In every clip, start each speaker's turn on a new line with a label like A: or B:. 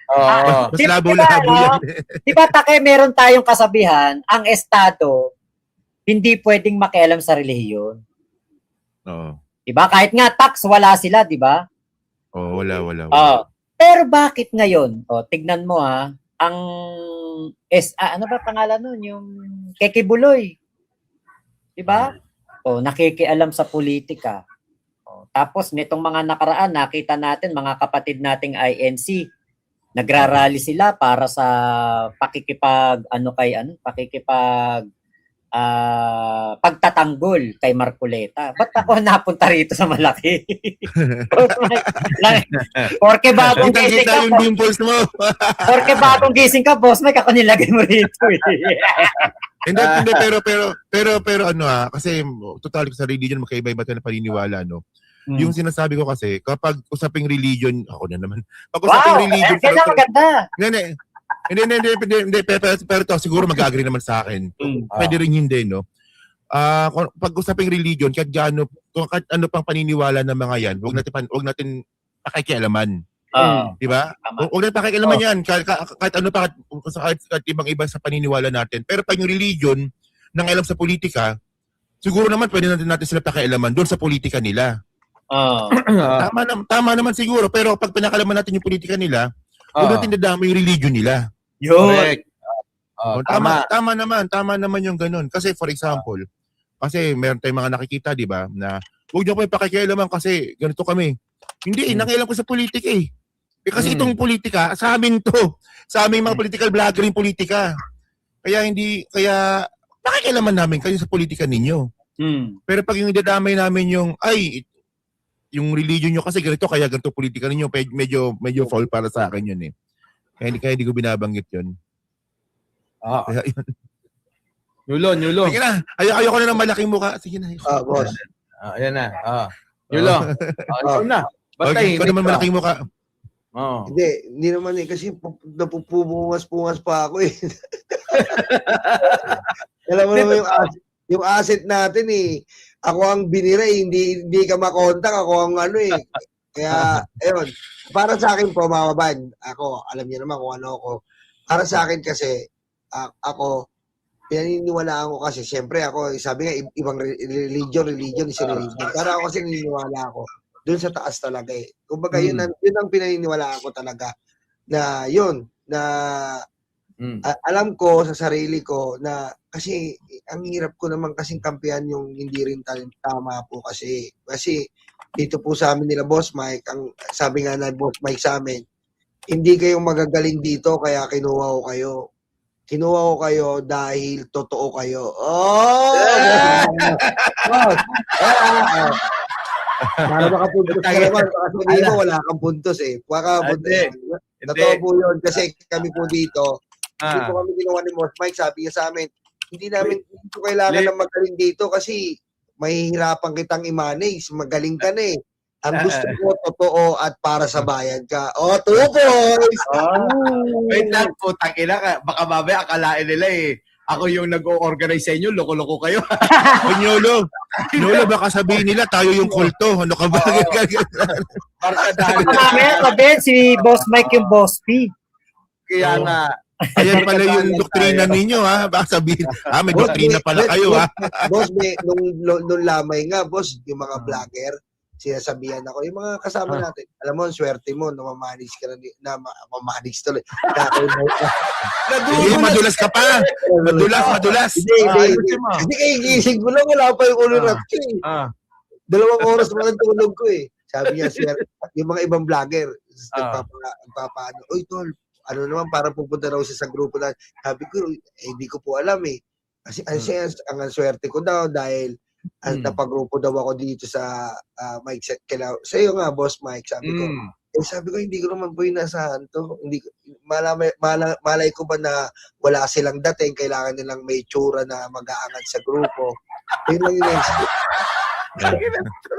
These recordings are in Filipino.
A: Mas labo-labo
B: no?
A: yan.
B: Di ba, Take, meron tayong kasabihan, ang Estado, hindi pwedeng makialam sa relihiyon.
A: Oo.
B: Di ba? Kahit nga tax, wala sila, di ba?
A: Oh, wala.
B: Pero bakit ngayon? Tignan mo ang ano ba pangalan nun? Yung Kekibuloy. Di ba? Nakikialam sa politika. Tapos nitong mga nakaraan, nakita natin mga kapatid nating INC, nagrarally sila para sa pagtatanggol kay Marcoleta. Ba't ako napunta rito sa malaki? Porke bagong gising
A: Kita
B: ka,
A: yung dimples mo.
B: porke bagong gising ka, boss, may ako nilagay mo rito.
A: Hindi, pero ano kasi totally sa religion magkaiba-iba tayo na paniniwala, no? Yung sinasabi ko kasi, kapag usaping religion, ako na naman. Pag usaping religion,
B: kaya maganda.
A: Hindi, pero to, siguro mag-agree naman sa akin. Pwede rin hindi, no? Pag usaping religion, kahit ano pang paniniwala ng mga yan, wag natin pakikialaman. Di ba? Huwag natin pakikialaman yan. Kahit ano pa, kahit ibang-iba sa paniniwala natin. Pero pag yung religion, nang alam sa politika, siguro naman pwede natin sila pakialaman doon sa politika nila. Tama naman siguro, pero pag pinakalaman natin yung politika nila, huwag natin dadama yung religion nila.
B: Yun.
A: Tama naman yung ganun. Kasi for example, kasi meron tayong mga nakikita, di ba, na huwag niyo po yung pakikialaman kasi ganito kami. Hindi, nakialam ko sa politika eh. Kasi itong politika, sa amin to. Sa aming mga political vlogger yung politika. Kaya pakikialaman namin kayo sa politika ninyo. Pero pag yung idadamay namin yung religion nyo kasi ganito, kaya ganito politika ninyo, medyo fall para sa akin yun eh. Kaya hindi ko binabanggit yun. Kaya yun.
C: Yulo.
A: Sige na, ayoko na ng malaking mukha. Sige na.
C: Boss. Ayan na. Yulo. Ikaw na. Basta
A: ikaw naman malaking mukha.
D: Hindi naman eh. Kasi napupungas-pungas pa ako eh. Alam mo naman yung asset natin eh. Ako ang binira eh. Hindi ka makontak. Ako ang ano eh. Kaya, ayun. Para sa akin po, mga kababayan, ako, alam niyo naman kung ano ako. Para sa akin kasi, ako, pinaniniwalaan ko kasi, syempre ako, sabi nga, ibang religion is religion. Para ako kasi naniniwala ako doon sa taas talaga eh. Kumbaga, yun ang pinaniniwalaan ko talaga na yun, na alam ko sa sarili ko na kasi ang hirap ko naman kasing kampihan yung hindi rin tama po kasi dito po sa amin nila Boss Mike, ang sabi nga na Boss Mike sa amin, hindi kayo magagaling dito kaya kinuha ko kayo. Kinuha ko kayo dahil totoo kayo. Para makapuntos ka naman. Kasi dito wala kang puntos eh. Totoo po yun. Kasi kami po dito, hindi po kami ginawa ni Boss Mike. Sabi niya sa amin, hindi po kailangan na magaling dito kasi mahihirapan kitang i-manage. Magaling ka na eh. Ang gusto ko, totoo at para sa bayan ka. 2 points!
C: Wait lang, putang ina ka. Baka mamaya akalain nila eh. Ako yung nag-o-organize sa inyo, loko-loko kayo.
A: Nyolo, baka sabihin nila tayo yung kulto. Ano ka ba?
B: Mamaya sabihin si Boss Mike yung Boss P.
C: Kaya nga.
A: Ayan pala yung doktrina ninyo ha. Baka sabihin, may doktrina pala kayo ha.
D: Boss, nung lamay nga, boss, yung mga vlogger, sinasabihan ako, yung mga kasama natin, alam mo, swerte mo, namamanage ka na mamanage tuloy.
A: Madulas ka pa. Madulas.
D: Hindi. Kasi kayo gising ko lang, wala pa yung ulo natin eh. 2 oras mo lang tulog ko eh. Sabi niya, yung mga ibang vlogger, nagpapaano, uy tol, ano naman, parang pupunta raw siya sa grupo na, sabi ko, hindi ko po alam eh. Kasi ang swerte ko daw dahil napagrupo daw ako dito sa Mike sa iyo nga, Boss Mike, sabi ko. Sabi ko, hindi ko naman po inasahan to. Hindi ko, malay ko ba na wala silang dating, kailangan nilang may tsura na mag-aangat sa grupo. Yun lang yun.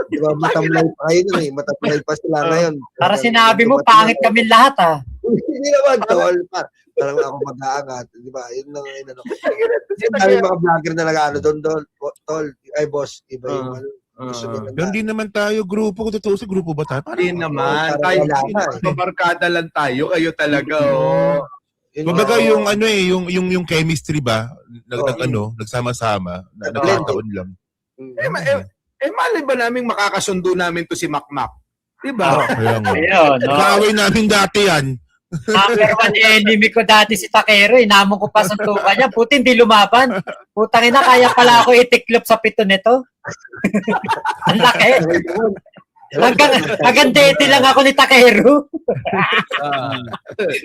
D: Diba, matamlay pa kayo nun eh. Matamlay pa sila ngayon.
B: Para sinabi mo, pangit kami lahat
D: Hindi naman, tol. Parang ako mag-aangat. Diba? Yun lang yun. Kasi dami mga vlogger na nag-ano doon, tol. Ay, boss. Iba yung ano. Gusto nila
A: Pero hindi naman tayo grupo. Kung totoo sa grupo ba tayo? Parang,
C: Hindi naman.
D: parang
C: Tayo,
D: wala na eh.
C: kabarkada lang tayo. Kayo talaga, oh.
D: Yun
A: kumbaga
D: nga.
A: yung ano eh, yung chemistry ba? Nagsama-sama. Nagkataon lang.
C: Malay ba namin makakasundo namin to si Makmak? Diba?
A: Kaya nga.
B: Ayun, no?
A: Kaaway namin dati yan.
B: Number one enemy ko dati si Takero. Inamon ko pa sa tuka niya. Puti, hindi lumaban. Putang ina, kaya pala ako itiklop sa pito nito. Ang laki. Hanggang dete lang ako ni Takero.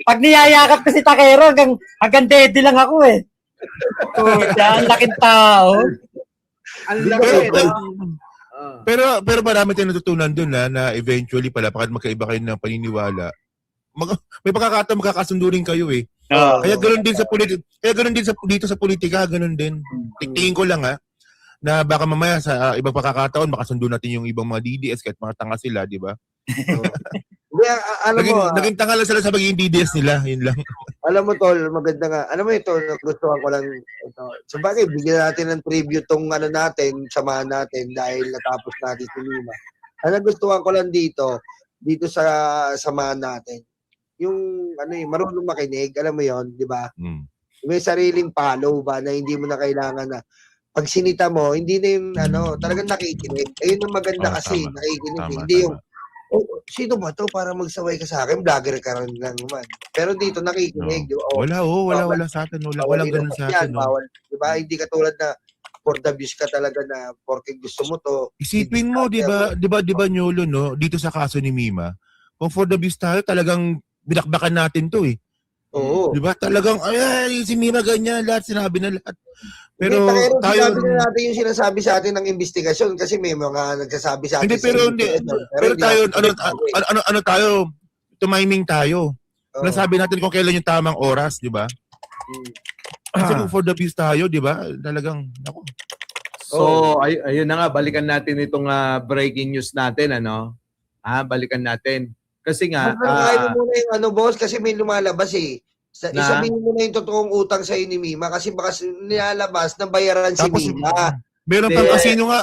B: Pag niyayakap ko si Takero, hanggang dete lang ako eh. Puta, ang laking tao.
C: Ang laki.
A: Pero marami tayong natutunan dun na eventually pala, pagkat magkaiba kayo ng paniniwala, may pagkakataon magkakasundo rin kayo eh. Kaya ganoon din sa dito sa politika, ganoon din. Tingin ko lang na baka mamaya sa ibang pagkakataon makasundo natin yung ibang mga DDS kahit mga tanga sila, di ba?
D: Hindi, alam mo,
A: Naging tanga lang sila sa magiging DDS nila, yun lang.
D: alam mo tol, maganda nga. Alam mo ito, nagustuhan ko lang ito. So bagay, bigyan natin ng tribute tong natin, samahan natin dahil natapos natin si Lima. Ang nagustuhan ko lang dito sa samahan natin, yung marunong makinig, alam mo yon, di ba? May sariling follow ba na hindi mo na kailangan na pag sinita mo, hindi na yung talagang nakikinig. Ayun ang maganda kasi,
A: tama.
D: nakikinig.
A: Tama,
D: Hindi
A: tama.
D: yung sino ba to para magsaway ka sa akin? Vlogger ka rin lang naman. Pero dito nakikinig.
A: Wala sa atin. Walang ganun sa atin.
D: Bawal. Diba? Hindi katulad na for the views ka talaga na porque gusto mo to.
A: Isipin mo, di ba Nyolo, no? Dito sa kaso ni Mima, kung for the views tayo, talagang binakbakan natin to eh.
D: Oo.
A: Di ba? Talagang, ay, si Mima ganyan, lahat, sinabi na lahat. Pero
D: Pero
A: tayo...
D: sinabi na natin yung sinasabi sa atin ng investigasyon kasi may mga nagsasabi sa atin.
A: Hindi, pero tayo, ano tayo, tumiming tayo. Nasabi natin kung kailan yung tamang oras, di ba? Kasi kung for the views tayo, di ba? Talagang, ako.
C: So, ayun na nga, balikan natin itong breaking news natin, ano? Balikan natin. Kasi nga...
D: Kaya mo muna yung boss, kasi may lumalabas eh. Isabihin mo na yung totoong utang sa ni Mima kasi baka nilalabas na bayaran si
A: Tapos,
D: Mima.
A: Meron pang casino nga.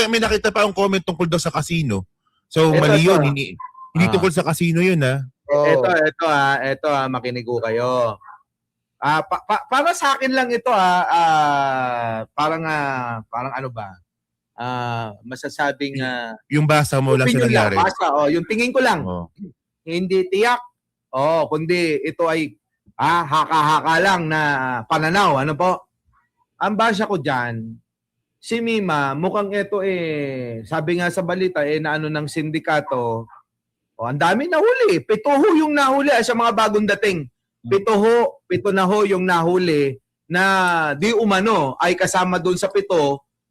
A: May nakita pa akong comment tungkol daw sa casino. So, mali yun. Hindi tungkol sa casino yun, ha?
C: Ito, makinig ko kayo. Para sa akin lang ito, parang ano ba? Masasabing...
A: yung basa mo lang sa nangyari.
C: Yung tingin ko lang. Hindi tiyak. Kundi ito ay haka-haka lang na pananaw. Ano po? Ang basa ko dyan, si Mima, mukhang ito sabi nga sa balita, na ano ng sindikato, ang dami nahuli. 7 yung nahuli sa mga bagong dating. 7 na yung nahuli na di umano ay kasama doon sa 7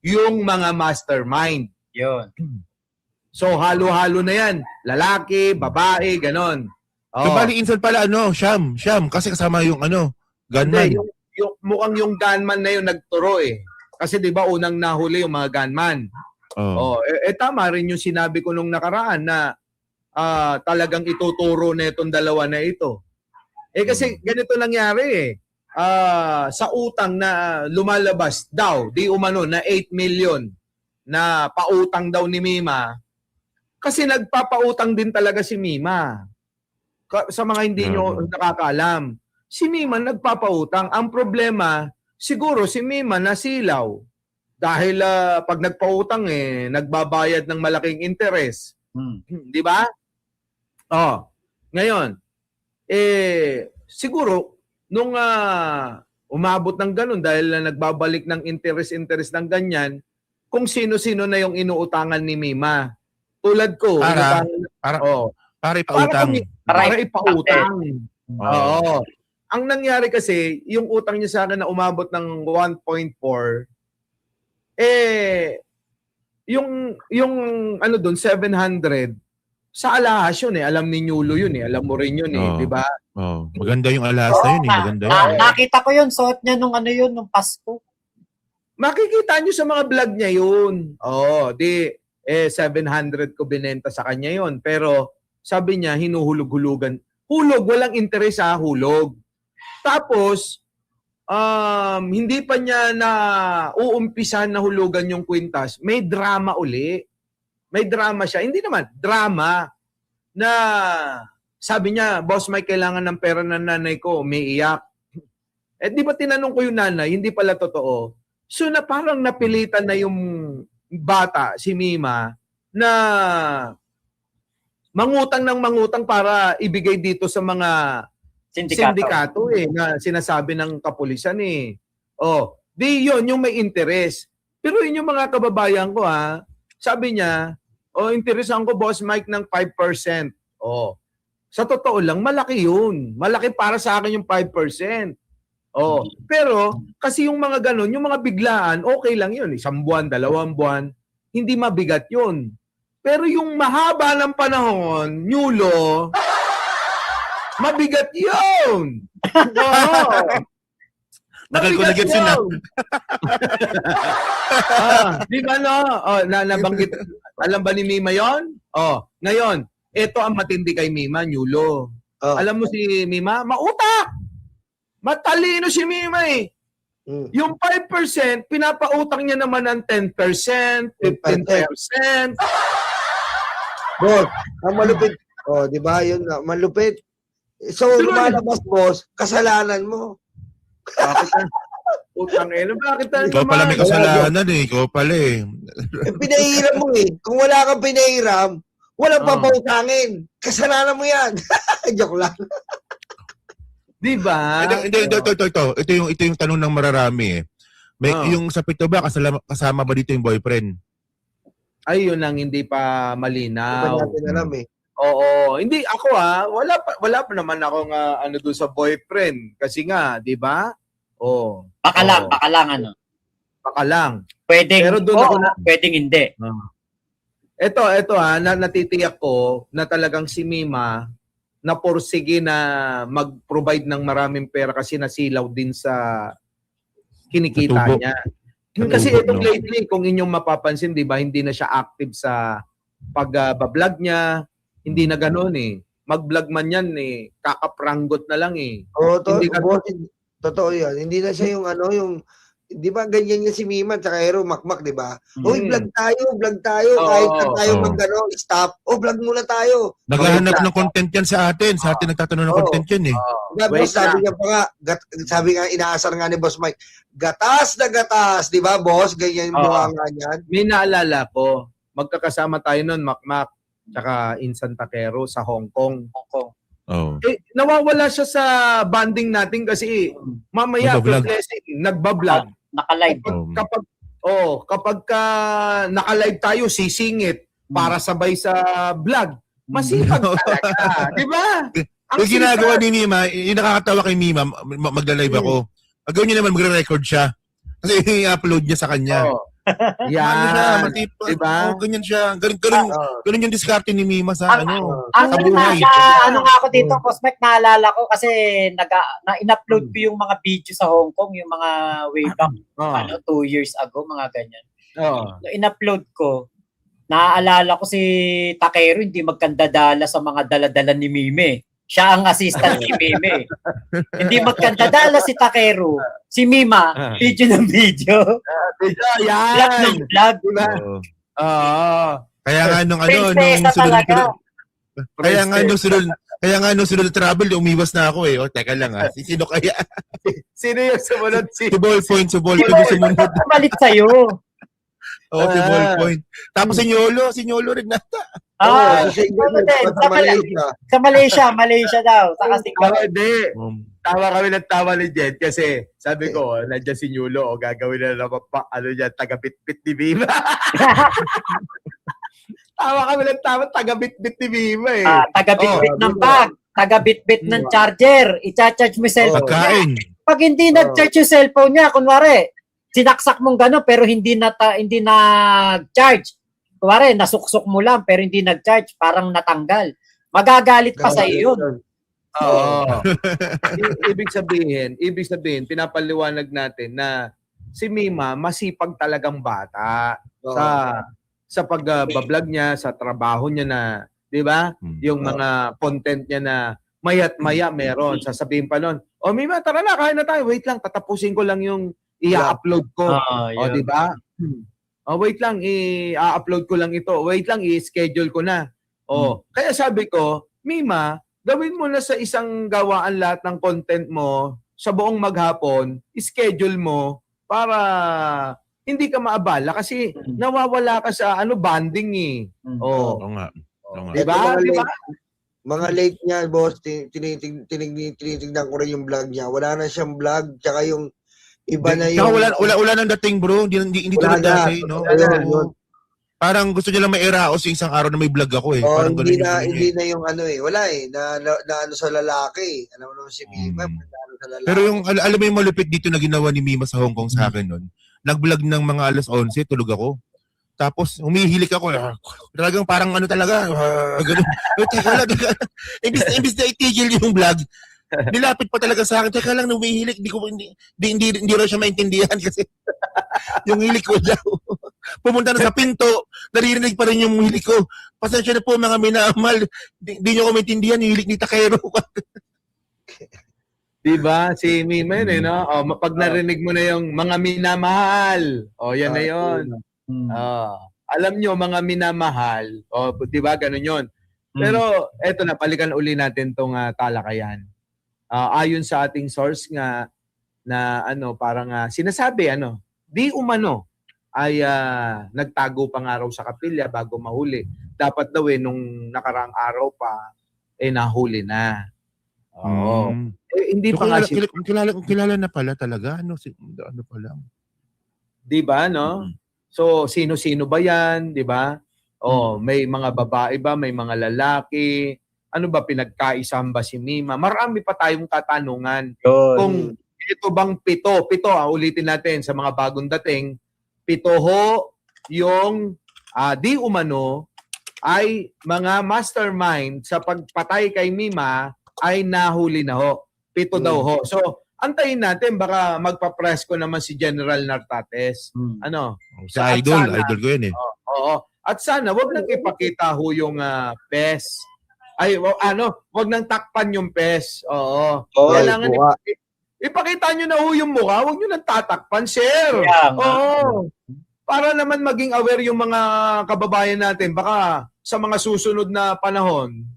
C: yung mga mastermind.
B: Yun.
C: So halo-halo na yan. Lalaki, babae, ganon.
A: So, bali, insan pala, Siyam. Kasi kasama yung, gunman.
C: Hindi, mukhang yung gunman na yung nagturo eh. Kasi di ba unang nahuli yung mga gunman. Tama rin yung sinabi ko nung nakaraan na talagang ituturo na itong dalawa na ito. Kasi ganito nangyari eh. Sa utang na lumalabas daw, di umano na 8 million na pautang daw ni Mima. Kasi nagpapautang din talaga si Mima. Sa mga hindi nyo nakakaalam, si Mima nagpapautang. Ang problema, siguro si Mima nasilaw. Dahil pag nagpautang nagbabayad ng malaking interest. Di ba? Ngayon, siguro, nung umabot ng ganun dahil nagbabalik ng interest ng ganyan, kung sino-sino na yung inuutangan ni Mima. Tulad ko, para ipautang. Oo. Ang nangyari kasi, yung utang niya sa akin na umabot ng 1.4, yung ano doon, 700, sa alahas yun Alam ni Nyulo yun Alam mo rin yun di ba?
A: Maganda yung alahas na yun Maganda yun.
B: Nakita ko yun, suot niya nung nung Pasko.
C: Makikita nyo sa mga vlog niya yun. 700 ko binenta sa kanya yun. Pero, sabi niya, hinuhulog-hulugan. Hulog, walang interes hulog. Tapos, hindi pa niya na uumpisan na hulugan yung kwintas, may drama uli. May drama siya. Hindi naman, drama na sabi niya, Boss Mike, kailangan ng pera ng nanay ko, umiiyak. Eh di ba tinanong ko yung nanay, hindi pala totoo. So na parang napilitan na yung bata, si Mima, na mangutang ng mangutang para ibigay dito sa mga sindikato na sinasabi ng kapulisan eh. Oh, di yun yung may interest. Pero yun yung mga kababayan ko sabi niya, interesan ko Boss Mike ng 5%. Oh, sa totoo lang, malaki yun. Malaki para sa akin yung 5%. Oh, pero kasi yung mga ganun, yung mga biglaan, okay lang yun. 1 buwan, 2 buwan, hindi mabigat yun. Pero yung mahaba ng panahon, Nyulo, mabigat yun. Oo.
A: Nakal ko na gets yun
C: Di ba no? Nabanggit. Alam ba ni Mima yon? Ngayon, ito ang matindi kay Mima, Nyulo. Alam mo si Mima? Mautak! Matalino si Mima eh. Yung 5%, pinapautang niya naman ng 10%, 15%.
D: Boss, ang malupit. Di ba? Yun na, malupit. So, lumalabas, boss, kasalanan mo.
C: Bakit na? Utang bakit na
A: Ikaw pala may kasalanan eh. Ikaw pala eh.
D: Pinahiram mo eh. Kung wala kang pinahiram, walang papautangin. Kasalanan mo yan. Joke lang.
C: Di ba?
A: Hindi, ito yung tanong ng mararami eh. May yung sa pito ba kasama ba dito yung boyfriend?
C: Ay, yun ang hindi pa
D: Hindi
C: malinaw.
D: pa natin alam eh.
C: Oo, hindi ako wala pa naman ako doon sa boyfriend kasi nga, 'di ba?
B: Baka lang ano.
C: Baka lang.
B: Pwedeng
C: Pero doon ako
B: pwedeng hindi.
C: Ito natitiyak ko na talagang si Mima na porsige na mag-provide ng maraming pera kasi nasilaw din sa kinikita
A: Natubo.
C: niya.
A: Natubo,
C: Kasi itong
A: no?
C: lately, kung inyong mapapansin, 'di ba, hindi na siya active sa pag-vlog niya. Hindi na ganoon eh. Mag-vlog man yan eh. Kakaprangot na lang eh. Hindi ka-
D: Boss, totoo yan. Hindi na siya yung di ba ganyan niya si Mima at Hero Makmak, di ba? Uy, vlog tayo.
C: Oo,
D: Kahit na tayo
A: oo.
D: stop. Vlog muna tayo.
A: Naghahanap ng content yan sa atin. Sa atin nagtatanong ng
D: Oo.
A: content yan eh.
D: Boss, sabi niya pa nga, sabi nga, inaasar nga ni Boss Mike, gatas na gatas, di ba, boss? Ganyan yung
C: Oo.
D: buha nga niyan.
C: May naalala ko, magkakasama tayo noon, Makmak, tsaka Insan Takero sa Hong Kong.
A: Oh.
C: Nawawala siya sa banding natin kasi mamaya,
A: Nagbablog.
C: nagbablog.
B: Naka-live.
C: Kapag ka naka-live tayo, sisingit para sabay sa vlog. Masipag talaga. Di ba?
A: Yung ginagawa ni Mima, yung nakakatawa kay Mima, magla-live ako. Gagawin niya naman, magre-record siya. Kasi i-upload niya sa kanya.
C: Yan.
A: Matipag.
C: Diba?
A: Ganyan siya. Ganun yung diskarte ni Mima sa
B: Ang
A: sa buhay.
B: ano nga ako dito, Cosmec, naalala ko kasi in-upload ko yung mga video sa Hong Kong, yung mga way back, 2 years ago, mga ganyan. In-upload ko, naaalala ko si Takero, hindi magkandadala sa mga daladala ni Mime. Siya ang assistant ni Mime. Hindi magkandadala si Takero. Si Mima, video ng video. Vlog
C: Yan.
B: ng vlog.
C: Diba?
A: Kaya nga nung
B: Prinsesa talaga.
A: Kaya nga nung sunod na travel, umiwas na ako eh. Teka lang sino kaya?
C: Sino yung sumunod?
A: Si Ballpoint yung sumunod.
B: Pumalit sa'yo.
A: Si Ballpoint. Tapos si Nyolo rin nata.
B: Sa Malaysia daw. Sa Singapore.
C: Hindi. Tawa kami ng tawa ni Jen kasi sabi ko, nandiyan si Nyulo gagawin na naman taga-bit-bit ni Mima. Tawa kami ng tawa, taga-bit-bit ni Mima eh.
B: Taga-bit-bit ng bag. Taga-bit-bit ng charger. I-charge mo yung cellphone niya.
A: Pagkain.
B: Pag hindi nag-charge yung cellphone niya, kunwari, sinaksak mong gano'n pero hindi nag-charge. Kunwari, nasuksok mo lang pero hindi nag-charge, parang natanggal. Magagalit pa sa iyo yun.
C: Ibig sabihin, pinapaliwanag natin na si Mima masipag talagang bata sa pag-vlog niya, sa trabaho niya na, 'di ba? Yung mga content niya na maya't maya meron. Sasabihin pa noon, O Mima, tara na, kain na tayo. Wait lang, tatapusin ko lang yung i-upload ko. O,
B: yun.
C: di ba? O, wait lang, i-upload ko lang ito. Wait lang, i-schedule ko na. O, kaya sabi ko, Mima, gawin mo na sa isang gawaan lahat ng content mo sa buong maghapon, schedule mo para hindi ka maabala kasi nawawala ka sa bonding eh. O,
A: Oo nga. Oo nga.
C: di ba?
D: Ito,
C: Di ba?
D: mga late niya, boss, tinitignan ko rin yung vlog niya. Wala na siyang vlog, tsaka yung iba na
A: Tsaka
D: yung...
A: wala nang dating, bro. Hindi
D: Wala
A: tulad
D: na.
A: dati, no?
D: Wala na,
A: Oo.
D: yun.
A: Parang gusto niya lang may eraos yung isang araw na may vlog ako eh.
D: Oh,
A: Parang
D: hindi
A: ganun
D: na
A: yung
D: hindi na yung wala na ano sa lalaki. Alam mo naman si Mima, na ano sa lalaki.
A: Pero yung, alam mo yung malupit dito na ginawa ni Mima sa Hong Kong sa akin nun, nag-vlog ng mga alas 11, tulog ako. Tapos, humihilik ako. Talagang parang talaga. Ganun. Teka lang. Imbis na itigil yung vlog, nilapit pa talaga sa akin. Teka lang, humihilik. Hindi raw siya maintindihan kasi yung hilik ko daw. Pumunta na sa pinto, naririnig pa rin yung hilik ko. Pasensya na po mga minamahal. Di nyo ko maintindihan yung hilik ni Takero.
C: Diba? Si Mima yun eh, no? O, pag narinig mo na yung mga minamahal. O, yan na yun. Alam nyo, mga minamahal. O, diba? Ganun yun. Pero, eto na, palikan uli natin tong talakayan. Ayon sa ating source nga, na parang sinasabi, di umano, ay nagtago pa nga raw sa kapilya bago mahuli. Dapat daw nung nakaraang araw pa, nahuli na. Oo. Hindi
A: So,
C: pa nga
A: kilala na pala talaga. Ano pa lang.
C: Di ba, no? So, sino-sino ba yan? Di ba? May mga babae ba? May mga lalaki? Ano ba, pinagkaisam ba si Mima? Marami pa tayong katanungan. Kung ito bang pito, ulitin natin sa mga bagong dating, 7 ho yung di umano ay mga mastermind sa pagpatay kay Mima ay nahuli na ho. 7 daw ho. So, antayin natin, baka magpa-press ko naman si General Nartates.
A: Sa idol ko yan eh.
C: Oo. At sana, wag nang ipakita ho yung PES. Ay, wag nang takpan yung PES. Oo. Kailangan ipakita nyo na ho yung mukha, wag nyo nang tatakpan, sir. Oo. Para naman maging aware yung mga kababayan natin, baka sa mga susunod na panahon,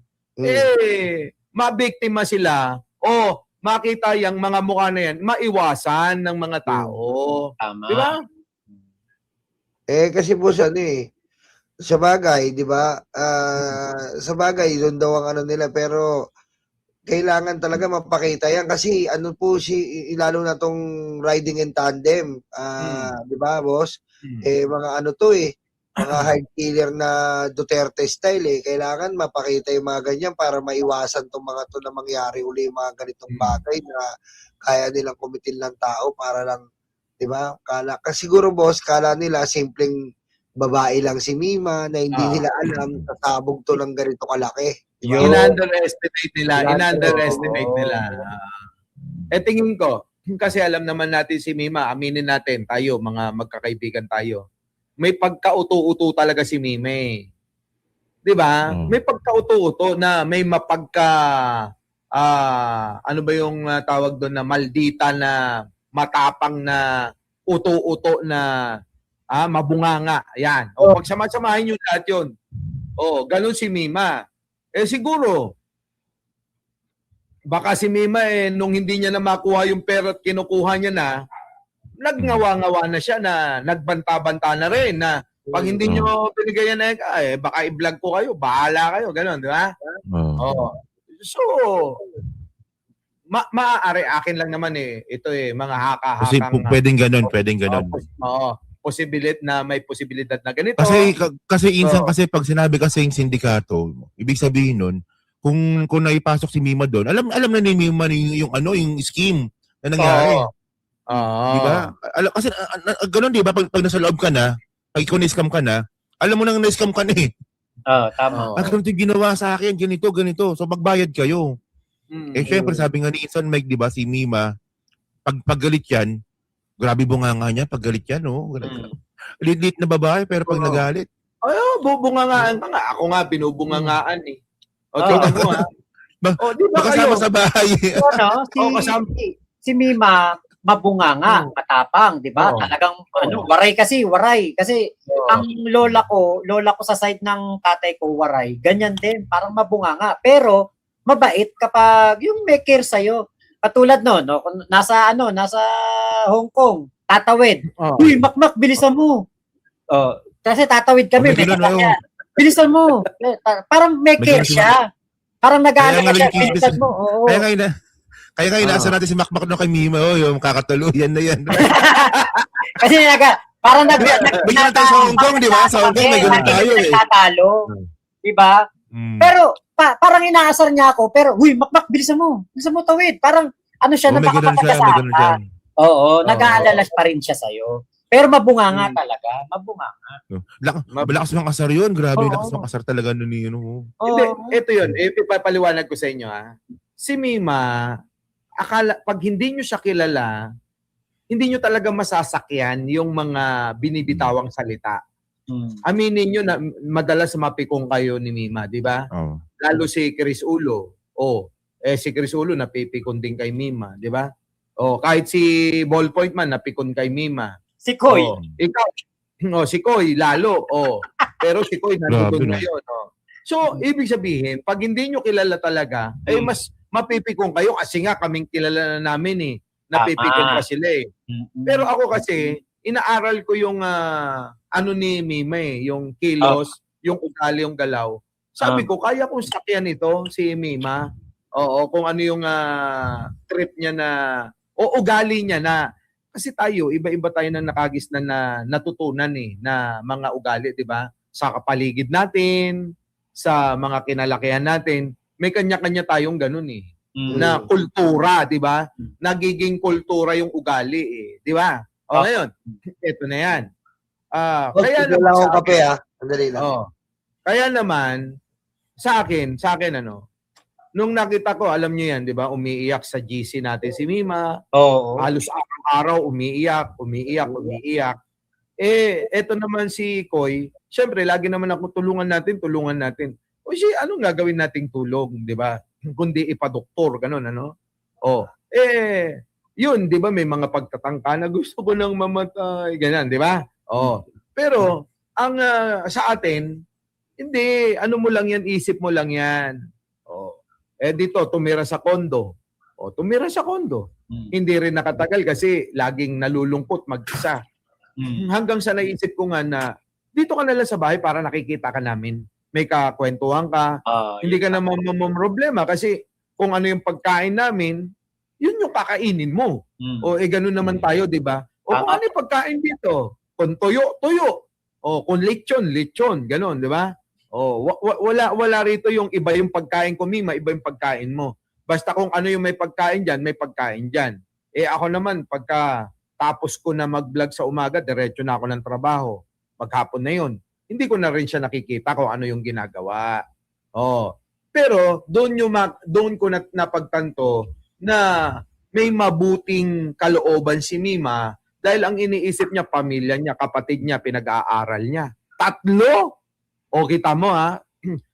C: mabiktima sila o makita yung mga mukha na yan, maiwasan ng mga tao.
B: Tama.
C: Di ba?
D: Kasi po sa sa bagay, di ba? Sa bagay, doon daw ang nila, pero kailangan talaga mapakita yan kasi lalo na tong riding in tandem, di ba, boss? Mga mga hard killer na Duterte style kailangan mapakita yung mga ganyan para maiwasan tong mga to na mangyari uli yung mga ganitong bagay na kaya nilang kumitil ng tao para lang, di ba? Kasi siguro, boss, kala nila simpleng babae lang si Mima na hindi nila alam sasabog to ng ganito kalaki. Diba?
C: In-underestimate nila. Tingin ko, kasi alam naman natin si Mima, aminin natin, tayo, mga magkakaibigan tayo, may pagka-uto-uto talaga si Mima eh. Di ba? May pagka-uto-uto na may mapagka, ano ba yung tawag doon na maldita na matapang na uto-uto na mabunganga. Yan. Pag sama-samahin yung lahat yun. Ganun si Mima. Siguro, baka si Mima nung hindi niya na makuha yung pera at kinukuha niya na, nagngawa-ngawa na siya na nagbanta-banta na rin na pag hindi nyo binigayan na baka i-vlog ko kayo, bahala kayo, gano'n, di ba? So, maaari akin lang naman ito mga haka-hakang.
A: Kasi pwedeng ganun.
C: May posibilidad na ganito.
A: Kasi insan kasi pag sinabi kasi yung sindikato, ibig sabihin nun, kung naipasok si Mima doon, alam na ni Mima yung scheme na nangyari. Di ba? Kasi ganun, di ba? Pag nasa loob ka na, pag ikaw na-scam ka na, alam mo nang na-scam ka na eh.
B: Tama.
A: Ganito yung ginawa sa akin, ganito. So magbayad kayo. Syempre sabi nga ni Insan Mike, di ba, si Mima, paggalit yan, grabe bunganga niya, paggalit yan, Lit-lit na babae, pero pag nagalit.
C: Bubungangaan ka nga. Ako nga, binubungangaan eh. Tingnan mo Di ba
A: Makasama
C: kayo?
A: sa bahay.
B: Ano,
C: kasama.
B: si Mima, mabunganga, matapang, di ba?
C: Oo.
B: Talagang,
C: Oo.
B: waray. Kasi,
C: Oo.
B: ang lola ko sa side ng tatay ko, waray. Ganyan din, parang mabunganga. Pero, mabait kapag yung may care sa'yo. Katulad no, kung nasa Hong Kong, tatawid.
C: Oo.
B: Uy, makmak, bilisan mo. Kasi tatawid kami,
A: May
B: may
A: ganun,
B: sasakyan. Bilisan mo. Parang may
A: May
B: care
A: ganun si
B: siya. Parang nag-aalaga
A: Kaya nga
B: siya,
A: rin kiss-kiss.
B: bilisan mo. Oo.
A: Kaya nga inaasa natin si Makmak no kay Mima. Yung kakatuluyan na yan.
B: Kasi parang
A: Bigyan tayo sa Hong Kong, di ba? Sa Hong Kong, may ganun tayo eh.
B: Nagtatalo. Di ba? Pero, parang inaasar niya ako, pero, huy, Makmak, bilisan mo tawid. Parang, siya,
A: May ganun siya, may ganun siya.
B: Oo, nag-aalala pa rin siya sa'yo. Pero mabunganga talaga, mabunganga.
A: Malakas mang kasar yun. Grabe,
B: Oo.
A: lakas mang kasar talaga nun yun.
C: Hindi, ito yun. Ipapaliwanag ko sa inyo, ha. Si Mima, pag hindi nyo siya kilala, hindi nyo talaga masasakyan yung mga binibitawang salita. Aminin nyo na madalas mapikong kayo ni Mima, di ba?
A: Oh.
C: Lalo si Chris Ulo. Si Chris Ulo napipikon din kay Mima, di ba? Kahit si Ballpoint man napikon kay Mima.
B: Si Koy.
C: Ikaw, si Koy, lalo. Pero si Koy nandun
A: Grabe, no?
C: ngayon. So, ibig sabihin, pag hindi nyo kilala talaga, mas mapipikong kayo kasi nga kaming kilala na namin eh. Napipikong pa sila eh. Pero ako kasi, inaaral ko yung ni Mima eh, yung kilos, yung ugali, yung galaw. Sabi ko, kaya kong sakyan ito, si Mima. Kung ano yung trip niya o ugali niya na. Kasi tayo, iba-iba tayo na nakagisnan na natutunan eh, na mga ugali, di ba? Sa kapaligid natin, sa mga kinalakihan natin, may kanya-kanya tayong ganun eh. Na kultura, di ba? Nagiging kultura yung ugali eh, di ba? Ngayon, ito na yan. Kaya
D: Kaya lang akong kape, ha? Sandali lang.
C: Kaya naman, sa akin, nung nakita ko, alam niyo yan, di ba? Umiiyak sa GC natin si Mima.
B: Oo.
C: Halos araw-araw, umiiyak. Eto naman si Koy, syempre, lagi naman ako tulungan natin. O siya, anong gagawin nating tulong, di ba? Kundi ipadoktor, ganun, ano? Yun, di ba, may mga pagtatangka na gusto ko nang mamatay, ganyan, di ba? Pero, ang sa atin, hindi, ano mo lang yan, isip mo lang yan. Dito, tumira sa kondo. Hindi rin nakatagal kasi laging nalulungkot mag-isa. Hanggang sa naisip ko nga na, dito ka na lang sa bahay para nakikita ka namin. May kakwentuhan ka. Hindi ka naman problema kasi kung ano yung pagkain namin, yun yung kakainin mo. Ganun naman tayo, di ba? Kung ano yung pagkain dito, kung tuyo. Kung lechon, ganun, di ba? Wala rito yung iba yung pagkain ko, Mima, iba yung pagkain mo. Basta kung ano yung may pagkain dyan, may pagkain dyan. Ako naman, pagka tapos ko na mag-vlog sa umaga, diretso na ako ng trabaho. Maghapon na yun. Hindi ko na rin siya nakikita kung ano yung ginagawa. Pero doon ko napagtanto na may mabuting kalooban si Mima dahil ang iniisip niya, pamilya niya, kapatid niya, pinag-aaral niya. 3! Kita mo ha,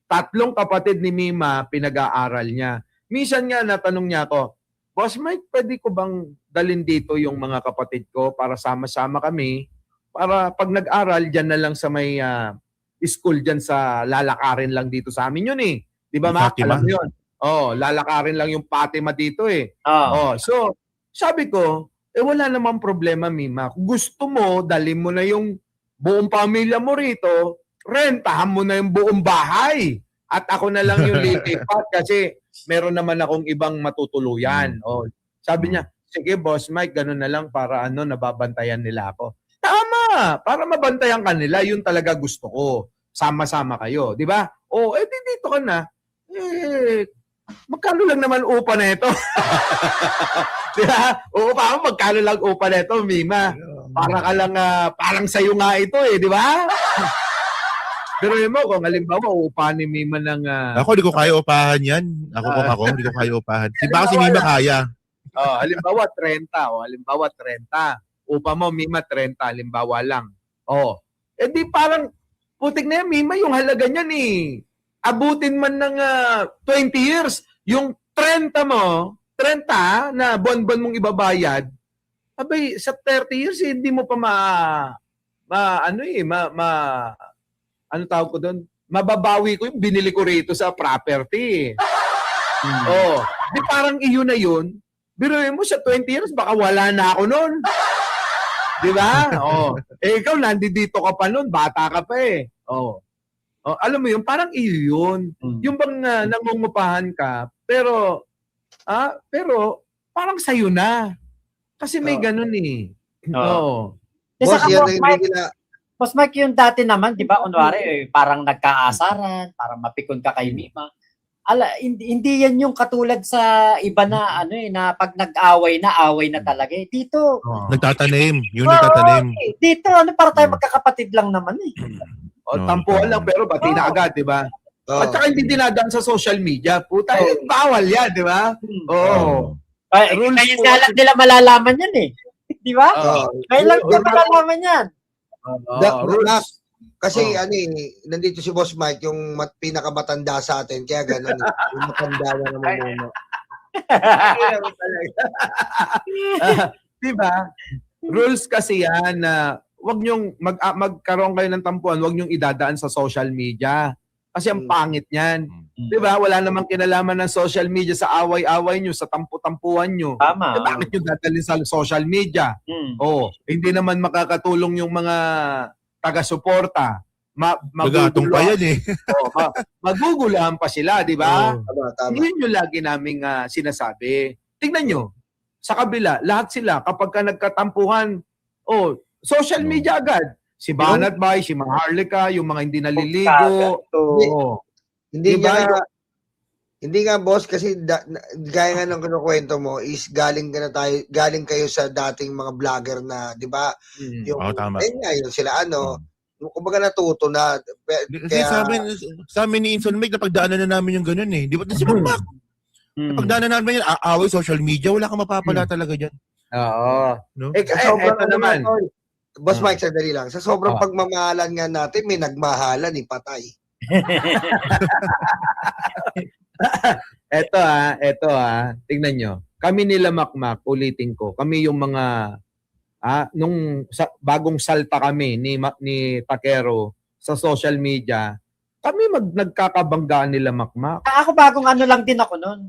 C: 3 kapatid ni Mima pinag-aaral niya. Minsan nga natanong niya ako, Boss Mike, pwede ko bang dalhin dito yung mga kapatid ko para sama-sama kami? Para pag nag-aral, dyan na lang sa may school dyan sa lalakarin lang dito sa amin yun eh. Di ba, Mac? Alam mo yun? Lalakarin lang yung Fatima dito eh. So, sabi ko, wala namang problema, Mima. Kung gusto mo, dalhin mo na yung buong pamilya mo rito, rentahan mo na yung buong bahay. At ako na lang yung lilipat kasi meron naman akong ibang matutuluyan. Sabi niya, sige Boss Mike, ganun na lang para nababantayan nila ako. Tama! Para mabantayan ka nila, yun talaga gusto ko. Sama-sama kayo, di ba? Dito ka na. Magkano lang naman upa na ito? Di ba? Magkano lang upa na ito, Mima? Para ka lang, parang sa'yo nga ito eh, di ba? Pero yun mo, kung halimbawa, upa ni Mima ng...
A: Ako, di ko kaya upahan yan. Ako, di ko kaya upahan. Baka si Mima kaya.
C: Halimbawa, 30. Halimbawa, 30. Upa mo, Mima, 30. Halimbawa lang. Di parang, putik na yan, Mima, yung halaga niyan eh. Abutin man ng 20 years, yung 30 mo, 30 na buwan-buwan mong ibabayad, abay, sa 30 years, hindi mo pa ano tawag ko doon? Mababawi ko yung binili ko rito sa property. Oh, di parang iyo na yun. Biruin mo sa 20 years, baka wala na ako noon. Di ba? Oh, ikaw nandito ka pa noon, bata ka pa eh. Oh. Oh, alam mo yun, parang iyo yun. Yung bang nangungupahan ka, pero parang sa'yo na. Kasi may ganun eh. Oo.
D: Boss,
B: Saka,
D: yan
B: Boss
D: ang
B: Mike,
D: hindi na...
B: Boss Mike, yung dati naman, di ba, kunwari, parang nagkaasaran, parang mapikon ka kay Mima. Hindi yan yung katulad sa iba na, na pag nag-away na talaga eh. Dito,
A: Nagtatanim. Yung nagtatanim.
B: dito, para tayo magkakapatid lang naman eh.
C: Tampuhan lang, pero bati na agad, di ba? At saka hindi dinadaan sa social media. Puta, bawal yan, di ba? Oo.
B: Ngayon nga lang nila malalaman yan eh. Di ba? Ngayon lang nila malalaman yan.
C: Rules.
D: Kasi nandito si Boss Mike, yung pinakamatanda sa atin, kaya gano'n. Yung matanda na naman muna.
C: Diba? Rules kasi yan na wag nyong magkaroon kayo ng tampuan, wag nyong idadaan sa social media. Kasi ang pangit niyan. Diba? Wala namang kinalaman ng social media sa away-away nyo, sa tampu-tampuan nyo.
B: Tama.
C: Bakit nyo dadalhin sa social media? Hindi naman makakatulong yung mga taga-suporta.
A: Magatong pa yan eh.
C: Magugulahan pa sila, di ba?
D: Tama.
C: Yun yung lagi naming sinasabi. Tingnan nyo, sa kabila, lahat sila, kapag ka nagkatampuhan, social media agad. Si Banat Bay, si Maharlika, yung mga hindi naliligo.
D: Hindi
C: Diba?
D: Hindi nga boss kasi gaya nga ng kinukwento mo is galing kayo sa dating mga vlogger na, 'di ba? Yung
A: tama.
D: yun sila kumbaga natuto na.
A: Kasi sa amin ni Inson Mike, napagdaanan na namin yung ganun eh. Di ba? Si Mac, napagdaanan namin yan, away, social media, wala kang mapapala talaga dyan.
C: Oo.
A: No?
C: Ito naman.
D: Boss Mike, sandali lang. Sa sobrang pagmamahalan nga natin, may nagmahalan, patay.
C: Ito tingnan nyo. Kami nila Makmak, ulitin ko. Kami yung mga bagong salta kami ni Takero sa social media. Kami nagkakabanggaan nila Makmak.
B: Ako bagong lang din ako noon.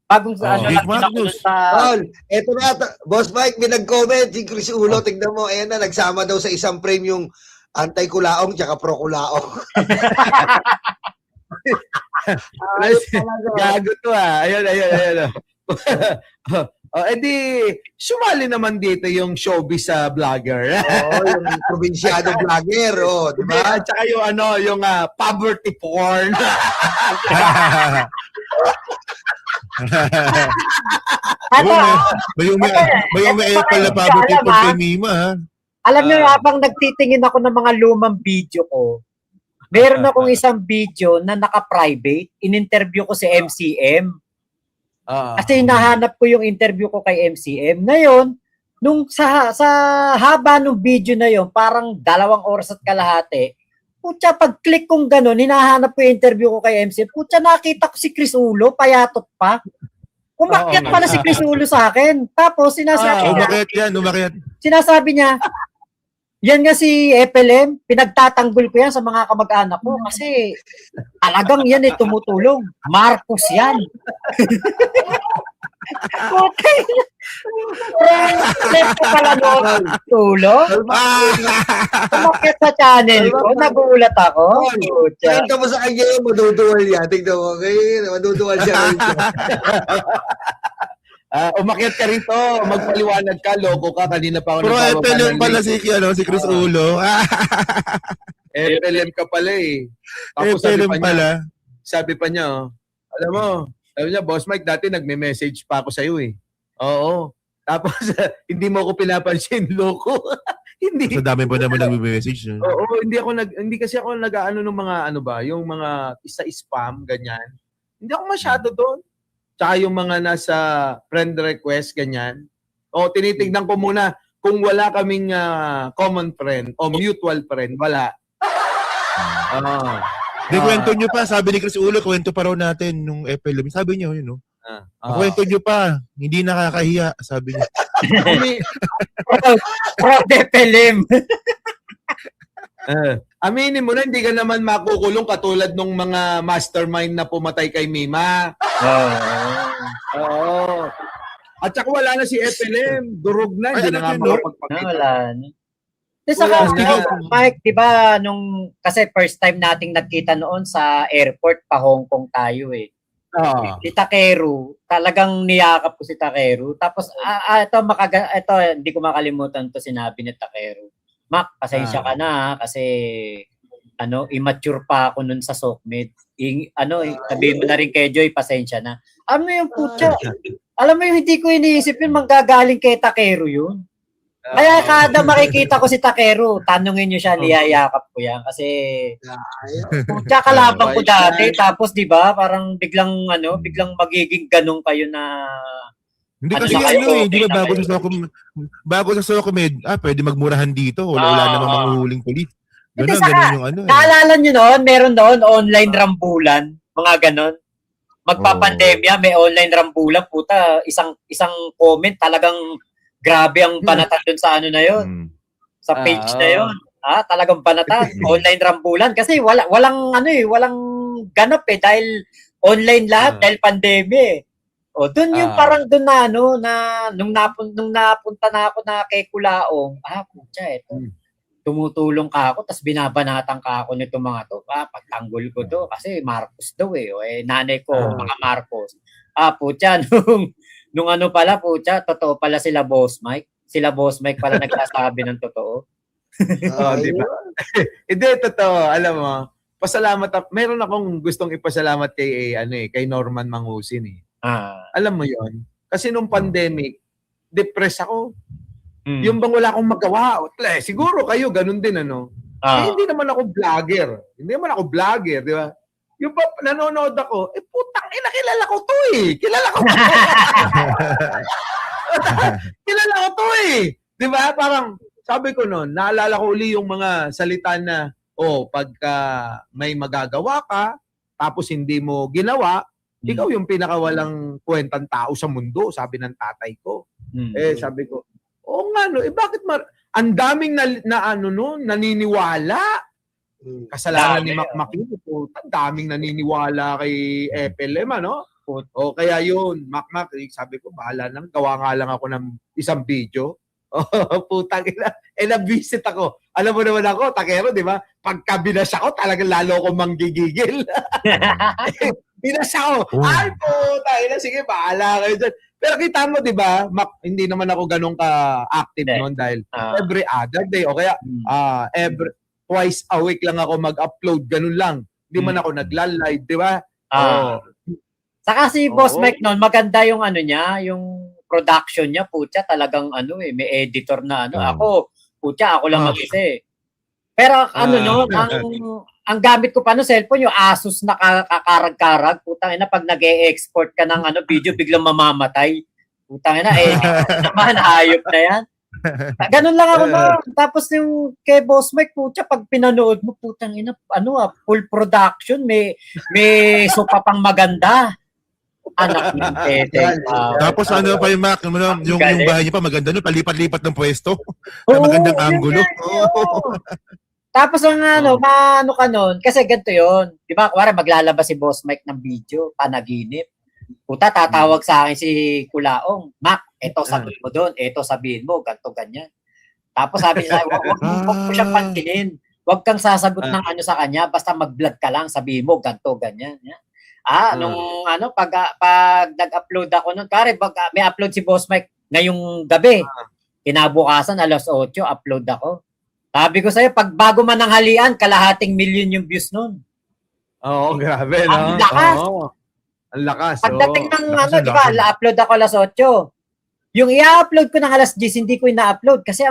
B: Bagong lang din ako nun sa...
D: Eto na, Boss Mike, may nag-comment si Chris Ulo. Tignan mo, ayan na, nagsama daw sa isang frame yung anti-kulaong tsaka pro-kulaong.
C: Gago to Ayun. Edi, sumali naman dito yung showbiz sa vlogger.
D: Yung probinsyado vlogger, diba?
C: At saka yung poverty porn.
A: may pala poverty porn kay Mima ha.
B: Alam niyo, habang nagtitingin ako ng mga lumang video ko, meron akong isang video na naka-private, in-interview ko si MCM. Kasi hinahanap ko yung interview ko kay MCM. Ngayon, nung sa haba ng video na yon, parang 2 oras at kalahati, putya, pag-click kong gano'n, hinahanap ko yung interview ko kay MCM, putya, nakita ko si Chris Ulo, payatot pa. Umakyat pala si Chris Ulo sa akin. Tapos, sinasabi niya, yan nga si FLM, pinagtatanggol ko yan sa mga kamag-anak ko kasi talagang yan tumutulong. Marcos yan. Okay. Left ko pala noon tulong. Umakit sa channel ko, nagulat ako.
D: Tingnan mo sa kanya yung maduduwal yan. Tingnan mo, maduduwal siya.
C: Umakyat ka rito, magpaliwanag ka, loko ka, kanina pa ako
A: Pero FLM pala si Chris Ulo.
C: FLM ka pala eh. Tapos sabi pa niya, alam mo, sabi niya, Boss Mike, dati nagme-message pa ako sa'yo eh. Oo. Tapos, hindi mo ako pinapansin, loko. Hindi.
A: Sa dami pa naman nagme-message.
C: Oo, hindi kasi ako nag-aano ng mga yung mga isa-spam, ganyan. Hindi ako masyado doon. Tsaka yung mga nasa friend request, ganyan. Tinitignan ko muna kung wala kaming common friend o mutual friend, wala.
A: Di, kwento nyo pa. Sabi ni Chris Ulo, kwento pa raw natin nung FLM. Sabi niyo, yun, no? Kwento nyo pa. Hindi nakakahiya, sabi niya.
B: Pro Depelim.
C: Aminin mo na, hindi ka naman makukulong katulad nung mga mastermind na pumatay kay Mima. Oo. At saka wala na si FLM. Durog na. Hindi na nga makapagpakita.
B: Wala na. Saka, Mike, di ba, kasi first time nating nagkita noon sa airport, pa Hong Kong tayo eh. Si Takeru, talagang niyakap ko si Takeru. Tapos, ito, hindi ko makalimutan to sinabi ni Takeru. Mac, pasensya ka na kasi, immature pa ako nun sa Sokmed. Sabihin mo na rin kay Joy, pasensya na. Ano yung putya? Alam mo yung hindi ko iniisip yun, manggagaling kay Takeru yun. Kaya kada makikita ko si Takeru, tanungin niyo siya, niyayakap ko yan. Kasi, putya kalabang ko dati. Tapos, di ba, parang biglang magiging ganun kayo na...
A: Hindi kasi di ba bago sa Sokmed, pwede magmurahan dito. Wala namang manghuhuling polis. Ganun yung
B: naalala nyo noon, meron doon online rambulan, mga ganon. Magpapandemya, may online rambulan, puta, isang comment talagang grabe ang banatan dun sa na yun. Sa page na yun. Talagang banatan, online rambulan kasi walang ganap dahil online lahat dahil pandemya eh. Doon yung parang doon na nung napunta na ako na kay Kulaong, putya ito. Tumutulong ka ako, tapos binabanatan ka ako nito mga to. Pagtanggol ko to, kasi Marcos daw eh. Nanay ko, mga Marcos. Putya, nung pala, putya, totoo pala sila Boss Mike. Sila Boss Mike pala nagsasabi ng totoo.
C: Di ba? Hindi, totoo. Alam mo, pasalamat. Meron akong gustong ipasalamat kay Norman Mangusin eh. Alam mo yon, kasi nung pandemic, depressed ako. Yung bang wala akong magawa. Siguro kayo, ganun din, hindi naman ako vlogger. Di ba? Yung ba, nanonood ako, putang ina, kilala ko to eh. Kilala ko to eh. Di ba? Parang, sabi ko noon, naalala ko uli yung mga salita na, pagka may magagawa ka, tapos hindi mo ginawa, ikaw yung pinakawalang kwentang tao sa mundo, sabi ng tatay ko. Sabi ko, oo nga bakit ang daming naniniwala. Kasalanan ni Mac Mac, ang daming naniniwala kay FLM, kaya yun, Mac, sabi ko, bahala nang, gawa nga lang ako ng isang video. Putang ina. Na-visit ako. Alam mo naman ako, Takero, di ba? Pagka binasya ko, talagang lalo ko manggigigil. Binasya ko. Ay, putang ina, sige, bahala kayo dyan. Pero kita mo, di ba, hindi naman ako ganun ka-active noon dahil every other day o kaya twice a week lang ako mag-upload, ganun lang. Hindi man ako nagla-live, di ba?
B: Saka si Boss Mike noon, maganda yung yung production niya, putya, talagang may editor na Ako, putya, ako lang mag-isa eh. Pero ang gamit ko pa no cellphone, yung Asus na kakarag-karag, putang ina, pag nag-e-export ka ng video, biglang mamamatay. Putang ina, naman, hayop na yan. Ganun lang ako noon. Tapos yung kay Boss Mike, putya, pag pinanood mo, putang ina, full production, may sopa pang maganda. Anak ng tete.
A: Tapos pa yung Mac, yung bahay niya pa maganda nun, palipat-lipat ng pwesto. Magandang angulo.
B: Tapos maano ka nun, kasi ganito yun. Di ba, kuwari maglalabas si Boss Mike ng video, panaginip. Puta, tatawag sa akin si Kulaong, Mac, eto sabihin mo doon, eto sabihin mo, ganto ganyan. Tapos sabi niya, wag mo siyang pankinin. Wag kang sasagot ng sa kanya, basta mag-vlog ka lang, sabihin mo, ganto ganyan. Nung pag nag-upload ako nun, kare, may upload si Boss Mike ngayong gabi. Kinabukasan, 8:00, upload ako. Sabi ko sa'yo, pag bago man ang halian, 250,000 yung views nun.
C: Oo, grabe, no?
B: Ang lakas.
C: Ang lakas.
B: Pagdating ng di ba, upload ako 8:00. Yung i-upload ko ng 10:00, hindi ko ina-upload kasi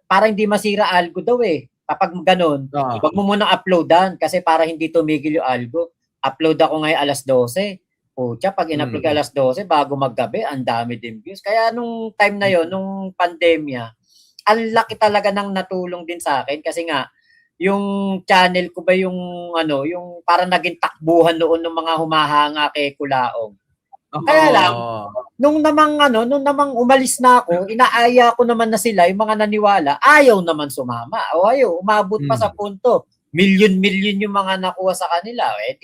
B: para hindi masira algo daw eh. Kapag ganun, wag mo muna uploadan kasi para hindi tumigil yung algo. Upload ako ngayon 12:00. Pucha, pag in-upload ka 12:00, bago maggabi, ang dami din views. Kaya nung time na yon, nung pandemya, ang laki talaga ng natulong din sa akin kasi nga, yung channel ko ba yung ano, yung parang naging takbuhan noon ng mga humahanga kay Kulaong. Kaya lang, nung namang umalis na ako, inaaya ko naman na sila, yung mga naniwala, ayaw naman sumama. O ayaw, umabot pa sa punto. Milyon-milyon yung mga nakuha sa kanila. Eh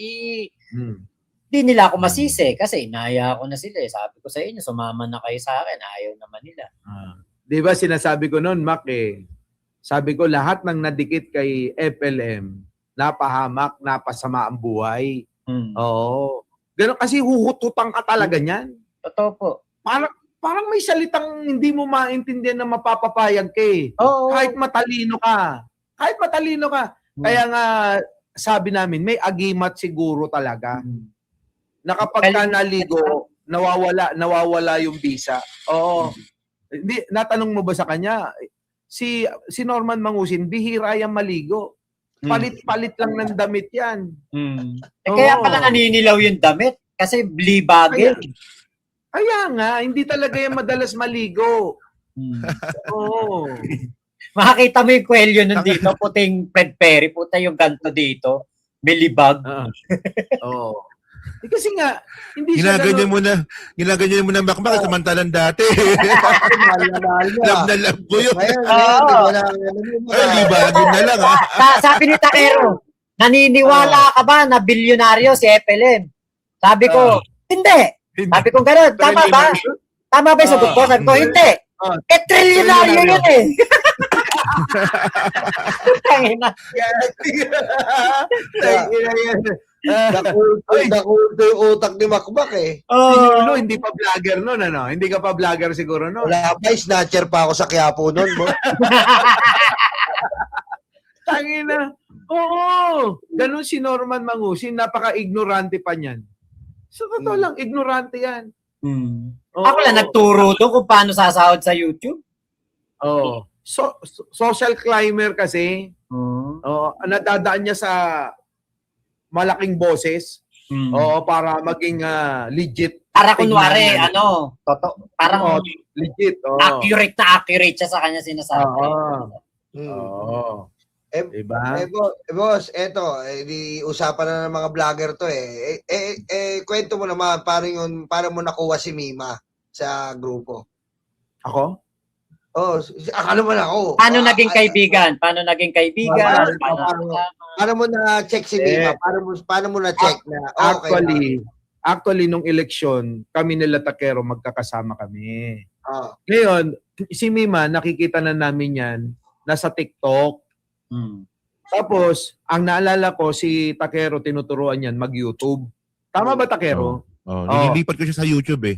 B: di nila ako masisi kasi inaaya ko na sila. Sabi ko sa inyo, sumama na kayo sa akin. Ayaw naman nila.
C: Di ba sinasabi ko noon, Mac, sabi ko lahat ng nadikit kay FLM, napahamak, napasama ang buhay. Oo. Ganun kasi huhututan ka talaga niyan.
B: Totoo po.
C: Parang may salitang hindi mo maintindihan na mapapapayag ka eh.
B: Oo.
C: Kahit matalino ka. Kaya nga sabi namin, may agimat siguro talaga. Na kapag ka naligo, nawawala yung visa. Oo. Hindi, natanong mo ba sa kanya? Si Norman Mangusin, bihira yung maligo. Palit-palit lang ng damit yan.
B: Kaya pala naninilaw yung damit kasi blibagin.
C: Kaya nga, hindi talaga yung madalas maligo. Oo.
B: Makakita mo yung kwelyo nun dito, puting Fred Perry, puta yung ganto dito, bilibag.
C: Oo. Kasi nga, hindi siya
A: Ginaganyan mo na makmak samantalang dati.
D: Mahal niya.
A: Love na love ko yun.
D: Ngayon, di ba na,
A: Ay, libagin na lang ha.
B: Sabi ni Takero, naniniwala ka ba na bilyonaryo si FLM? Sabi ko, hindi. Sabi ko gano'n, tama ba? Tama ba yung sagot ko? Sabi ko, hindi. Trilyonaryo yun eh. Tangina.
D: Nakulto yung utak ni Makmak eh.
C: Si Lolo, hindi pa vlogger noon, ano? Hindi ka pa vlogger siguro noon.
D: Wala pa, snatcher pa ako sa Quiapo noon.
C: Tangina. Oo. Ganun si Norman Mangusin, napaka-ignorante pa niyan. Sa totoo lang, ignorante yan. Oo.
B: Ako lang nagturo doon kung paano sasahod sa YouTube.
C: Oo. Social climber kasi, nadadaan niya sa malaking boses. Oo, para maging legit.
B: Para kunwari, parang
C: legit.
B: accurate siya sa kanya sinasabi.
C: Oo. Diba?
D: Boss, eto, di usapan na ng mga vlogger to eh. Kwento mo naman, paano mo nakuha si Mima sa grupo?
C: Ako?
D: Oh, akala mo na ako.
B: Paano naging kaibigan? Paano
D: mo na-check si Mima? Paano mo na-check na?
C: Actually, nung eleksyon, kami nila Takero, magkakasama kami.
D: Oh.
C: Ngayon, si Mima, nakikita na namin yan, nasa TikTok. Tapos, ang naalala ko, si Takero, tinuturuan yan mag-YouTube. Tama ba, Takero?
A: Nililipat ko siya sa YouTube eh.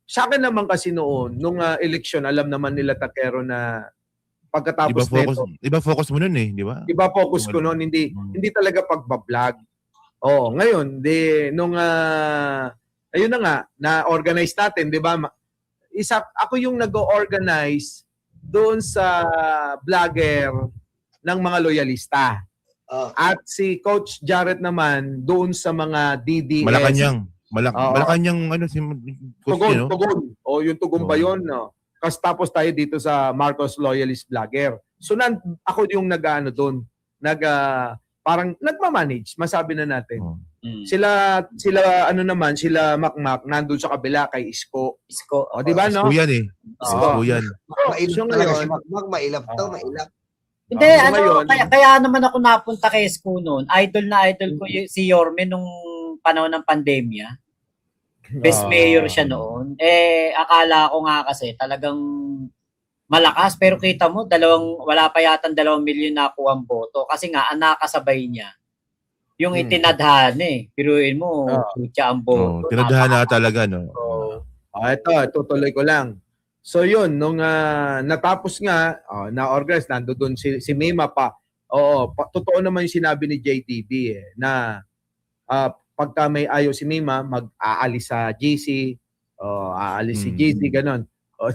C: Sa akin naman kasi noon, nung eleksyon, alam naman nila Takero na pagkatapos
A: Iba focus mo nun eh, di ba?
C: Iba focus ko noon, hindi talaga pagbablog. Ngayon, nung ayun na nga, na-organize natin, di ba? Ako yung nag-organize doon sa vlogger ng mga loyalista. At si Coach Jarrett naman doon sa mga DDS.
A: Malacanang si Coach
C: Tugon. Yung Tugon ba yun? No? Tapos tayo dito sa Marcos Loyalist Vlogger. So ako yung doon. Parang nagmamanage, masabi na natin. Sila Makmak nandun sa kabila kay Isko. Di ba no?
A: Isko yan eh. Isko yan.
D: Mailap talaga si Makmak, mailap to, mailap.
B: Hindi, kaya naman ako napunta kay Isko noon. Idol ko si Yorme nung panahon ng pandemya. Best mayor siya noon. Akala ko nga kasi talagang malakas. Pero kita mo, wala pa yata 2 milyon na kuha ang boto. Kasi nga, ang nakasabay niya, yung itinadhana eh. Piruin mo, kutya ang boto.
A: Tinadhana talaga, no?
C: Ito, tuloy ko lang. So yun, nung natapos nga, na-organize, nandoon si Mima pa. Totoo naman yung sinabi ni JTB na pagka may ayaw si Mima, mag-aalis sa GC, aalis si GC, ganon.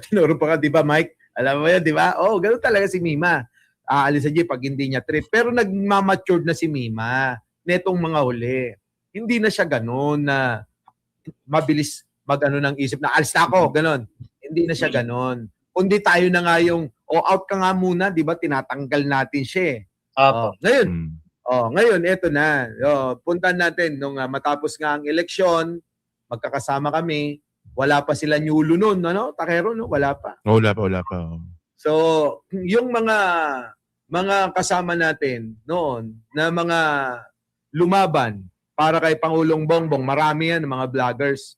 C: Tinuro pa ka, di ba Mike? Alam mo yan, di ba? Ganon talaga si Mima. Aalis sa GC pag hindi niya trip. Pero nagmamatured na si Mima netong mga huli. Hindi na siya ganon na mabilis ng isip na alis na ako, ganon. Hindi na siya ganon. Kundi tayo na nga yung, out ka nga muna, di ba? Tinatanggal natin siya
B: Opo.
C: Ngayon,
A: Mm.
C: ngayon eto na. Puntahan natin nung matapos nga ang eleksyon, magkakasama kami. Wala pa sila Nyulo noon, ano? Takero, no? Wala pa.
A: Wala pa. Oh.
C: So, yung mga kasama natin noon na mga lumaban para kay Pangulong Bongbong, marami yan, mga vloggers.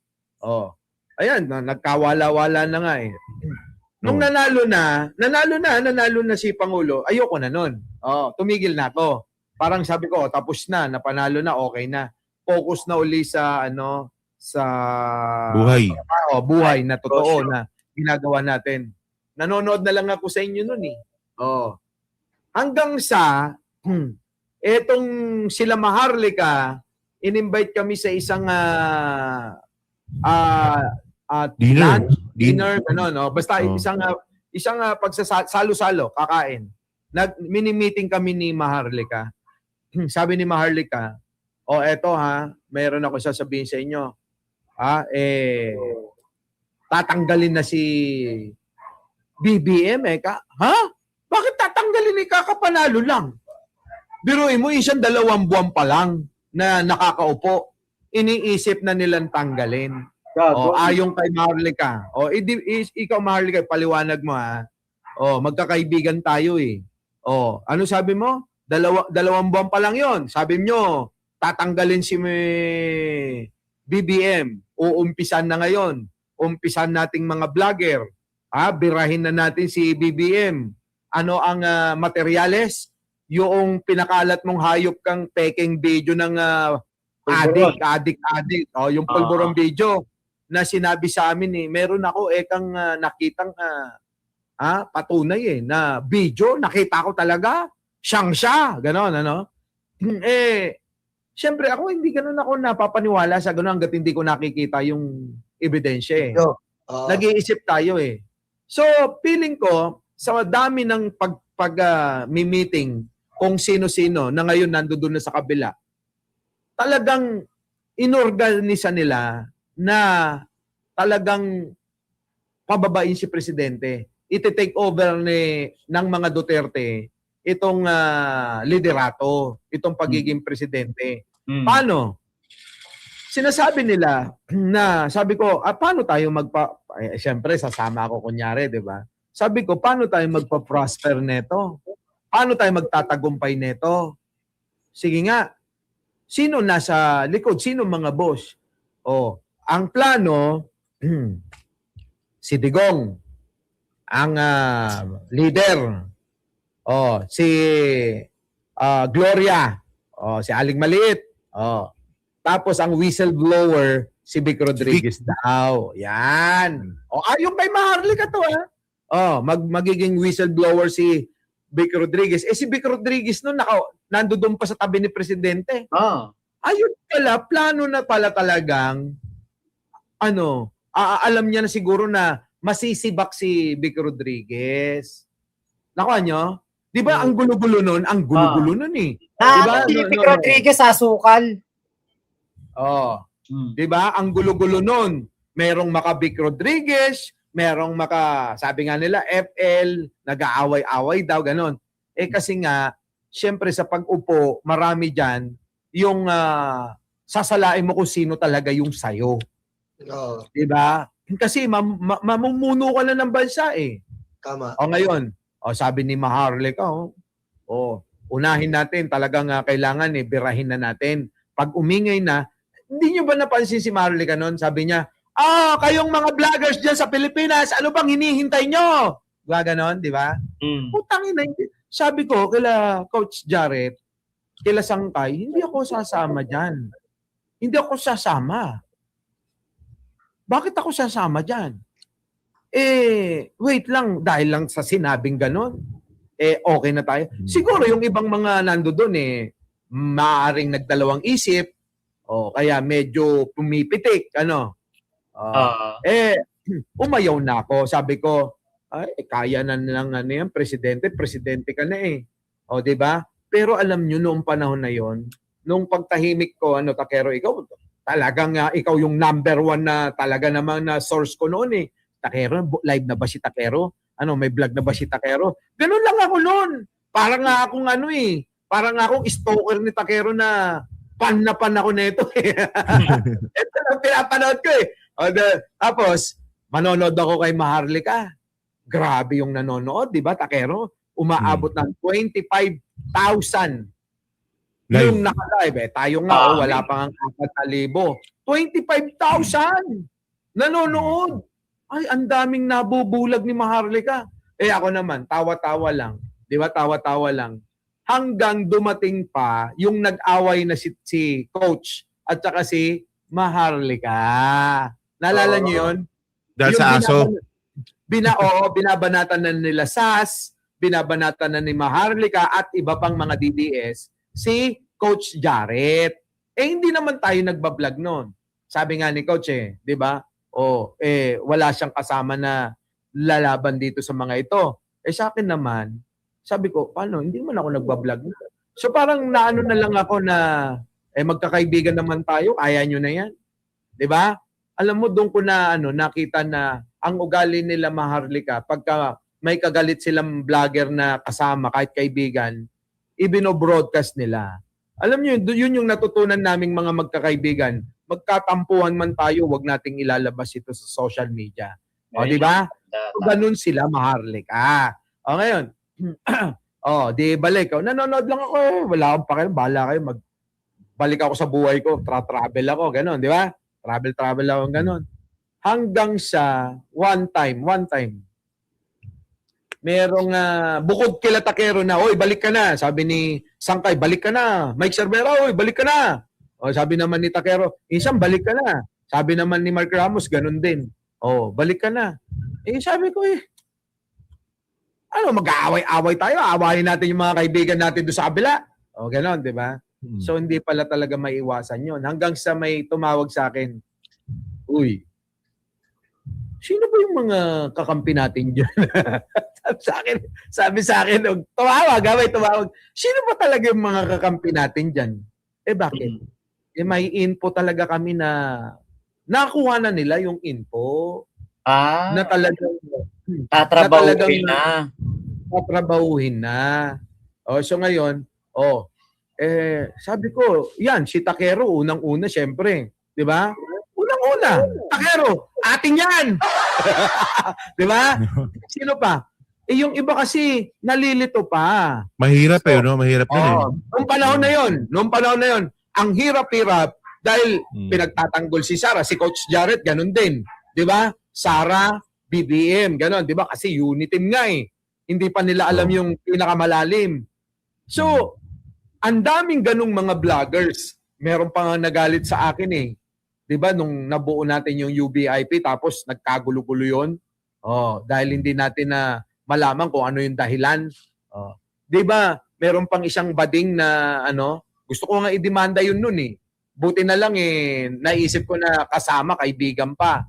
C: Ayan, nagkawala-wala na nga eh. Nung nanalo na si Pangulo, ayoko na nun. Tumigil na ako. Parang sabi ko, tapos na, napanalo na, okay na. Focus na uli sa sa
A: Buhay.
C: buhay na totoo na ginagawa natin. Nanonood na lang ako sa inyo nun eh. Hanggang sa etong sila Maharlika, in-invite kami sa isang dinner, no? Basta isang pagsasalo-salo, kakain. Mini-meeting kami ni Maharlika. Sabi ni Maharlika, eto mayroon ako sasabihin sa inyo. Tatanggalin na si BBM Bakit tatanggalin ni kakapanalo lang? Biruin mo, isang 2 buwan pa lang na nakakaupo. Iniisip na nilang tanggalin. Ayon kay Maharlika. Ikaw Maharlika, paliwanag mo magkakaibigan tayo eh. Ano sabi mo? 2 buwan pa lang yon. Sabi nyo, tatanggalin si BBM. Uumpisan na ngayon. Umpisan nating mga vlogger. Birahin na natin si BBM. Ano ang materyales? Yung pinakalat mong hayop kang peking video ng adik. Yung pulburong video na sinabi sa amin meron ako kang nakitang patunay na video, nakita ko talaga, siyang siya, gano'n, ano? Siyempre ako, hindi gano'n ako napapaniwala sa gano'n hanggat hindi ko nakikita yung ebidensya Nag-iisip tayo So, feeling ko, sa dami ng meeting kung sino-sino na ngayon nandoon na sa kabila, talagang inorganisa nila na talagang pababain si Presidente. Iti-take over ng mga Duterte itong liderato, itong pagiging Presidente. Paano? Sinasabi nila na, sabi ko, paano tayo siyempre, sasama ako kunyari, di ba? Sabi ko, paano tayo magpa-prosper neto? Paano tayo magtatagumpay neto? Sige nga, sino nasa likod? Sino mga boss? Ang plano, si Digong, ang leader. Si Gloria, si Aling Maliit. Tapos ang whistleblower, si Vic Rodriguez daw. Yan. Yung kay Maharlika to magiging whistleblower si Vic Rodriguez. Si Vic Rodriguez noon nandoon pa sa tabi ni Presidente. Ayun pala, plano na pala talagang alam niya na siguro na masisibak si Vic Rodriguez. Nakuha nyo? Di ba ang gulo-gulo nun? Ang gulo-gulo nun
B: Diba? Si Vic Rodriguez asukal.
C: Di ba? Ang gulo-gulo nun. Merong Vic Rodriguez, merong sabi nga nila, FL, nag-aaway-away daw, ganon. Kasi nga, syempre sa pag-upo, marami dyan, yung sasalain mo kung sino talaga yung sayo. Di ba? Kasi mamumuno ka na ng bansa
D: Tama.
C: Ngayon, sabi ni Maharlika, unahin natin, talagang kailangan birahin na natin. Pag umingay na, hindi nyo ba napansin si Maharlika noon? Sabi niya, kayong mga vloggers dyan sa Pilipinas, ano bang hinihintay nyo? Gaganon, di ba? Putangin na, sabi ko, kila Coach Jarrett, kila Sangkay, hindi ako sasama dyan. Hindi ako sasama. Bakit ako sasama dyan? Wait lang, dahil lang sa sinabing ganon, okay na tayo. Siguro yung ibang mga nando doon maaaring nagdalawang isip, kaya medyo pumipitik, umayaw na ako. Sabi ko, kaya na ng yan, presidente ka na di ba? Pero alam nyo, noong panahon na yon, nung pagtahimik ko, Takero, ikaw, talagang ikaw yung number 1 na talaga naman na source ko noon Takero, live na ba si Takero? May vlog na ba si Takero? Ganun lang ako noon. Parang nga akong parang nga akong stalker ni Takero na pan ako nito eh. Ito lang pinapanood ko eh. Tapos, manonood ako kay Maharlika. Grabe yung nanonood, di ba, Takero? Umaabot ng 25,000 yung naka-live. Tayo nga, wala pang 4,000. 25,000 nanonood. Ay, ang daming nabubulag ni Maharlika. Ako naman, tawa-tawa lang. Di ba, tawa-tawa lang. Hanggang dumating pa yung nag-away na si Coach at saka si Maharlika. Naalala niyo yun?
A: Dahil sa aso.
C: Binabanatan na nila Sas, binabanatan na ni Maharlika at iba pang mga DDS si Coach Jarrett. Hindi naman tayo nagbablog noon. Sabi nga ni Coach di ba? Wala siyang kasama na lalaban dito sa mga ito. Sa akin naman, sabi ko, paano? Hindi man ako nagbablog. So parang naano na lang ako na magkakaibigan naman tayo, kaya nyo na yan. Di ba? Alam mo, doon ko na nakita na ang ugali nila Maharlika, pagka may kagalit silang vlogger na kasama, kahit kaibigan, ibino-broadcast nila. Alam niyo, yun yung natutunan naming mga magkakaibigan. Magkatampuhan man tayo, wag nating ilalabas ito sa social media. Di ba? So, ganun sila Maharlika. Ngayon, di balik. Nanonood lang ako wala akong pakialam, bahala kayo, balik ako sa buhay ko, travel ako, ganun, di ba? Travel ako, ganun. Hanggang sa one time, merong bukod kila Takero na, oy, balik ka na. Sabi ni Sangkay, balik ka na. Mike Cervera, oy, balik ka na. Sabi naman ni Takero, isang balik ka na. Sabi naman ni Mark Ramos, ganun din. Balik ka na. Sabi ko mag-aaway-away tayo. Aawayin natin yung mga kaibigan natin doon sa kabila. Ganon, di ba? So, hindi pala talaga maiiwasan yon. Hanggang sa may tumawag sa akin, uy, sino ba yung mga kakampi natin dyan? sabi sa akin, tumawag. Sino ba talaga yung mga kakampi natin dyan? Bakit? May info talaga kami na nakuha na nila yung info. Na talagang tatrabahuhin na. So ngayon, sabi ko, yan, si Takero, unang-una, syempre. Di ba? Unang-una, Takero, atin yan! Di ba? Sino pa? Yung iba kasi, nalilito pa.
A: Mahirap no? Mahirap yun
C: Noong panahon na yun, ang hirap-hirap, dahil pinagtatanggol si Sarah, si Coach Jarrett, ganun din. Di ba? Sarah, BBM, ganun. Di ba? Kasi uniteam nga Hindi pa nila alam yung pinakamalalim. So, ang daming ganung mga vloggers. Meron pa nga nagalit sa akin 'Di ba nung nabuo natin yung UBIP tapos nagkagulo-gulo 'yon? Dahil hindi natin na malaman kung ano yung dahilan. 'Di ba? Meron pang isang bading na gusto ko nga idemanda yun noon Buti na lang naisip ko na kasama kaibigan pa.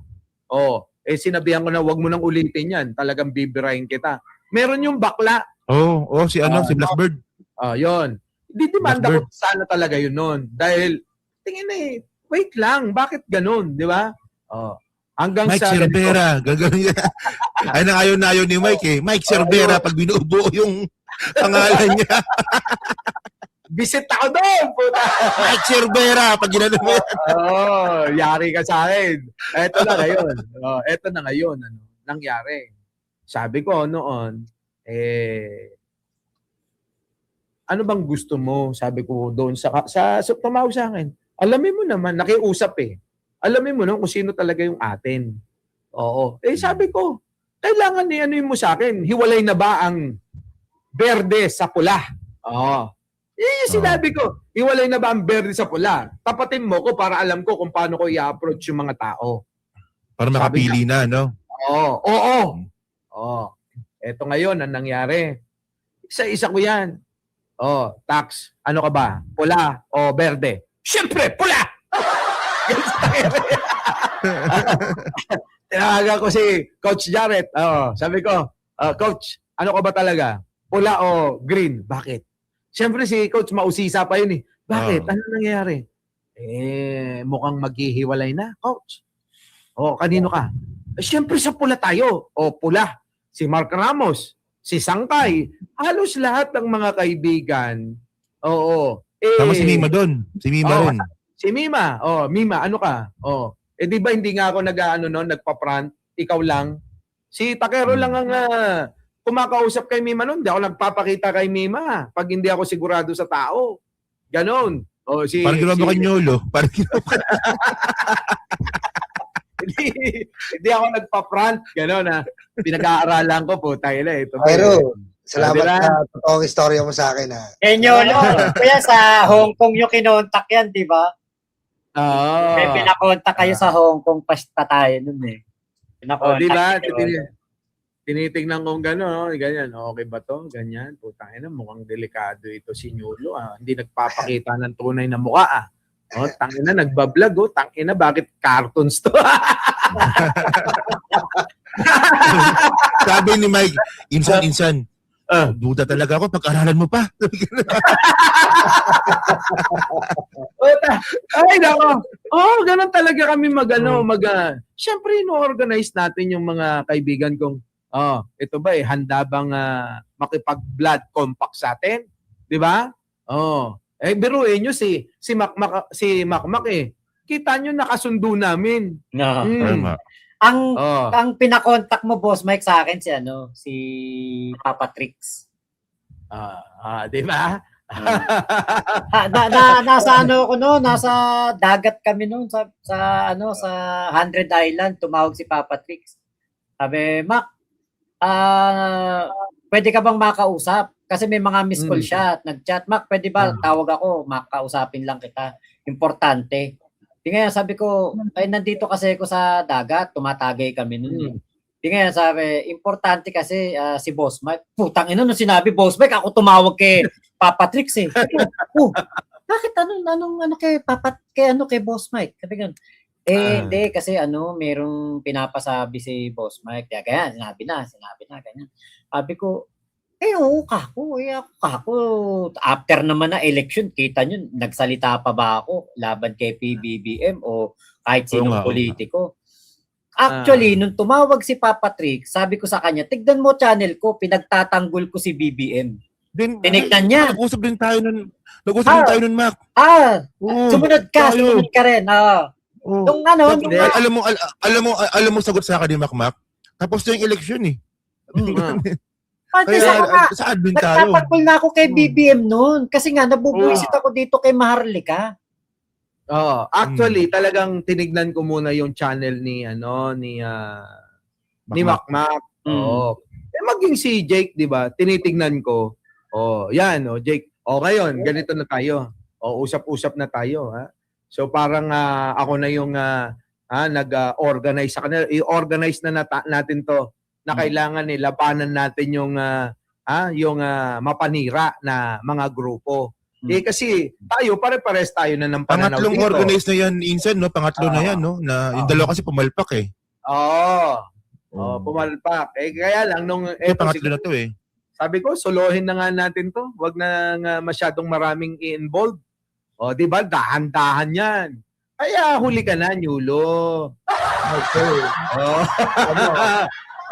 C: Sinabihan ko na wag mo nang ulitin 'yan. Talagang bibirahin kita. Meron yung bakla.
A: Si Blackbird.
C: 'Yon. Didemanda ko sana talaga yun noon. Dahil, tingin wait lang, bakit ganun, di ba? Hanggang
A: Mike
C: sa...
A: Cervera, gagawin niya. Ay, ayaw ni Mike Mike Cervera, pag binubuo yung pangalan niya.
C: Visit ako doon, puta.
A: Mike Cervera, pag ginano mo yan.
C: Yari ka sa akin. Eto na ngayon. Nangyari. Sabi ko noon, ano bang gusto mo? Sabi ko doon sa tumawag sa akin. Alamin mo naman, nakiusap Alamin mo naman kung sino talaga yung atin. Sabi ko, kailangan mo sa akin, hiwalay na ba ang berde sa pula? Yung sinabi ko, hiwalay na ba ang berde sa pula? Tapatin mo ko para alam ko kung paano ko i-approach yung mga tao.
A: Para makapili na, no?
C: Eto ngayon, ang nangyari. Isa-isa ko yan. Tax, ano ka ba? Pula o berde? Siyempre, pula! Tinawagan ko si Coach Jarrett. Sabi ko, Coach, ano ka ba talaga? Pula o green? Bakit? Siyempre si Coach mausisa pa yun Bakit? Ano nangyayari? Mukhang maghihiwalay na, Coach. Kanino ka? Siyempre sa pula tayo. Pula. Si Mark Ramos. si Sangkay, halos lahat ng mga kaibigan, oo.
A: Tama si Mima doon. Si Mima
C: Oo.
A: rin.
C: Si Mima, Mima, ano ka? Di ba hindi nga ako nagpa-front, ikaw lang. Si Takero lang ang kumakausap kay Mima noon. Hindi ako nagpapakita kay Mima pag hindi ako sigurado sa tao. Ganon.
A: Parang ginawa mo kay Nyolo. Parang
C: hindi ako nagpa-front. Ganon na. Pinag-aaralan ko po tayo na. Ito,
D: Pero, salamat
C: Diba?
D: sa totoong istorya mo sa akin, ha.
B: Nyolo. Kaya sa Hong Kong yung kinontak yan, di ba? May pinakontak kayo sa Hong Kong pa tayo nun eh. Pinakontak.
C: Di ba?
B: si Nyolo.
C: Tinitingnan kong gano'n, ganyan. Okay ba to? Ganyan. Putang ina, mukhang delikado ito si Nyolo. Hindi nagpapakita ng tunay na mukha. Tangina, nagbablog. Tangina, bakit cartoons to?
A: sabi ni Mike, insan. Duda talaga ako, pag-aralan mo pa.
C: Ay, nako. Ganun talaga kami Siyempre, no-organize natin yung mga kaibigan kong, ito ba handa bang makipag-blood compact sa atin? Di ba? Biruin nyo si Makmak Kita nyo nakasundo namin.
B: No.
A: Tama.
B: Ang pinakontak mo, Boss Mike, sa akin si Papa Trix.
C: Di ba?
B: Nasa ako no, nasa dagat kami noon sa 100 Island, tumawag si Papa Trix. Sabi, Mac, pwede ka bang makausap? Kasi may mga miss call siya at nag-chat. Mac, pwede ba tawag ako, makausapin lang kita. Importante. Di ngayon sabi ko, ay nandito kasi ako sa dagat, tumatagay kami noon. Di ngayon sabi, importante kasi si Boss Mike. Putang ina, nung sinabi Boss Mike, ako tumawag kay Papa Trix eh. Bakit anong kay Boss Mike? Sabi ganun. Hindi kasi merong pinapasabi si Boss Mike. Kaya ganyan, sinabi na ganyan. Sabi ko, ako. After naman na election, kita nyo, nagsalita pa ba ako laban kay PBBM o kahit sinong politiko? Actually, nung tumawag si Papa Trix, sabi ko sa kanya, tignan mo channel ko, pinagtatanggol ko si BBM. Tinignan niya.
A: Nag-usap din tayo nun, Mac.
B: Sumunod ka rin. Nung
A: alam mo sagot sa akin ni Mac. Tapos na yung election eh. Sa admin tayo.
B: Nagtatanggol na ako kay BBM noon. Kasi nga, nabubuisit ako dito kay Maharlika.
C: Actually, talagang tinignan ko muna yung channel ni Makmak. Maging si Jake, 'di ba? Tinitingnan ko. Jake. Ngayon, ganito na tayo. Usap-usap na tayo, ha. So parang ako na yung nag-organize sa kanila. I-organize na natin 'to na kailangan labanan natin yung mapanira na mga grupo. Kasi tayo, pare-pares tayo na ng pananaw
A: Pangatlong
C: dito.
A: organize na yan, Insan, no? Pangatlo na yan, no? Na yung dalawa kasi pumalpak eh.
C: Pumalpak. Kaya lang,
A: Pangatlo na to eh.
C: sabi ko, solohin na nga natin to. Huwag na nga masyadong maraming i-involve. Di ba? Dahan-dahan yan. Kaya huli ka na, Nyulo.
D: Okay.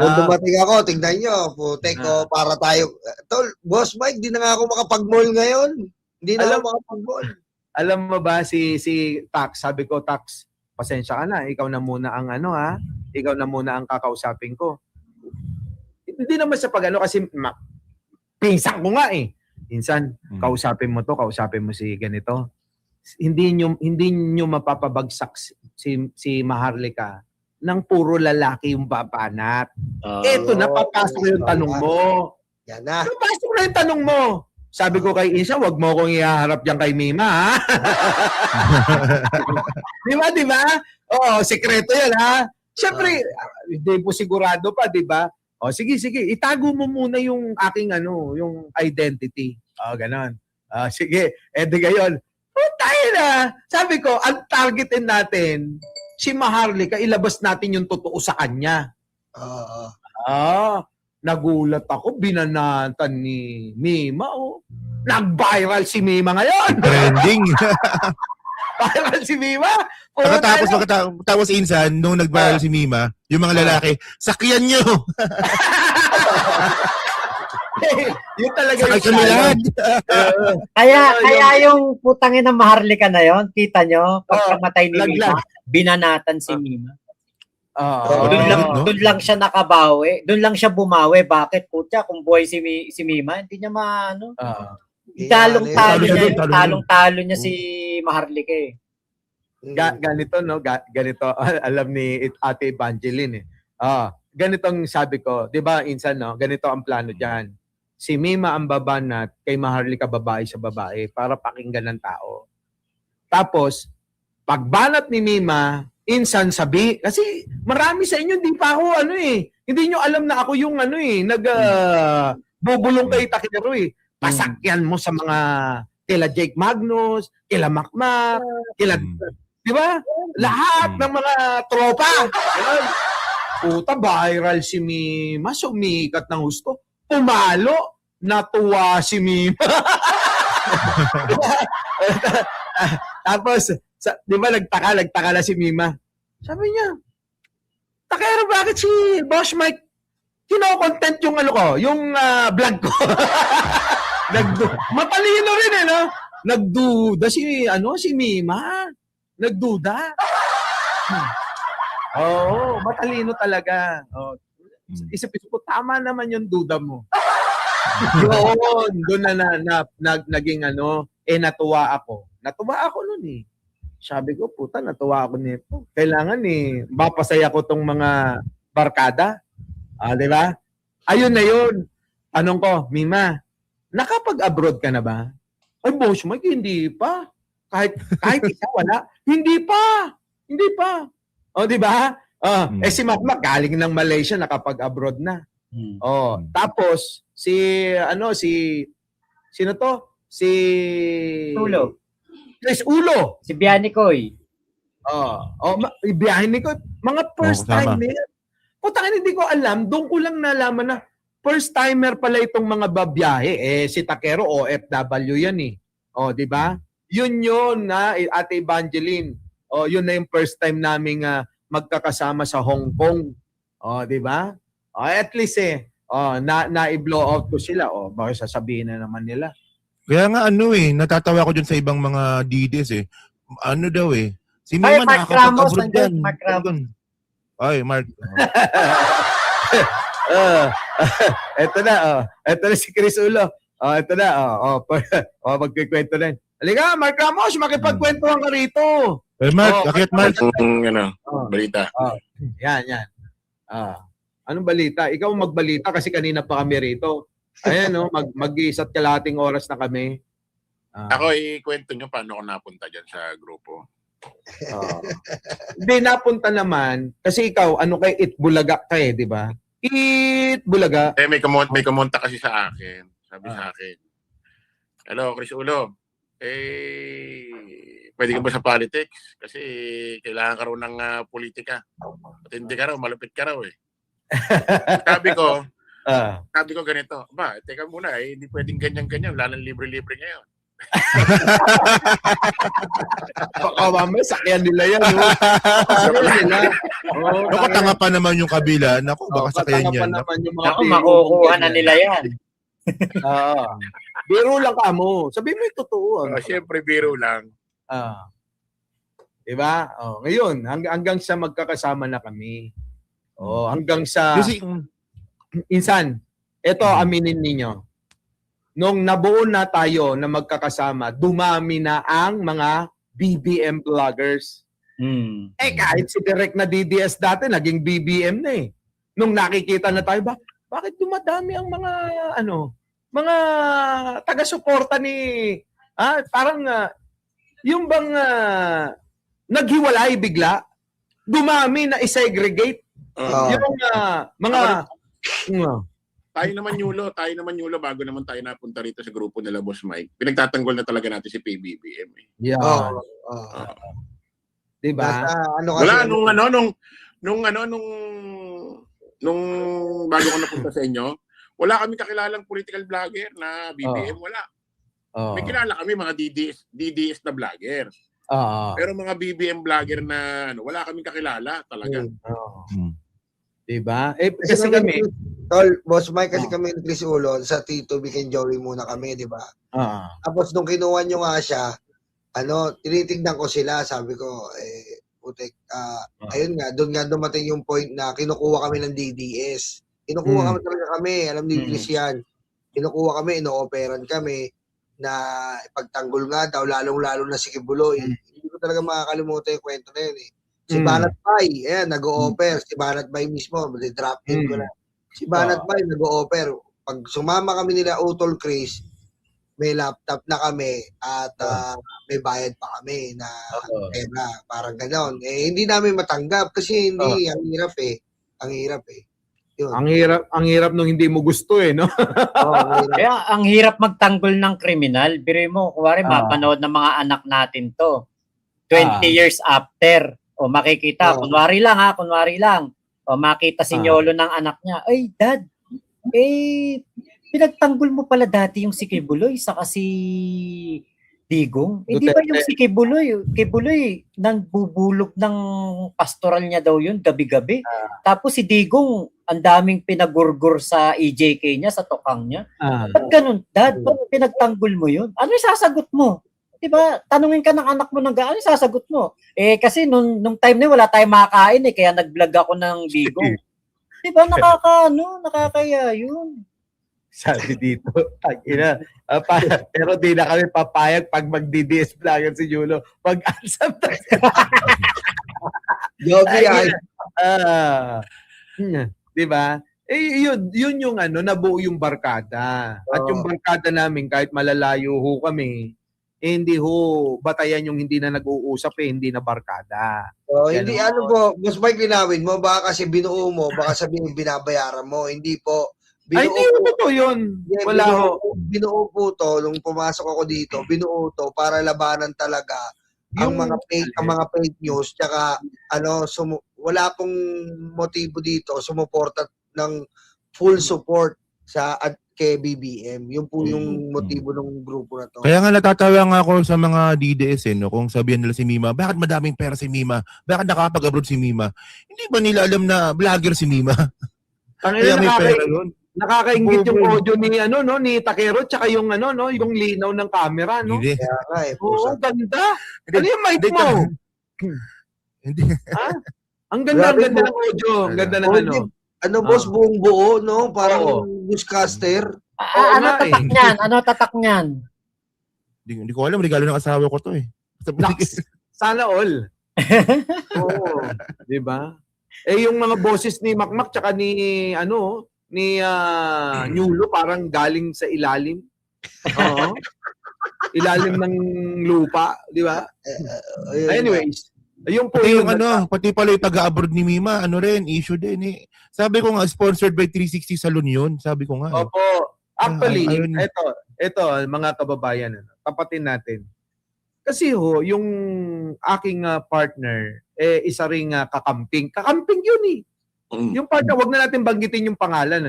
D: Kung dumating ako, tignan nyo, putek ko, para tayo. Tol, Boss Mike, di na nga ako makapag-mall ngayon. Hindi na ako makapag-mall.
C: Alam mo ba si Tax, sabi ko, Tax, pasensya ka na, ikaw na muna ang ikaw na muna ang kakausapin ko. Hindi naman sa kasi pinsan ko nga eh. Minsan, kausapin mo si ganito. Hindi nyo mapapabagsak si Maharlika ng puro lalaki yung babanat. Eto na, papasok na yung tanong mo.
D: Yan na.
C: Papasok na yung tanong mo. Sabi ko kay Insa, wag mo akong ihaharap dyan kay Mima, ha? Di ba? Oo, sekreto yan, ha? Siyempre, hindi po sigurado pa, di ba? Sige. Itago mo muna yung aking, yung identity. Ganon. Sige. Di gayon. Tayo na. Sabi ko, ang targetin natin, si Maharlika, ilabas natin yung totoo sa kanya. Nagulat ako, binanatan ni Mima. Nag-viral si Mima ngayon.
A: Trending.
C: Viral si Mima.
A: Tapos Insan, nung nag-viral si Mima, yung mga lalaki, sakyan nyo.
C: Yun talaga
A: Sakay kami
C: ano.
A: lahat.
B: Kaya yung putangin ng Maharlika na yon, kita nyo, pagkamatay ni
C: laglag.
B: Mima, binanatan si Mima.
C: Oo.
B: Doon lang siya nakabawi. Doon lang siya bumawi. Bakit? Putya, kung buhay si Mima, hindi niya maano. Talong-talo
A: Talo
B: niya,
A: siya doon,
B: talong-talo niya si Maharlika eh.
C: Ganito, no? Ganito, alam ni Ate Evangeline eh. Ganitong sabi ko, di ba, insan, no? Ganito ang plano dyan. Si Mima ang babanat, kay Maharlika babae sa babae para pakinggan ng tao. Tapos, pagbanat ni Mima, insan sabi, kasi marami sa inyo, hindi pa ako, hindi nyo alam na ako yung, bubulong kay Takero eh. Pasakyan mo sa mga, kila Jake Magnus, kila Macmac, kila, di ba? Lahat ng mga tropa. Yan. Puta, viral si Mima, sumikat ng husto. Pumalo, natuwa si Mima. Tapos, di ba nagtaka na si Mima. Sabi niya, Takero, bakit si Boss Mike kino-content yung yung vlog ko? Matalino rin eh, no? Nagduda si Mima. Nagduda. Oo, matalino talaga. Isip-isip ko, tama naman yung duda mo. Doon naging natuwa ako. Natuwa ako nun eh. Sabi ko, puta, natuwa ako nito. Kailangan mapasaya ko tong mga barkada. Di ba? Ayun na yun. Tanong ko, Mima, nakapag-abroad ka na ba? Ay, Boss Mike, hindi pa. Kahit isa wala. Hindi pa. Di ba? Si Macmac galing ng Malaysia, nakapag-abroad na. Tapos sino to? Si
B: Ulo.
C: Chris Ulo.
B: Si Bianicoy.
C: Ibiyahin ko. Mga first
A: kasama.
C: timer. Putangin, hindi ko alam. Doon ko lang nalaman na first timer pala itong mga babiyahe. Si Takero OFW yan eh. Di ba? Yun na Ate Evangeline. Yun na yung first time naming magkakasama sa Hong Kong. Di ba? At least na-i-blow out ko sila. Bakit sasabihin na naman nila?
A: Kaya nga natatawa ko dyan sa ibang mga DDs eh. Ano daw eh. Si
B: Ay,
A: Mima
B: Mark Ramos,
A: nakakapag-abroad yan.
B: Mark Ramos.
A: Ay, Mark.
C: Ito na, ito na si Chris Ulo. Ito na, magkikwento na. Halika, Mark Ramos, makipagkwentuhan ka rito.
A: Mark, akit Mark.
E: Balita.
C: Yan. Anong balita? Ikaw magbalita kasi kanina pa kami rito. Ayan, mag-iisa't kalahating oras na kami.
E: Ako, ikwento nyo paano ako napunta dyan sa grupo.
C: Hindi, napunta naman. Kasi ikaw, kay Itbulaga ka di ba? Itbulaga.
E: May kumonta kasi sa akin. Sabi sa akin, hello, Chris Ulo. Pwede ka ba sa politics? Kasi kailangan ka raw ng politika. At hindi ka raw, malupit ka raw eh. Sabi ko ganito, teka muna, hindi pwedeng ganyan-ganyan. Wala nang libre-libre ngayon.
C: Baka mamaya, sakyan nila yan. Sakyan nila.
A: Naku, tanga pa naman yung kabila. Naku, baka sakyan yan.
B: Naku, makukuha na nila yan.
C: Biro lang ka mo. Sabi mo yung totoo.
E: Siyempre, biro lang.
C: Diba? Ngayon, hanggang sa magkakasama na kami. Hanggang sa... Insan, ito aminin ninyo. Nung nabuo na tayo na magkakasama, dumami na ang mga BBM vloggers. Kahit si Direk na DDS dati, naging BBM na eh. Nung nakikita na tayo, bakit dumadami ang mga taga-suporta ni, parang, yung bang naghiwalay bigla, dumami na isegregate. Yung mga...
E: Tayo naman Yulo, bago naman tayo napunta rito sa grupo nila Boss Mike. Pinagtatanggol na talaga natin si PBBM eh.
C: Yeah. Diba?
E: Wala nung bago ko napunta sa inyo, wala kami kakilalang political vlogger na BBM, wala. May kilala kami mga DDS na vlogger. Pero mga BBM vlogger na wala kaming kakilala talaga.
C: Diba? Kasi kami,
D: Tol, Boss Mike, kasi kami ni Chris Ulo, sa Tito Vic and Joey muna kami, di ba? Tapos nung kinuha nyo nga siya, tinitignan ko sila, sabi ko, putik, ayun nga, doon nga dumating yung point na kinukuha kami ng DDS. Kinukuha kami talaga kami, alam ni Chris yan. Kinukuha kami, ino-operan kami, na ipagtanggol nga daw, lalong-lalo na si Kibuloy. Hindi ko talaga makakalimutan yung kwento na yun eh. Si Banat Bay, ayan, nag-o-offer. Si Banat Bay mismo, drop in ko na. Si Banat Bay, nag-o-offer. Pag sumama kami nila Utol Chris, may laptop na kami at may bayad pa kami na pera. Parang gano'n. Hindi namin matanggap kasi hindi, ang hirap eh. Ang hirap eh. Yun.
C: Ang hirap nung hindi mo gusto eh, no?
B: Kaya ang hirap magtanggol ng kriminal. Biro mo, kuwari mapanood ng mga anak natin to. 20 years after. O makikita, kunwari lang. O makita si Nyolo ng anak niya. Ay, Dad, pinagtanggol mo pala dati yung si Kibuloy saka si Digong. Hindi ba yung si Kibuloy nang bubulog ng pastoral niya daw yun gabi-gabi. Tapos si Digong ang daming pinagurgur sa EJK niya, sa tokang niya. Ba't ganun, Dad? Ba't pinagtanggol mo yun? Ano yung sasagot mo? Diba? Tanungin ka ng anak mo ng ano yung sasagot mo? Kasi nung time na wala tayong makakain kaya nag-vlog ako ng Digong. Diba? Nakakaya yun.
C: Sabi dito, pero di na kami papayag pag mag-DDS vlogger si Yulo. Pag-ansam diba? Yun yung nabuo yung barkada. At yung barkada namin, kahit malalayo ho kami, hindi ho batayan yung hindi na nag-uusap hindi na barkada.
D: Hindi po, Boss Mike, linawin mo, baka kasi binuo mo, baka sabihin binabayaran mo, hindi po.
C: Hindi po yun. Wala ho.
D: Binuo po to, nung pumasok ako dito, binuo to para labanan talaga ang mga fake news, tsaka wala pong motibo dito, sumuporta ng full support kay BBM. Yun po yung motibo ng grupo na to.
A: Kaya nga natatawa nga ako sa mga DDS kung sabihan nila si Mima, bakit madaming pera si Mima? Bakit nakapag-abroad si Mima? Hindi ba nila alam na vlogger si Mima? Kaya may pera yun.
C: Nakakaingit yung audio ni Takero tsaka yung yung linaw ng camera, no?
A: Hindi.
D: Kaya nga
C: Oo, ganda. Ano yung mic mo?
A: Hindi.
C: Ang ganda ng audio. Ang ganda ng
D: boss, buong buo, no? Parang newscaster.
B: Ano tatak niyan?
A: Hindi ko alam, regalo ng asawa ko to eh.
C: Sana all. Oo. Diba? Yung mga boses ni Makmak tsaka ni Nyulo parang galing sa ilalim. Oo. Ilalim ng lupa, di ba? Anyways, yung po
A: pati pala yung taga-abroad ni Mima, issue din eh. Sabi ko nga, sponsored by 360 Salon yun. Sabi ko nga.
C: Opo. Actually, ito mga kababayan, tapatin natin. Kasi yung aking partner, isa ring kakamping. Kakamping yun eh. Yung partner, wag na natin banggitin yung pangalan,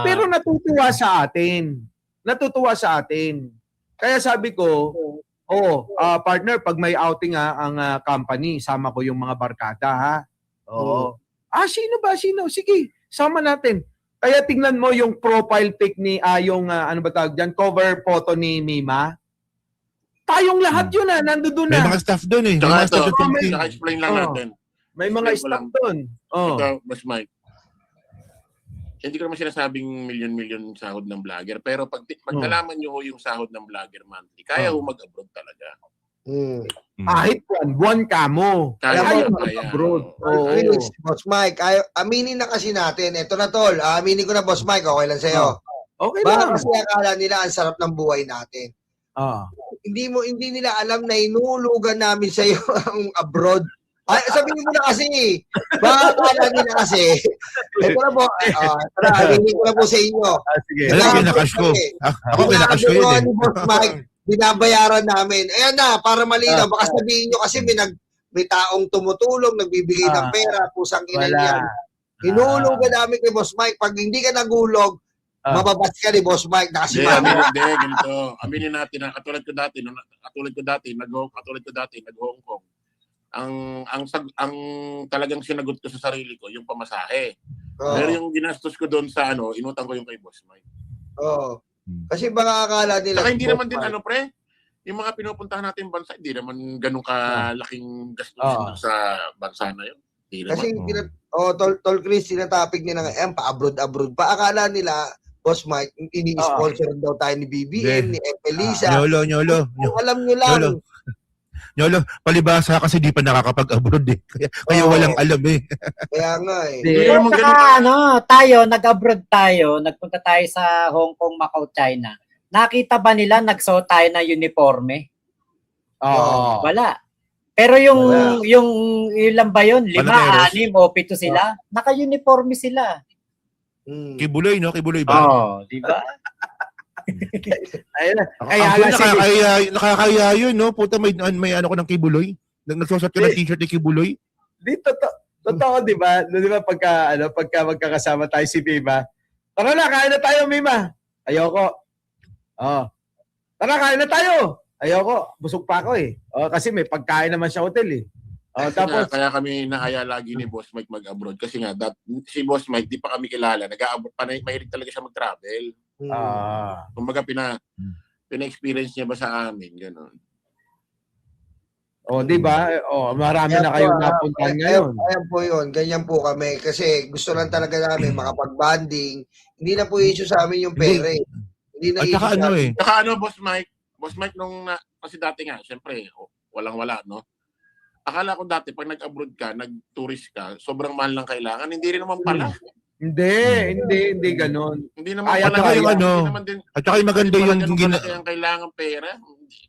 C: Pero natutuwa sa atin. Kaya sabi ko, partner, pag may outing ang company, sama ko yung mga barkada, ha? Oo. Sino ba? Sige, sama natin. Kaya tingnan mo yung profile pic ni, cover photo ni Mima. Tayong lahat yun, nandoon na.
A: May mga staff doon eh. May mga staff doon.
E: Explain lang natin.
C: May mga staff doon.
E: Ito, Boss Mike. Hindi ko naman sinasabing milyon-milyon sahod ng vlogger. Pero pag nalaman nyo yung sahod ng vlogger monthly, kaya mag-abroad talaga.
C: Kahit buwan ka mo.
E: Kaya
C: mag-abroad.
D: Boss Mike, aminin na kasi natin. Ito na tol, aminin ko na Boss Mike, okay lang sa'yo.
C: Okay
D: Baka
C: lang.
D: kasi akala nila ang sarap ng buhay natin. Hindi nila alam na inuulugan namin sa'yo ang abroad. Sabihin mo na kasi, baka akala nila kasi, ito na po, aminin ko na po sa inyo.
C: Sige.
A: Kinakash ko. Ako kinakash ko yun eh.
D: Boss Mike, binabayaran namin. Ayan na, para malinaw, baka sabihin nyo kasi may taong tumutulong, nagbibigay ng pera, pusang ina niyan. Inuulugan namin kay Boss Mike. Pag hindi ka nagulog, mababas ka ni Boss Mike na kasi
E: ganito. Aminin natin na katulad ko dati, nag-Hong Kong. ang talagang sinagot ko sa sarili ko yung pamasahe.
D: Oo.
E: Pero yung ginastos ko doon sa inutang ko yung kay Boss Mike.
D: Oo. Kasi baka akala nila...
E: Saka hindi naman din pre, yung mga pinupuntahan natin bansa, hindi naman ganun kalaking gastusin doon sa bansa na yun. Hindi
D: Kasi,
E: naman.
D: Tol Chris, sinatapig nila ngayon, pa-abroad. Pa akala nila, Boss Mike, ini-sponsor daw tayo ni BBM, ni Elisa.
A: Nyolo.
D: Kung alam nyo lang.
A: Nyolo, palibasa kasi di pa nakakapag-abroad eh. Kaya walang alam eh.
D: Kaya nga eh.
E: Hindi
B: Pero
E: naman ganun.
B: saka tayo, nag-abroad tayo, nagpunta tayo sa Hong Kong, Macau, China. Nakita ba nila nagsuot tayo ng uniforme?
C: Oo.
B: Wala. Pero yung
D: Wala.
B: yung ilan ba yun? 5,
A: Panateros.
B: 6 o 7 sila? Naka-uniforme sila.
A: Kibuloy, no? Kibuloy ba?
B: Di ba?
C: Ayun na. Kaya
A: Kaya
C: nga sige.
A: nakakaya yun, no? Puta, may ano ko ng Kibuloy. Nagsusot ka ng t-shirt ni Kibuloy.
C: Dito totoo, di ba? Di ba pagka magkakasama tayo si Mima, tara na, kain na tayo, Mima. Ayoko. Tara, kain na tayo. Ayoko. Busog pa ako eh. Kasi may pagkain naman sa hotel eh. Tapos,
E: Kaya kami naaya lagi ni Boss Mike mag-abroad kasi nga si Boss Mike di pa kami kilala, nag-aabot pa mahilig talaga siya mag-travel. Kumbaga pina-experience niya ba sa amin ganun.
C: di ba? Marami na kayong napuntahan ngayon.
D: Ayan po yun. Ganyan po kami. Kasi gusto lang talaga namin makapag-banding. Hindi na po issue sa amin yung pera eh. Hindi na
A: At
D: issue
A: saka
D: sa
A: ano
D: amin.
A: eh.
E: Saka Boss Mike kasi dati nga, syempre, walang-wala, no? Akala ko dati, pag nag-abroad ka, nag-tourist ka, sobrang mahal lang kailangan. Hindi rin naman pala.
C: Hindi ganon.
E: Hindi naman
C: Kaya
E: pala.
A: tayo,
E: Hindi
A: ano,
E: naman din.
A: At saka yung maganda yung
E: Ang kailangan pera.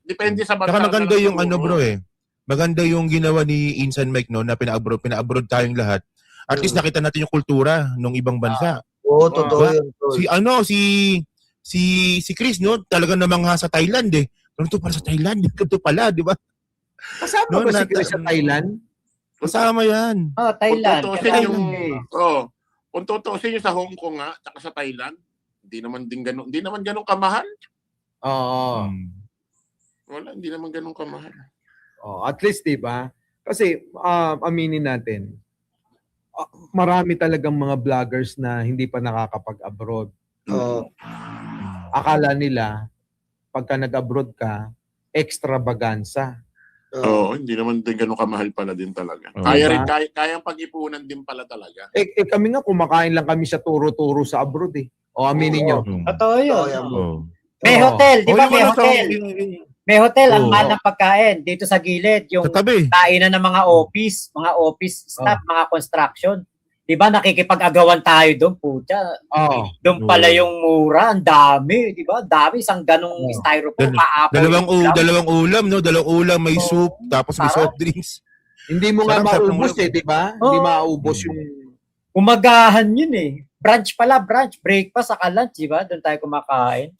E: Depende sa bansa.
A: Saka maganda yung
E: siguro.
A: bro eh. Maganda yung ginawa ni Insan Mike, no? Na pina-abroad tayong lahat. At least nakita natin yung kultura ng ibang bansa.
D: Oo, totoo
A: Diba?
D: yun.
A: Si Chris, no? Talaga namang sa Thailand eh. Ganito pala sa Thailand. Ganito pala, di ba?
C: Kasama ba si Chris sa Thailand?
A: Kasama yan.
B: Thailand.
E: Kung tutuusin yung sa Hong Kong nga, tsaka sa Thailand, hindi naman ganun kamahal.
C: Oo.
E: Wala, hindi naman ganun kamahal.
C: At least, di ba? Kasi, aminin natin, marami talagang mga vloggers na hindi pa nakakapag-abroad. Akala nila, pagka nag-abroad ka, extravaganza.
E: Hindi naman din ganun kamahal pala din talaga.
A: Oh,
E: Kayang pag-ipunan din pala talaga.
C: Kami nga, kumakain lang kami sa turo-turo sa abroad eh. Aminin nyo.
B: Totoo yun. May
C: Oo.
B: hotel, di ba? May hotel. May hotel, ang
A: Oo.
B: mahal ng pagkain. Dito sa gilid, yung
A: Sa tabi.
B: kainan ng mga office staff, mga construction. Di ba nakikipag-agawan tayo doon, pucha. Doon pala yung mura, ang dami, di ba? Dami, isang ganong styrofoam, maapaw.
A: Dalawang ulam, no? Dalawang ulam, may soup, tapos may soft drinks.
C: Hindi mo nga
A: Sarap
C: maubos
A: ng-
C: di ba? Hindi maubos yung...
B: Umagahan yun eh. Brunch. Breakfast, saka lunch, di ba? Doon tayo kumakain.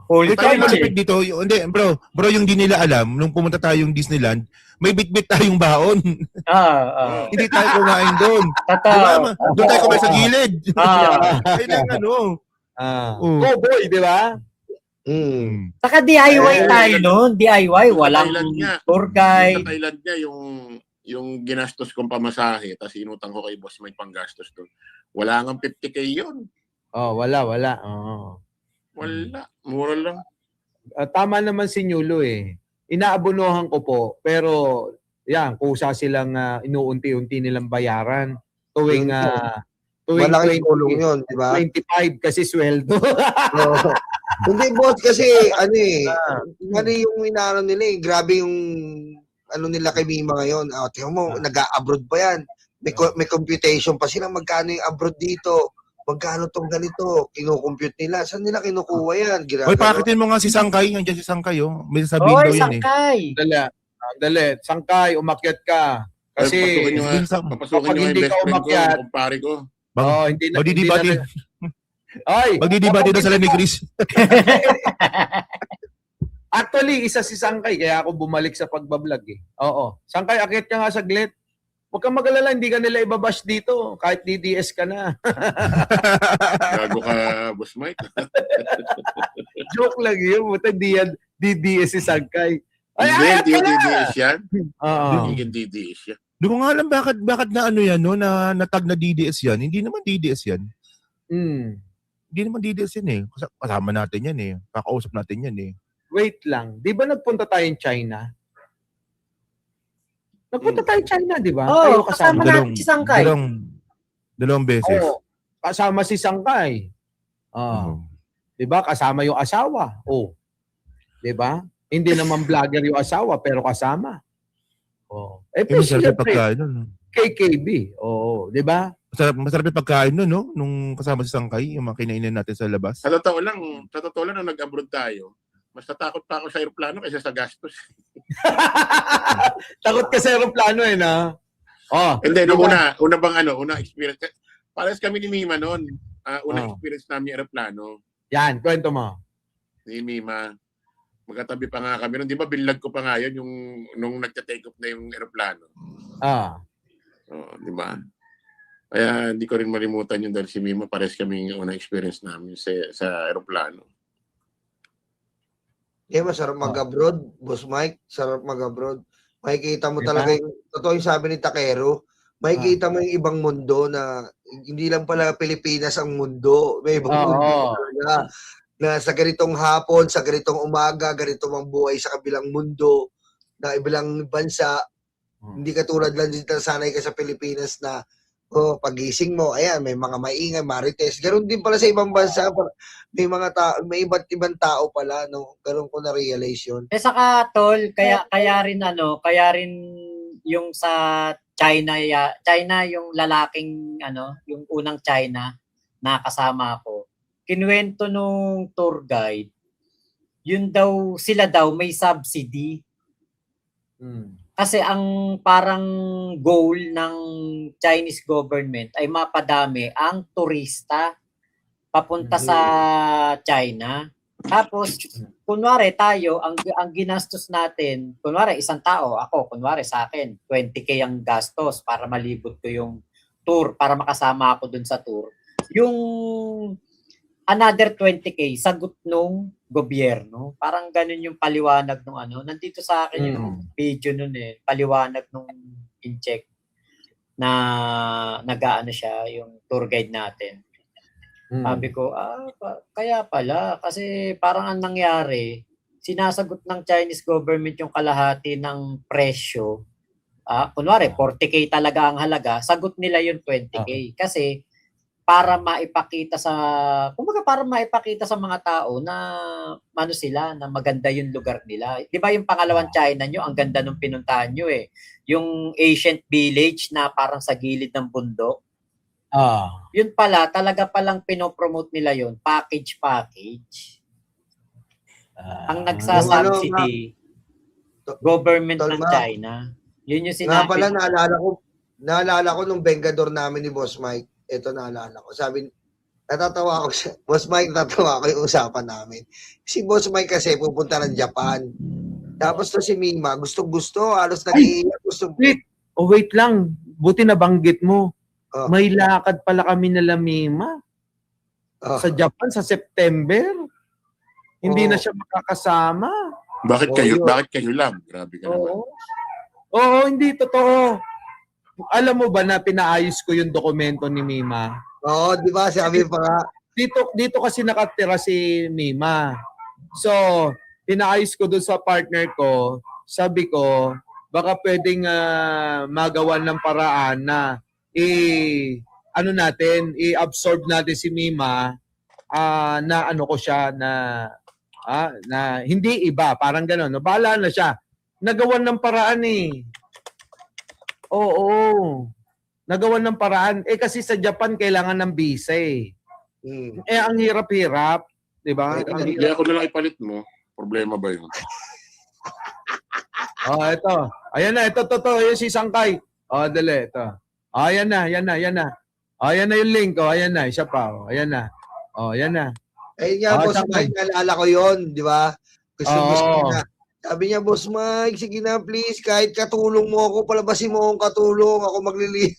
B: Full
A: Tayo
B: time
A: malapit dito. Hindi, bro, yung di nila alam, nung pumunta tayong Disneyland, may bit-bit tayong baon. Hindi tayo kumain doon.
B: Totoo.
A: Diba? Doon tayo kumain sa gilid. Kailangan
C: Cowboy, di ba?
B: Saka DIY tayo noon. DIY, walang
E: Thailand nga.
B: tour guide.
E: Sa Thailand nga, yung ginastos kong pamasahe, tapos inutang ko kay Boss Mike panggastos doon. Wala nga 50K yun.
C: Wala.
E: Wala. Mura lang.
C: Tama naman si Nyulo eh. Inaabonohan ko po, pero yan, kusa silang inuunti-unti nilang bayaran. Tuwing
D: Malaking tulong yun, di ba?
C: 25 kasi sweldo.
D: Hindi, boss, kasi ano yung inaano nila eh. Grabe yung nila kay Mima ngayon. Tingnan mo, nag-abroad pa yan. May computation pa sila. Magkano yung abroad dito? Magkano tong ganito? Kinukompute nila. Saan nila kinukuha yan?
A: Hoy, pakitin mo nga si Sangkay. Nandiyan si Sangkay, oh. May sasabihin daw yan eh.
B: Sangkay.
C: Dali. Sangkay, umakyat ka. Kasi
E: Papasukin nyo
C: hindi
E: yung best
C: ka
E: friend ko,
C: umakyat.
E: yung kumpare ko.
C: hindi na.
A: Magdidibati.
C: Ay,
A: Magdidibati daw sila ni Chris.
C: Actually, isa si Sangkay, kaya ako bumalik sa pagbablog eh. Oo. Sangkay, akyat ka nga saglit. Huwag kang mag-alala, hindi ka nila ibabash dito. Kahit DDS ka na.
E: Gago ka, Boss Mike.
C: Joke lang yun. Buta DDS si Sangkay.
E: Hindi yung DDS yan.
C: Oo.
E: Hindi yung DDS yan.
A: Di ko nga alam bakit na ano yan, no, na natag na DDS yan. Hindi naman DDS yan. Hindi naman DDS yan eh. Kasama natin yan eh. Kakausap natin yan eh.
C: Wait lang. Di ba nagpunta tayong China? Nagpunta tayong China, di ba? Tayo
B: kasama natin si Sangkay.
A: Dalawang beses.
C: Oo. Kasama si Sangkay. Di ba? Kasama yung asawa. Di ba? Hindi naman vlogger yung asawa, pero kasama.
A: Masarap yung pagkain nun.
C: KKB. Oo. Di ba?
A: Masarap yung pagkain nun, no? Nung kasama si Sangkay, yung mga kinainan natin sa labas.
E: Sa totoo lang, nung nag-abroad tayo, mas natakot pa ako sa aeroplano kaysa sa gastos.
C: Takot ka sa aeroplano na.
E: Hindi, unang experience. Pares kami ni Mima noon. Unang experience namin yung aeroplano.
C: Yan, kwento mo.
E: Ni Mima. Magkatabi pa nga kami. Di ba binlag ko pa nga yun nung nagta-take off na yung aeroplano. Di ba? Kaya hindi ko rin malimutan yun dahil si Mima pares kami yung unang experience namin sa aeroplano.
D: Masarap mag-abroad, Boss Mike. Sarap mag-abroad. Makikita mo talaga yung, totoo yung sabi ni Takero, makikita mo yung ibang mundo na hindi lang pala Pilipinas ang mundo. May ibang mundo talaga. Na sa ganitong hapon, sa ganitong umaga, ganito ang buhay sa kabilang mundo, na ibilang bansa. Hindi katulad lang dito sanay ka sa Pilipinas na pagising mo, ayan, may mga maingay, marites. Ganon din pala sa ibang bansa. May mga may iba't ibang tao pala, no? Ganon ko na-realize yun.
B: Saka, tol, kaya rin yung sa China yung lalaking, yung unang China na kasama ko. Kinuwento nung tour guide, sila daw may subsidy. Kasi ang parang goal ng Chinese government ay mapadami ang turista papunta sa China. Tapos, kunwari tayo, ang ginastos natin, kunwari isang tao, ako, kunwari sa akin, 20K ang gastos para malibot ko yung tour, para makasama ako dun sa tour. Yung another 20K, sagot nung gobyerno. Parang ganun yung paliwanag nung Nandito sa akin yung video nun eh. Paliwanag nung in-check na nag-aano siya, yung tour guide natin. Sabi ko, kaya pala. Kasi parang ang nangyari, sinasagot ng Chinese government yung kalahati ng presyo. Kunwari, 40K talaga ang halaga. Sagot nila yung 20K. Kasi para maipakita sa mga tao na sila, na maganda yung lugar nila. 'Di ba yung pangalawang China nyo, ang ganda nung pinuntahan nyo eh. Yung ancient village na parang sa gilid ng bundok. Yun pala, talaga palang pinopromote nila yun, package. Ang nagsasubsidy, government ng China. Yun yung sinabi.
D: Nga pala, naalala ko nung Vengador namin ni Boss Mike. Ito naalala ko. Sabi, natatawa ako siya. Boss Mike, natatawa ko yung usapan namin. Si Boss Mike kasi pupunta ng Japan. Tapos to si Mima, gustong-gusto, halos nag-iiyak.
C: Wait lang. Buti nabanggit mo. May lakad pala kami nila Mima. Sa Japan, sa September. Hindi na siya makakasama.
E: Bakit kayo lang? Grabe ka naman.
C: Oo, hindi totoo. Alam mo ba na pinaayos ko yung dokumento ni Mima?
D: Oo, di ba? Sabi pa nga.
C: Dito kasi nakatira si Mima. So, pinaayos ko doon sa partner ko. Sabi ko, baka pwedeng magawan ng paraan na i-absorb natin si Mima na ko siya na hindi iba, parang gano'n. No? Bahala na siya. Nagawan ng paraan eh. Oo. Nagawan ng paraan. Kasi sa Japan, kailangan ng visa eh. Ang hirap-hirap. Diba?
E: Hindi ako nalang ipalit mo. Problema ba yun?
C: Ito. Ayan na. Ito. Ayan si Sangkay. Dali. Ito. Ayan na. Ayan na yung link. Ayan na. Isa pa. Ayan na. Ayan na.
D: Ayun nga, Boss Mike, naalala ko yun. Di ba? Gusto na. Sabi niya, Boss Mike, sige na please, kahit katulong mo ako, palabasin mo akong katulong, ako maglilinis.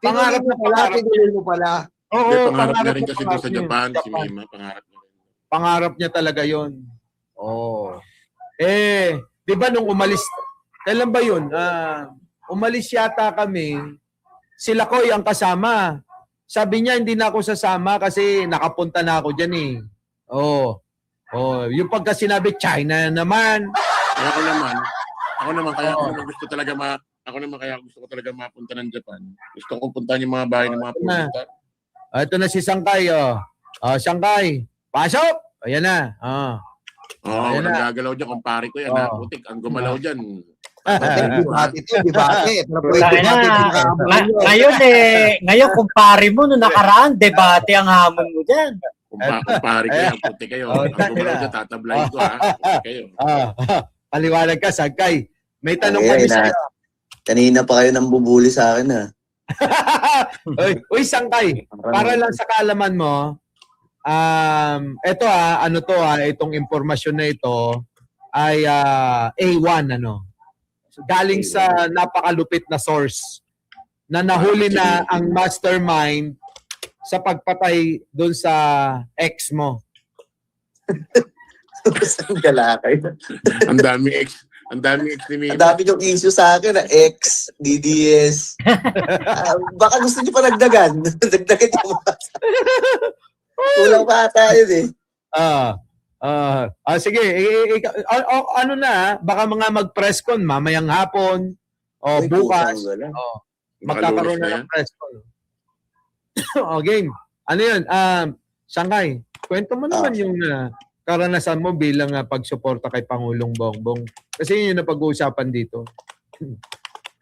C: Pangarap na pala.
D: Tinuloy mo pala.
C: Oo,
E: pangarap na rin kasi doon sa Japan, si Mima, pangarap na rin.
C: Pangarap niya talaga yon. Oh. Di ba nung umalis, kailan ba yun? Umalis yata kami, sila Koy ang kasama. Sabi niya, hindi na ako sasama kasi nakapunta na ako dyan eh. Yung pagka sinabi, China naman.
E: Ako naman kaya gusto ko talaga mapunta ng Japan. Gusto ko puntahan yung mga bahay ng mga pumunta.
C: Ito na si Sangkay, Sangkay, pasok! Ayan na.
E: Walang gagalaw dyan, kumpare ko yan. Putik, ang gumalaw dyan.
D: Debate ito, debate.
B: Ngayon kumpare mo nung nakaraan, debate ang hamon mo dyan.
E: Kumpare ko yan, putik kayo. Ang gumalaw dyan, tatablayin ko ha. Putik kayo.
C: Paliwanag ka, Sangkay. May tanong kami sa'yo.
F: Kanina pa kayo nang bubuli sa akin, ha?
C: Uy, Sangkay, para lang sa kaalaman mo, itong impormasyon na ito ay A1, galing sa napakalupit na source na nahuli na ang mastermind sa pagpatay doon sa ex mo.
F: Saan galakay?
E: Ang dami ex ni Mimi.
F: Ang dami yung issue sa akin, na X, DDS. Baka gusto niyo pa nagdagan. Dagdagan yung mga. Kulang pa ata yun eh.
C: Sige, baka mga mag-press con mamayang hapon o bukas. Magkakaroon na ng press con. Game. Ano yun? Sangkay, kwento mo naman yung karanasan mo bilang pagsuporta kay Pangulong Bongbong. Kasi yun yung napag-uusapan dito.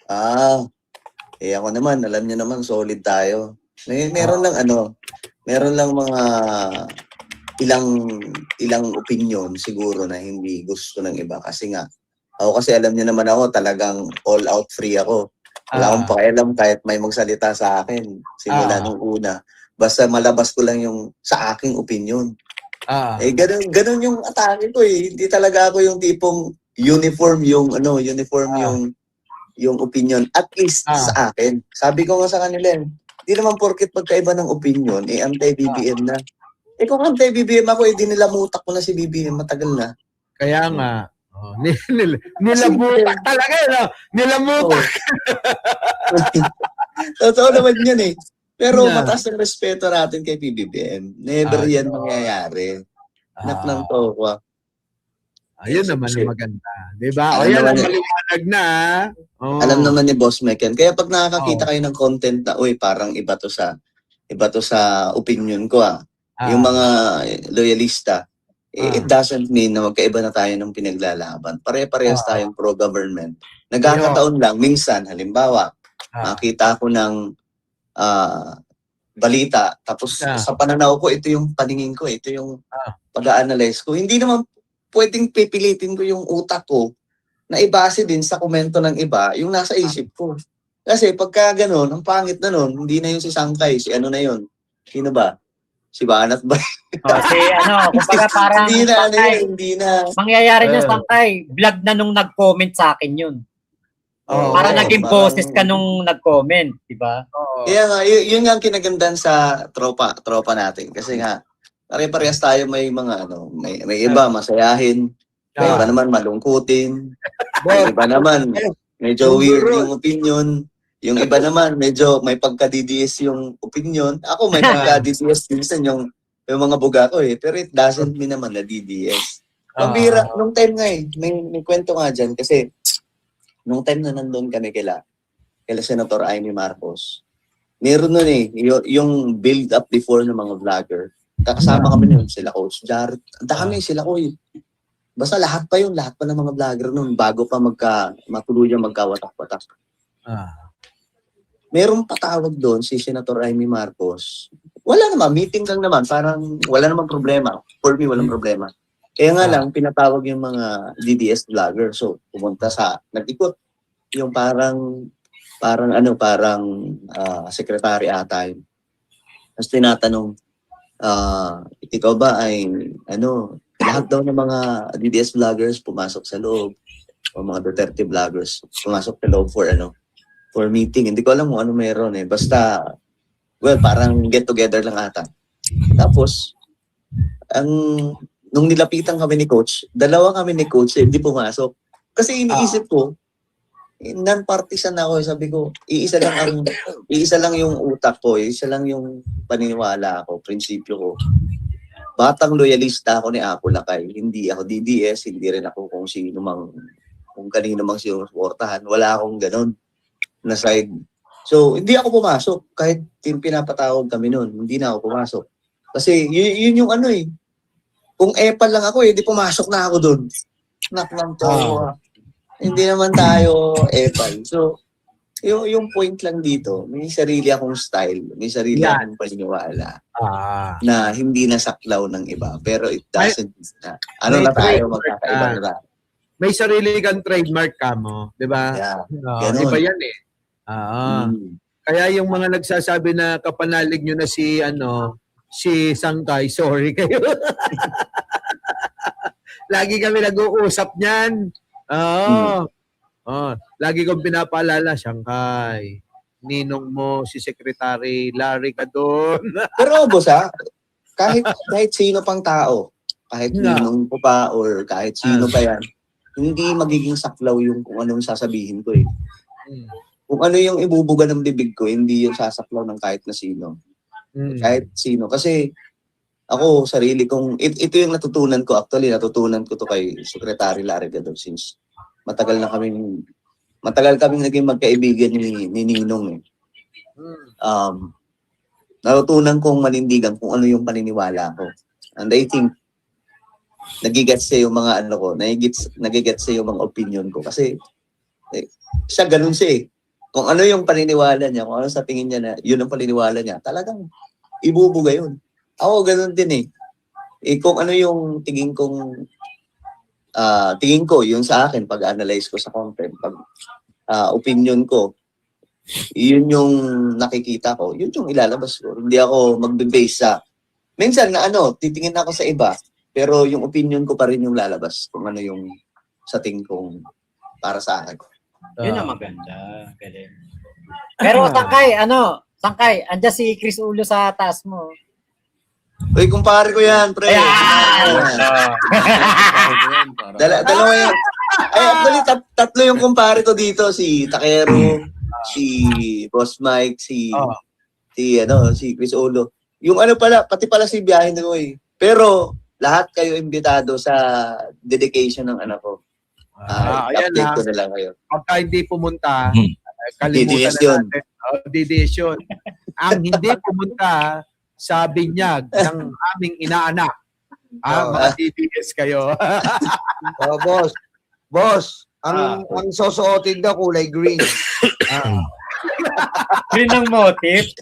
F: Ako naman, alam niyo naman, solid tayo. Meron lang mga ilang opinion siguro na hindi gusto ng iba. Kasi nga, ako kasi alam niyo naman ako, talagang all out free ako. Wala akong pakialam kahit may magsalita sa akin. Simula nung una. Basta malabas ko lang yung sa aking opinion. Ganun yung atake ko eh. Hindi talaga ako yung tipong uniform yung opinion. At least sa akin. Sabi ko nga sa kanila, hindi naman porket magkaiba ng opinion, anti-BBM na. Kung anti-BBM ako, di nilamutak ko na si BBM, matagal na.
C: Kaya nga, nilamutak talaga, nilamutak.
F: Totoo naman yan eh. Pero mataas ang respeto natin kay BBM. Never yan mangyayari. Anak ng towa.
C: Ayun naman yung maganda. Diba? O yan ang maliwanag na.
F: Alam naman ni Boss Mike yan. Kaya pag nakakakita kayo ng content na, parang iba to sa opinion ko Yung mga loyalista, it doesn't mean na magkaiba na tayo ng pinaglalaban. Pare-parehas tayong pro-government. Nagkakataon lang, minsan, halimbawa, makita ko ng balita, tapos sa pananaw ko, ito yung paningin ko, ito yung pag-a-analyze ko. Hindi naman pwedeng pipilitin ko yung utak ko na ibase din sa komento ng iba, yung nasa isip ko. Kasi pagka gano'n, ang pangit na nun, hindi na yung si Sangkay, si ano na yun? Sino ba? Si Banat ba?
B: Kumbaga parang
F: hindi na.
B: Mangyayari niya Sangkay, vlog na nung nag-comment sa akin yun. Para naging boses ka nung nag-comment, di ba?
F: Kaya nga, yun nga ang kinagandahan sa tropa natin. Kasi nga, pare-parehas tayo may mga may iba masayahin, may iba naman malungkutin, may iba naman medyo weird yung opinion, yung iba naman medyo may pagka-DDS yung opinion. Ako may pagka-DDS minsan yung mga buga ko eh, pero it doesn't mean naman na DDS. Pambira, nung time nga may kwento nga dyan kasi nung time na nandun kami kila Senator Amy Marcos, meron nun yung build up before ng mga vlogger. Kakasama kami nun, sila Coach Jared. Anta kami, sila ko Basta lahat pa ng mga vlogger nun, bago pa matuluyang magkawatak-watak. Merong patawag doon, si Senator Amy Marcos. Wala naman, meeting lang naman, parang wala namang problema. For me, walang problema. Kaya nga lang, pinatawag yung mga DDS vlogger. So, pumunta nag-ikot. Yung parang secretary ata yun. Tapos tinatanong, ikaw ba ay, lahat daw ng mga DDS vloggers pumasok sa loob, o mga Duterte vloggers pumasok sa loob for meeting. Hindi ko alam kung ano meron Basta, parang get together lang ata. Tapos, nung nilapitan kami ni Coach, dalawa kami ni Coach, hindi pumasok. Kasi iniisip ko, non-partisan ako. Sabi ko, iisa lang yung utak ko, isa lang yung paniniwala ko, prinsipyo ko. Batang loyalista ako ni Apo Lakay. Hindi ako DDS, hindi rin ako kung kanino mang sinusuportahan. Wala akong ganun na side. So, hindi ako pumasok. Kahit pinapatawag kami noon, hindi na ako pumasok. Kasi yun yung ano eh. Kung epal lang ako di pumasok na ako doon. Naklang to. Hindi naman tayo epal. So, yung point lang dito, may sarili akong style, may sarili akong paniniwala na hindi nasaklaw ng iba. Pero it doesn't na. Ano na tayo, magkakaiba na.
C: May sarili kang trademark ka mo, di ba?
F: Yeah.
C: Iba yan eh. Kaya yung mga nagsasabi na kapanalig nyo na si Sangkay, sorry kayo. Lagi kami nag-uusap niyan. Lagi kong pinapaalala, Sangkay, ninong mo, si Secretary Larry ka doon.
F: Pero boss kahit sino pang tao, kahit ninong ko pa or kahit sino pa yan, hindi magiging saklaw yung kung anong sasabihin ko eh. Kung ano yung ibubuga ng bibig ko, hindi yung sasaklaw ng kahit na sino. Kahit sino. Kasi ako, sarili kong, ito yung natutunan ko. Actually, natutunan ko to kay Secretary Larry Gadon since matagal kaming naging magkaibigan ni Ninong eh. Natutunan kong manindigan kung ano yung paniniwala ko. And I think, nagigets siya yung mga nagigets siya yung mga opinion ko. Kasi, siya ganun siya eh. Kung ano yung paniniwala niya, kung ano sa tingin niya na yun ang paniniwala niya, talagang ibubuga yun. Ako ganun din eh. Kung ano yung tingin ko, yun sa akin, pag-analyze ko sa content, pag opinion ko, yun yung nakikita ko, yun yung ilalabas ko. Hindi ako magbe-base sa, minsan na titingin ako sa iba, pero yung opinion ko pa rin yung lalabas, kung ano yung sa tingin kong para sa akin.
B: Yun ang maganda. Galing. Pero Sangkay, andyan si Chris Ulo sa taas mo.
F: Uy, kumpare ko yan, pre. Dalawa yan. Ay, actually, tatlo yung kumpare ko dito. Si Takero, si Boss Mike, si Chris Ulo. Yung pati pala si Biyahin ko eh. Pero, lahat kayo imbitado sa dedication ng anak ko. Update ko na lang kayo.
C: Pagka hindi pumunta, kalimutan
F: DDS
C: na natin. DDS yun. Ang hindi pumunta sa binyag ng aming inaanak. Mga DDS kayo.
D: Boss, ang susuotin daw kulay green.
B: Green ng motif.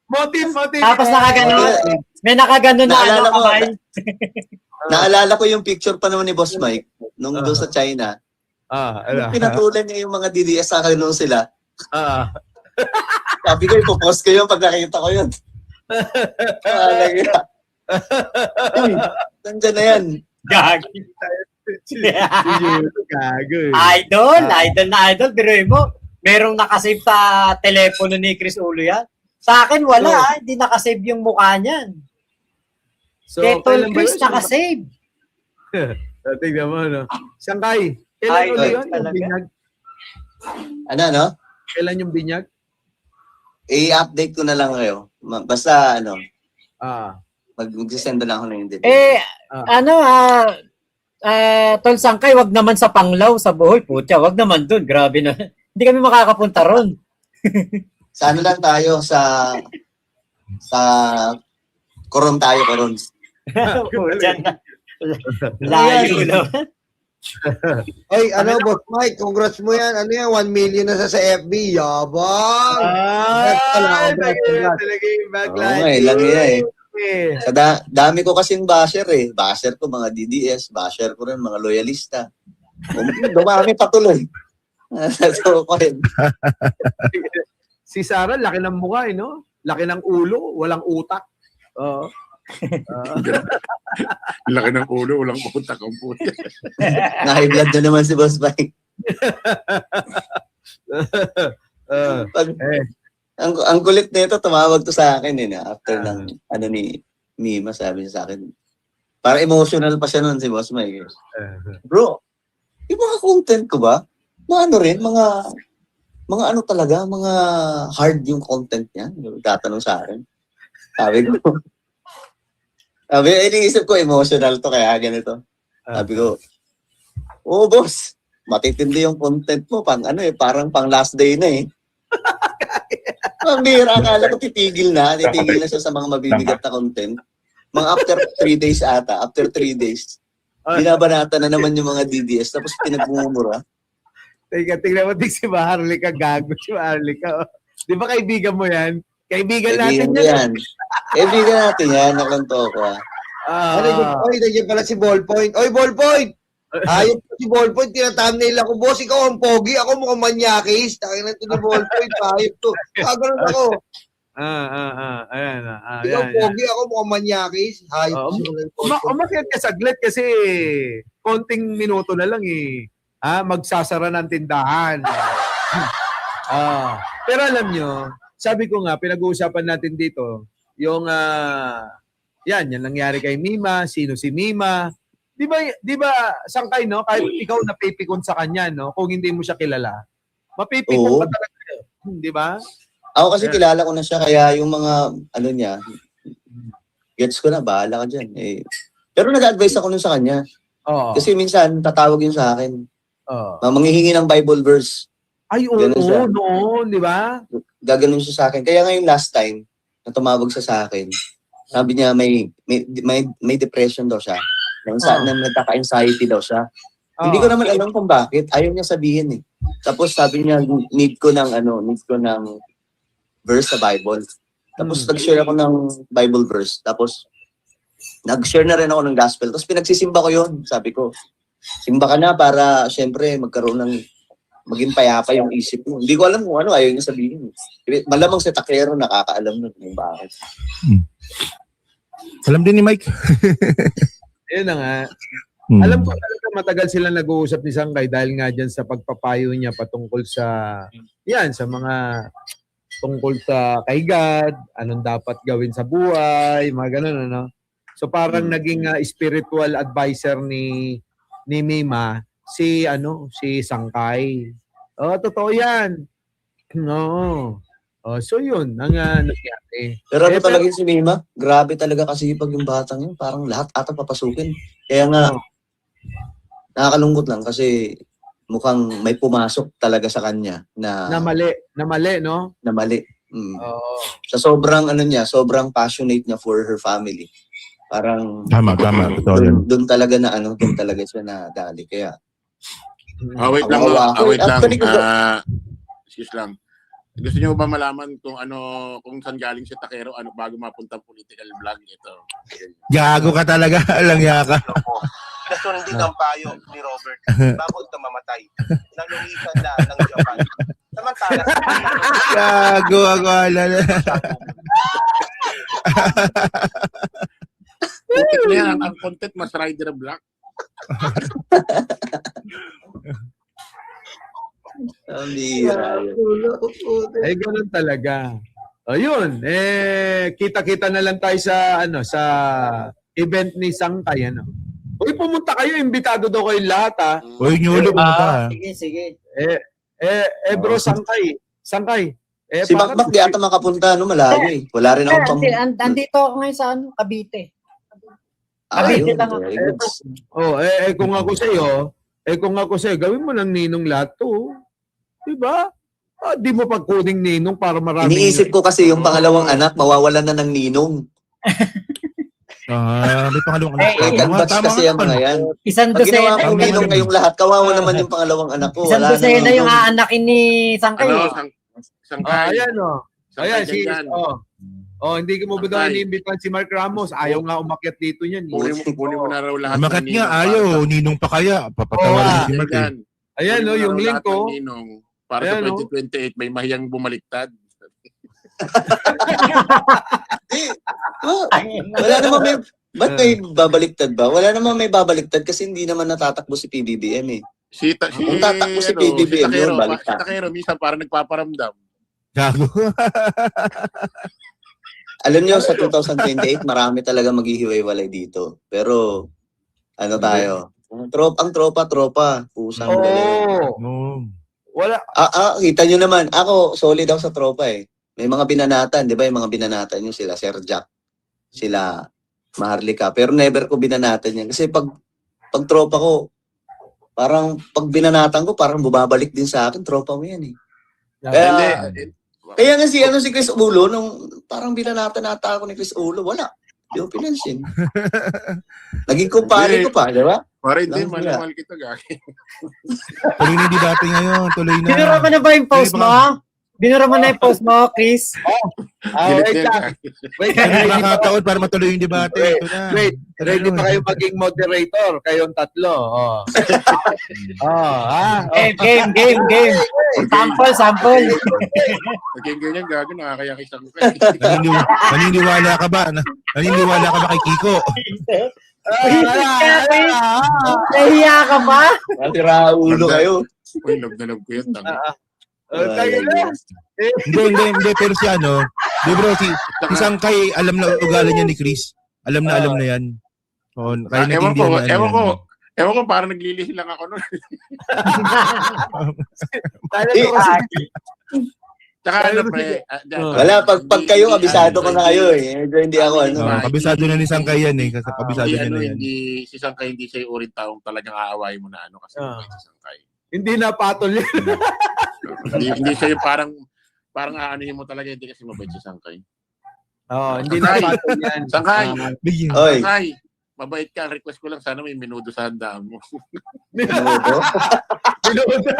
C: Motif.
B: Tapos nakaganon. May nakaganon na kamay.
F: Naalala ko yung picture pa naman ni Boss Mike nung doon sa China. Pinatulan niya yung mga DDS sa akin nung sila. Sabi ko, ipopost ko yun pag nakita ko yun. Nandiyan na yan.
B: Gagi.
C: Gago.
B: Idol. Biruin mo, merong nakasave sa telepono ni Chris Ulo yan. Sa akin, wala. Hindi nakasave yung mukha niyan.
C: So,
B: Kay Tol Chris nakasave.
C: Tingnan mo, Sangkay, kailan ulit yun? Yung binyag? Kailan yung binyag?
F: I-update ko na lang kayo. Basta, mag-send na lang ako na yung details.
B: Tol Sangkay, wag naman sa Panglao, sa Bohol. Putya, wag naman dun. Grabe na. Hindi kami makakapunta ron.
F: Sa lang tayo, sa Coron tayo, Coron.
B: Layo naman.
D: Ay, Boss Mike, congrats mo yan. 1 million na sa FB. Yabang!
F: Okay, lang yan eh. Sa dami ko kasing basher eh. Basher ko, mga DDS. Basher ko rin, mga loyalista. Dumami patuloy.
C: Si Sarah, laki ng mukha no? Laki ng ulo, walang utak.
E: Laki ng ulo, walang utak ang puti.
F: Na-high blood na naman si Boss Mike. Ang kulit nito, tumawag to sa akin after ng ni Mima, sabi niya sa akin, Para emotional pa siya nun si Boss Mike. Bro, yung mga content ko ba, mga ano rin, mga ano talaga, mga hard yung content niya. Tatanong sa akin. Sabi, iniisip ko, emotional to, kaya ganito. Sabi ko, oo boss, matitindi yung content mo, parang pang last day na eh. Ang bihira, akala ko titigil na siya sa mga mabibigat na content. Mga after 3 days ata, after 3 days, binabanata na naman yung mga DDS, tapos pinagmumura.
C: Teka, tingnan mo si Maharlika, gago si Maharlika. Di ba kaibigan mo yan? Kaibigan natin yan.
F: Kaibigan natin yan, nakanto ko.
D: Nandiyan pala si Ballpoint. Oy, Ballpoint! Ayop si Ballpoint, tinathumbnail ako. Boss, ikaw ang pogi. Ako mukhang manyakis. Takin na ito ni Ballpoint. Ayop to. Kaganon ako.
C: Ayan.
D: Ikaw pogi, ako mukhang manyakis. Ayop to.
C: Umakyat ka saglit kasi konting minuto na lang eh. Magsasara ng tindahan. Pero alam nyo, sabi ko nga, pinag-uusapan natin dito, yung, yan nangyari kay Mima, sino si Mima. Di ba, Sangkay, no? Kahit ikaw napipikon sa kanya, no? Kung hindi mo siya kilala, mapipikon ka talaga. Di ba?
F: Ako kasi kilala ko na siya, kaya yung mga, ano niya, gets ko na, bahala ka dyan. Eh. Pero nag-advise ako nun sa kanya. Kasi minsan, tatawag yun sa akin. Manghihingi ng Bible verse.
C: Ay, noon, di ba?
F: Gaganon siya sa akin. Kaya ngayon last time, na tumawag siya sa akin, sabi niya may depression daw siya. Na nagkaka-anxiety daw siya. Hindi ko naman alam kung bakit. Ayaw niya sabihin eh. Tapos sabi niya, need ko ng verse sa Bible. Tapos nag-share ako ng Bible verse. Tapos nag-share na rin ako ng gospel. Tapos pinagsisimba ko yun. Sabi ko, simba ka na para syempre magkaroon ng maging payapa yung isip mo. Hindi ko alam kung ano ayaw niya sabihin. Malamang si Takero nakakaalam nun kung bakit.
A: Alam din ni Mike.
C: Ayun na nga. Alam ko talaga matagal sila nag-uusap ni Sangkay dahil nga dyan sa pagpapayo niya patungkol sa sa mga tungkol sa kay God, anong dapat gawin sa buhay, mga ganun, ano. So parang naging spiritual advisor ni Mima si Sangkay. Totoo 'yan. No. So yun ang nangyari.
F: Pero talaga si Mima, grabe talaga kasi pag yung batang yun, parang lahat ata papasukin. Kaya nga nakakalungkot lang kasi mukhang may pumasok talaga sa kanya na
C: mali, no?
F: Na mali. Sa sobrang sobrang passionate niya for her family. Parang
A: tama totoo.
F: Doon talaga doon talaga siya nadali. Kaya
E: wait lang. Excuse lang. Gusto niyo ba malaman kung saan galing si Takero bago mapunta political vlog ito?
A: Gago ka talaga, langya ka.
G: Nasundin ang payo ni Robert bago ito mamatay. Nalumisan na ng Japan. Samantala,
A: Gago ako alala.
E: Ang content mas Rider Black.
C: Ganun talaga. Ayun, kita-kita na lang tayo sa event ni Sangkay, Uy, pumunta kayo, imbitado daw kayo lahat,
A: Uy, nyulo pumunta.
B: Sige.
C: Bro, Sangkay.
F: Si Bakbak di ata makapunta, malayo eh. Wala rin akong
B: Andito ako ngayon sa Cavite.
F: Ayun,
C: kung ako sa'yo, gawin mo ng ninong lahat to. Diba? Di mo pagkuning ninong para maraming...
F: Iniisip ko kasi yung pangalawang anak, mawawalan na ng ninong.
A: May pangalawang anak.
F: Nag-batch kasi yung mga yan.
B: Isang
F: Pag ginawa
B: dosena.
F: kong ninong ngayong lahat, kawawa naman yung pangalawang anak ko.
B: Isang dosena yung aanakin ni Sangkay.
E: Sangkay.
C: Ayan, Ayan, hindi mo ba daw iniimbitahan si Mark Ramos? Ayaw nga umakyat dito niyan.
E: Kunin mo na raw lahat.
A: Umakyat nga, ayaw. Ninong pa kaya. Papatawarin si Mark.
C: Ayan, yung link ko.
E: Para sa 2028, may mahiyang bumaliktad.
F: Wala naman ba't may babaliktad ba? Wala naman may babaliktad kasi hindi naman natatakbo si PBBM eh. Kung tatakbo si PBBM yun, baliktad.
E: Si Takero, minsan parang nagpaparamdam.
A: Gago.
F: Alam niyo, sa 2028, marami talaga maghihiwa-walay dito. Pero, ano tayo? Ang tropa. Pusang galing.
C: Oh. Wala.
F: Kita nyo naman, ako, solid ako sa tropa eh. May mga binanatan, di ba? Yung mga binanatan nyo sila, Sir Jack, sila, Maharlika. Pero never ko binanatan yan. Kasi pag tropa ko, parang pag binanatan ko, parang bumabalik din sa akin, tropa mo yan eh. Kaya nga si Chris Ulo, nung parang binanatan nata ako ni Chris Ulo, wala. Di ko pinansin. Naging kumpare ko pa, di ba?
E: Para hindi,
F: Lang
E: mahal kita, gagi.
A: Tuloy na yung debate ngayon. Tuloy na.
B: Binura mo na ba yung post mo? Binura mo na yung post mo, Chris?
E: Gilit
C: Wait
E: niya,
C: lang.
E: gagi.
C: Wait,
A: Nakakataon para matuloy yung debate. Ito na.
C: Wait, ready pa kayo maging moderator? Kayong tatlo.
B: Game. Sample.
E: Naging ganyan, gago, nakakayakis ako.
A: Naniniwala ka ba? Naniniwala ka ba kay Kiko?
B: Nahiya ka ba?
F: Natira ulo kayo.
E: Uy, love na love ko yun. Tanga.
C: Tayo na.
A: Hindi. Pero si ano, di bro, si Sangkay, alam na ugali niya ni Chris. Alam na yan. Oo, kaya
E: Ewan ko,
A: natindihan na yan.
E: ewan ko, parang naglilisi lang ako nun. Tsaka ano, pre.
F: Wala, pag kayo, abisado ko na kayo eh. Medyo hindi ako ano.
A: Kabisado na ni Sangkay yan eh. Kasi kabisado niya na yan.
E: Si Sangkay, hindi siya yung uring taong talagang aawayin mo na ano kasi si Sangkay.
C: Hindi na patol yun.
E: Hindi siya yung parang aanuhin mo talaga, hindi kasi mabait si Sangkay.
C: Hindi na patol yan.
E: Sangkay!
F: Oy,
E: Sangkay! Mabait ka, ang request ko lang sana may minudo sa handaan mo.
F: minuto.
C: Minudo.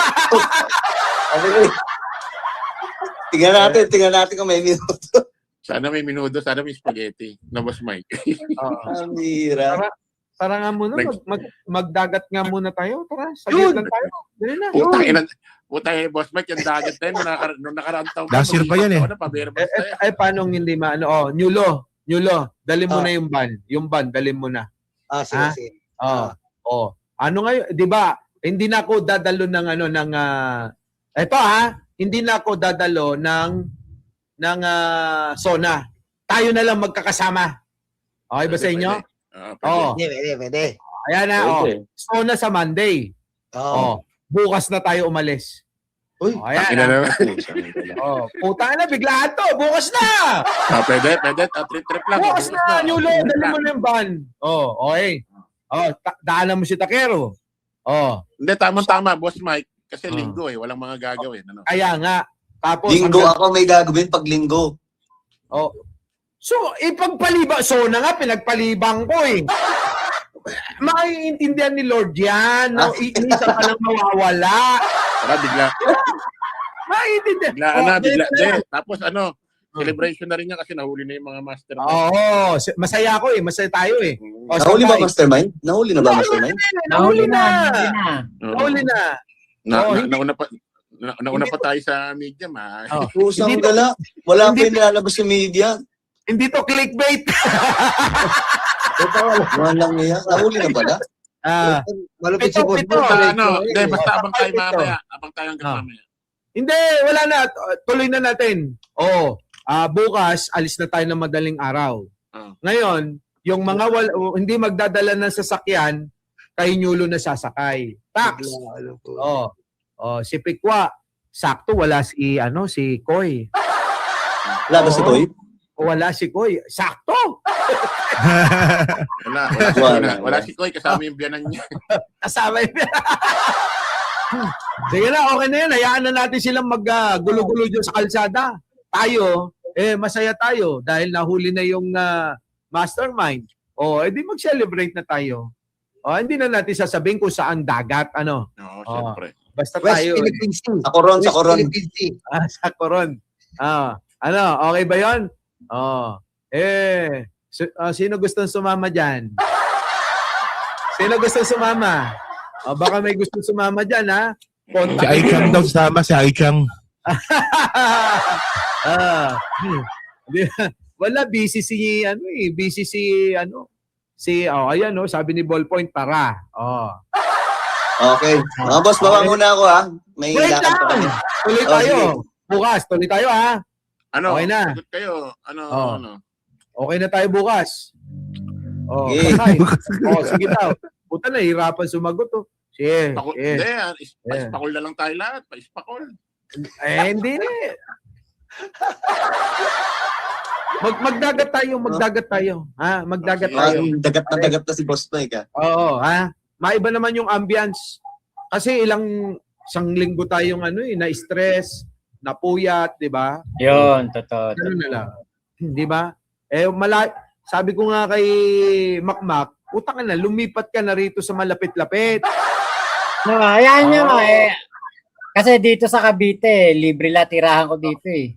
F: Tingnan natin kung may minuto.
E: Sana may minudo, sana may spaghetti. Na Boss Mike.
F: Ang hira.
C: Tara nga muna, magdagat nga muna tayo. Tara, saglit lang tayo. Dali na.
E: Putang Boss Mike, yung dagat tayo nung nakaraang taon.
A: Last year pa yan eh.
C: Paano hindi maano? Nyulo, dali mo na yung ban. Yung ban, dali mo na.
D: Sige.
C: Ano ngayon, 'di ba? Hindi na ako dadalo ng hindi na ako dadalo ng SONA. Tayo na lang magkakasama. Okay ba sa inyo?
D: Pwede.
C: Ayan na, SONA sa Monday. Bukas na tayo umalis.
D: Uy,
C: ayan na. Puta na, biglaan to. Bukas na!
E: Pwede. Trip lang.
C: Bukas na, Nyulo. Dali mo na yung ban. Okay. Daanan mo si Takero.
E: Hindi, tama, Boss Mike. Kasi linggo eh, walang mga gagawin. Ano?
C: Kaya nga. Tapos,
F: Linggo ako may gagawin pag linggo.
C: So, ipagpaliba. SONA nga, pinagpalibang ko eh. Maiintindihan ni Lord yan. Isa pa lang mawawala.
E: Bigla.
C: Maiintindihan.
E: Bigla. Tapos celebration na rin niya kasi nahuli na yung mga mastermind.
C: Masaya ako eh. Masaya tayo eh.
F: Nahuli ba mastermind? Nahuli na ba mastermind?
C: Nahuli na.
E: Nauna pa tayo sa media,
F: Pusang gala. Wala pa yung nilalabas sa media.
C: Hindi to clickbait.
F: Walang niya. Nahuli na pala.
D: Malupit si Boss.
E: Basta abang tayo mamaya. Abang tayo hanggang mamaya.
C: Hindi, wala na. Tuloy na natin. Bukas, alis na tayo ng madaling araw. Ngayon, yung mga hindi magdadala ng sasakyan, kay Nyulo na sasakay. Tax. Si Pikwa, sakto wala si Koy.
F: Wala ba si Koy?
C: Wala si Koy. Sakto.
E: Wala si Koy, kasama yung biyanan niya.
C: Kasama yung Sige na, okay na yan. Hayaan na natin silang maggulo-gulo dyan sa kalsada. Tayo, masaya tayo dahil nahuli na yung mastermind. Edi mag-celebrate na tayo. Hindi na natin sasabihin kung saan dagat,
E: Siyempre.
C: Basta
D: West
C: tayo.
D: Philippine Sea.
F: Sa Coron.
C: Sa Coron. Okay ba yun? Sino gustong sumama dyan? Sino gustong sumama? Baka may gustong sumama dyan, ha?
A: Si Aichang daw sama, si Aichang.
C: Wala, busy si sabi ni Ballpoint, tara.
F: Okay. Mga boss, baba muna ako ha. May
C: Wait
F: lakad pa kami.
C: Tuloy tayo. Bukas, tuloy tayo ha.
E: Ano?
C: Okay na.
E: Sagot kayo.
C: Okay na tayo bukas. Oh,
F: Okay.
C: patay. Oh, sige daw. Puta na, hirapan sumagot to. Sige.
E: Hindi, paispakol na lang tayo lahat. Paispakol.
C: Hindi. Magdagat tayo. Ha? Magdagat tayo.
F: Dagat na dagat na si Boss Mike, ha?
C: Oo, ha? Maiba naman yung ambience. Kasi isang linggo tayong na-stress, napuyat, di ba?
B: Yun, totoo.
C: Ganun na lang. Di ba? Sabi ko nga kay Makmak, puta ka na, lumipat ka na rito sa malapit-lapit.
B: No, ayan nyo. Kasi dito sa Cavite, libre la tirahan ko dito eh.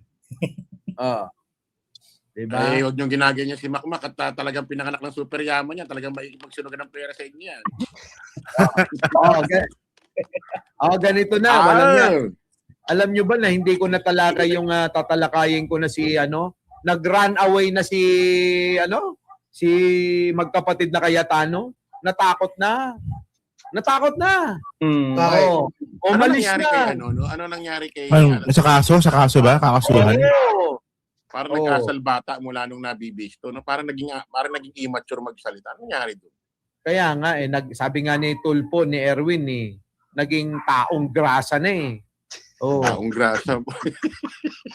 C: Diba?
E: Huwag niyong ginaganyan si Makmak at talagang pinanganak ng super yaman niya. Talagang magsunugan ng pera sa inyo yan.
C: Ganito na. Alam nyo ba na hindi ko natalakay yung tatalakayin ko na si nag-run away na si magkapatid na Cayetano. Natakot na. Umalis
E: nangyari
C: na.
E: kay Ano nangyari kay
A: Sa kaso ba? Kakasuhan?
C: Oo.
E: Parang nagkasalbata mula nung nabibisto. No? Parang naging immature magsalita. Ano nangyari doon?
C: Kaya nga sabi nga ni Tulpo, ni Erwin naging taong grasa na eh. Oh.
E: Taong grasa.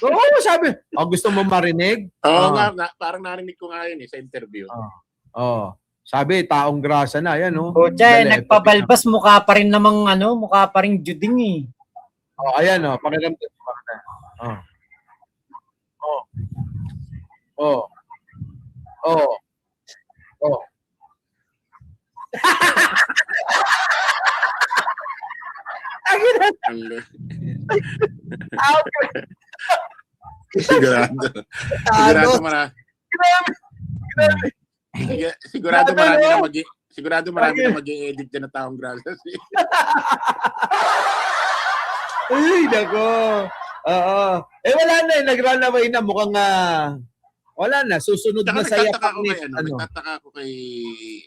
C: Oo, sabi. Gusto mo marinig?
E: Oo nga, parang narinig ko nga yun sa interview.
C: Sabi, taong grasa na. Yan,
B: Nagpabalbas, mukha pa rin namang mukha pa rin juding eh.
C: Ayan, pakiramdam.
E: Sigurado marami na mag-i-edit dyan na taong grasa.
C: Ay, nako. Oo. Wala na nag-run away na. Mukhang wala na. Susunod na sa yapak ni
E: Nagtataka ako kay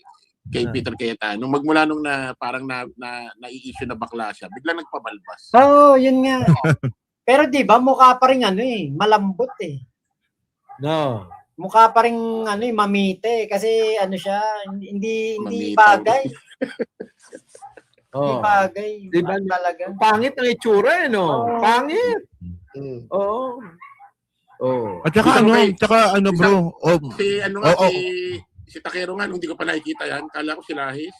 E: Peter Cayetano. Magmula nung parang nai-issue na bakla siya, biglang nagpabalbas.
B: Yun nga. Pero di ba mukha pa rin malambot eh.
C: No.
B: Mukha pa rin mamite kasi siya, hindi bagay. Hindi bagay.
C: Diba
B: talaga?
C: Pangit ang itsura Pangit. Oo.
A: At saka bro.
E: Si Takero nga, hindi ko pa nakikita yan. Kala ko si Lahis.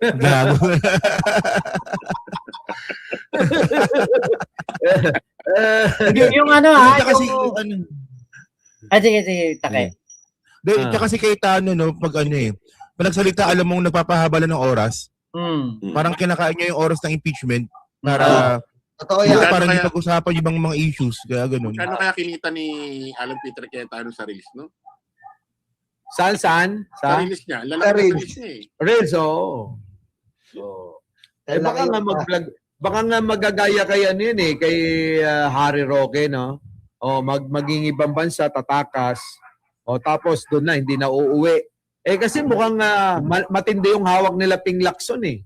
A: Gago.
B: Yung sige, Take.
A: Tsaka si Cayetano, pag pag nagsalita, alam mong nagpapahabala ng oras, parang kinakain niya yung oras ng impeachment para
D: Totoo yan.
A: para hindi pag-usapan yung mga issues. Kaya ganun.
E: Kano kaya kinita ni Alan Peter Cayetano sa Reels, no?
C: Saan?
E: Sa Reels niya. Lalaki sa Reels niya eh.
C: Reels, baka nga magagaya kay kay Harry Roque, no? Maging ibang bansa, tatakas. Tapos doon na, hindi na uuwi. Kasi mukhang matindi yung hawak nila Ping Lacson eh.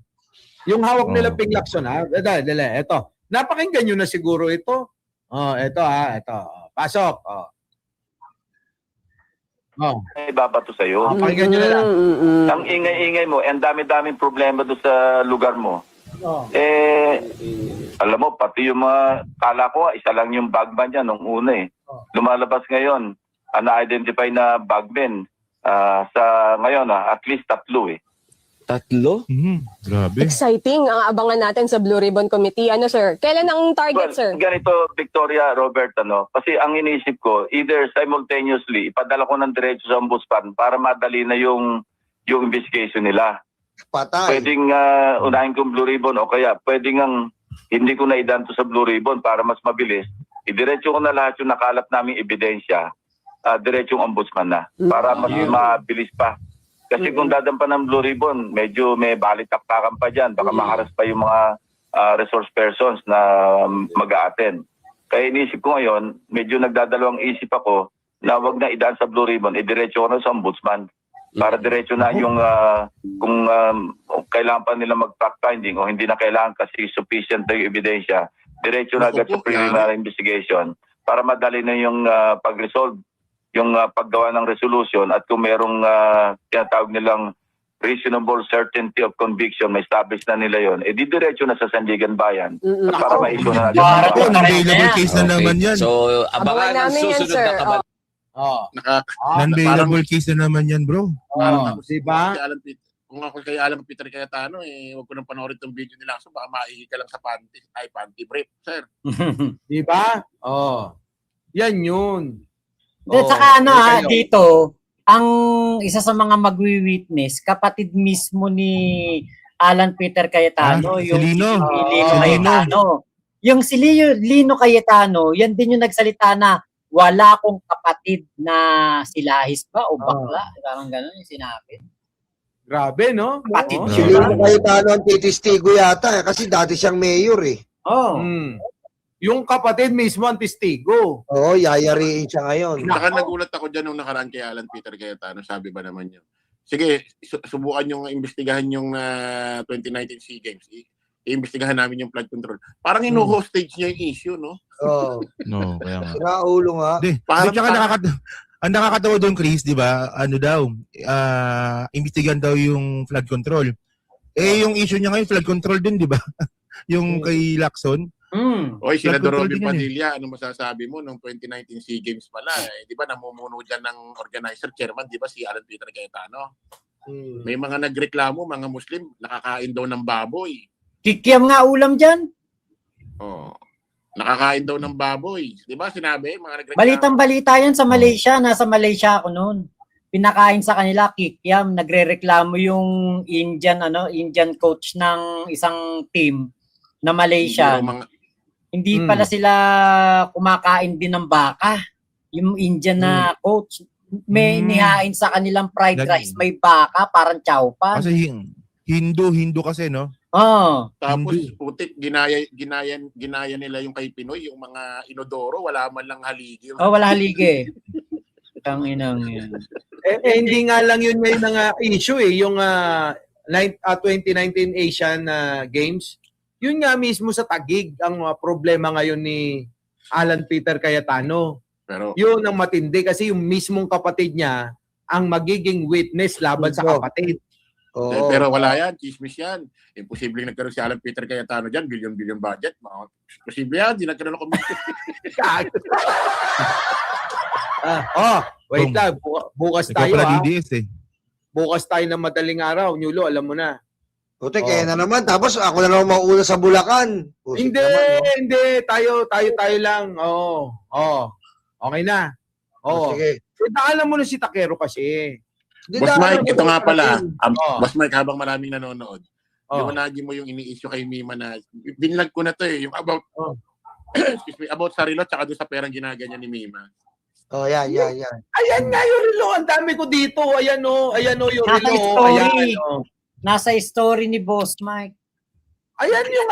C: Yung hawak nila Ping Lacson, eto. Napakinggan nyo na siguro ito. Eto. Pasok.
H: Ibabato sa'yo.
C: Pakinggan nyo na lang.
H: Ang ingay-ingay mo, ang dami-daming problema doon sa lugar mo. Alam mo, pati yung mga, kala ko, isa lang yung bagman niya nung una eh. Lumalabas ngayon, na-identify na bagmen. Sa ngayon, at least 3 eh.
I: 3?
A: Grabe.
J: Exciting ang abangan natin sa Blue Ribbon Committee. Sir? Kailan ang target, sir?
H: Ganito, Victoria, Robert, kasi ang iniisip ko, either simultaneously, ipadala ko ng diretso sa ombudsman para madali na yung investigation nila.
D: Patay.
H: Pwedeng unahin kong Blue Ribbon o kaya pwedeng hindi ko na idanto sa Blue Ribbon para mas mabilis. Idiretso ko na lahat yung nakalap naming ebidensya, diretsong ombudsman na para mas mabilis pa. Kasi kung dadampan ng Blue Ribbon, medyo may balitaktakan pa dyan. Baka maharas pa yung mga resource persons na mag-a-attend. Kaya inisip ko ngayon, medyo nagdadalawang isip ako na wag na idaan sa Blue Ribbon, idiretso ko na sa ombudsman. Para diretso na yung kung kailangan pa nila mag-fact-finding o hindi na kailangan kasi sufficient na yung ebidensya, diretso na agad sa preliminary investigation para madali na yung pag-resolve. yung paggawa ng resolution at kung merong tinatawag nilang reasonable certainty of conviction, may establish na nila yon, didiretso na sa Sandigan Bayan at para ma-issue na natin.
A: Ako, non-bailable case na naman yan.
I: So,
J: Abangan
I: abangan ang
J: namin yan,
I: susunod
J: sir.
I: na kaban.
A: Non-bailable case na naman yan, bro.
E: Parang ako
C: diba?
E: kung ako kay Alan Peter Cayetano, huwag ko nang panoorin itong video nila. So baka maihi ka lang sa panty brief, sir.
C: Di ba? Yan yun.
B: At saka dito, ang isa sa mga magwi-witness, kapatid mismo ni Alan Peter Cayetano,
A: si
B: yung
A: Lino.
B: si Lino Cayetano. Yung si Lino Cayetano, yan din yung nagsalita na wala akong kapatid na silahis ba o bakla. Parang gano'n yung sinabi.
C: Grabe, no?
B: Kapatid
D: Si
B: yun.
D: Lino Cayetano ang titistigo yata kasi dati siyang mayor eh.
C: Yung kapatid mismo ang testigo.
D: Oo, yayariin siya ngayon.
E: Saka nagulat ako dyan nung nakaraan kay Alan Peter Cayetano. Sabi ba naman niya, sige, subukan yung imbestigahan yung 2019 SEA Games. Iimbestigahan namin yung flood control. Parang ino-hostage niya yung issue, no?
D: Oo.
A: No, kaya nga.
D: Raulo nga.
A: Ang nakakatawa doon, Chris, di ba? Ano daw, imbestigahan daw yung flood control. Yung issue niya ngayon, flood control din, di ba? Yung kay Lacson.
E: Oy, sila
A: Flood control
E: Robin
A: din yan
E: Padilla, ano masasabi mo nung 2019 SEA Games pala? Di ba namumuno dyan ng organizer, chairman, di ba si Alan Peter Cayetano? May mga nagreklamo, mga Muslim, nakakain daw ng baboy.
B: Kikiam nga ulam dyan.
E: Nakakain daw ng baboy. Di ba sinabi, mga nagreklamo?
B: Balitang-balita yan sa Malaysia. Nasa Malaysia ako noon. Pinakain sa kanila, kikiam. Nagre-reklamo yung Indian coach ng isang team na Malaysia. Hindi pala sila kumakain din ng baka. Yung Indian na coach, may nihain sa kanilang fried rice, may baka, parang chowpan.
A: Kasi Hindu kasi, no?
E: Tapos putik, ginaya nila yung kay Pinoy, yung mga inodoro, wala man lang haligi.
B: Wala haligi. Tanginang yan.
C: Hindi nga lang yun may mga issue yung 2019 Asian Games. Yun nga mismo sa Taguig ang problema ngayon ni Alan Peter Cayetano.
E: Pero
C: yun ang matindi kasi yung mismong kapatid niya ang magiging witness laban sa kapatid.
E: pero wala yan, chismis yan. Imposibleng nagkaroon si Alan Peter Cayetano dyan, billion budget. Posible yan, di nagkaroon ako.
C: Wait lang, bukas tayo
A: DDS,
C: Bukas tayo ng madaling araw, Nyulo, alam mo na.
D: Puti, kaya na naman. Tapos ako na naman mauuna sa Bulacan. Pusik
C: Hindi,
D: naman,
C: hindi. Tayo lang. Okay na.
D: Sige.
C: Daanan mo na si Takero kasi.
E: Boss Mike, ito nga pala. Boss Mike, habang maraming nanonood, liwanagin mo yung ini-issue kay Mima na, binlag ko na to yung about, excuse me, about sa relo tsaka doon sa perang ginaganyan ni Mima.
D: Yan.
C: Ayan nga yung relo. Ang dami ko dito. Ayan yung
B: Nasa
C: relo.
B: story. Nasa story ni Boss Mike.
C: Ayan yung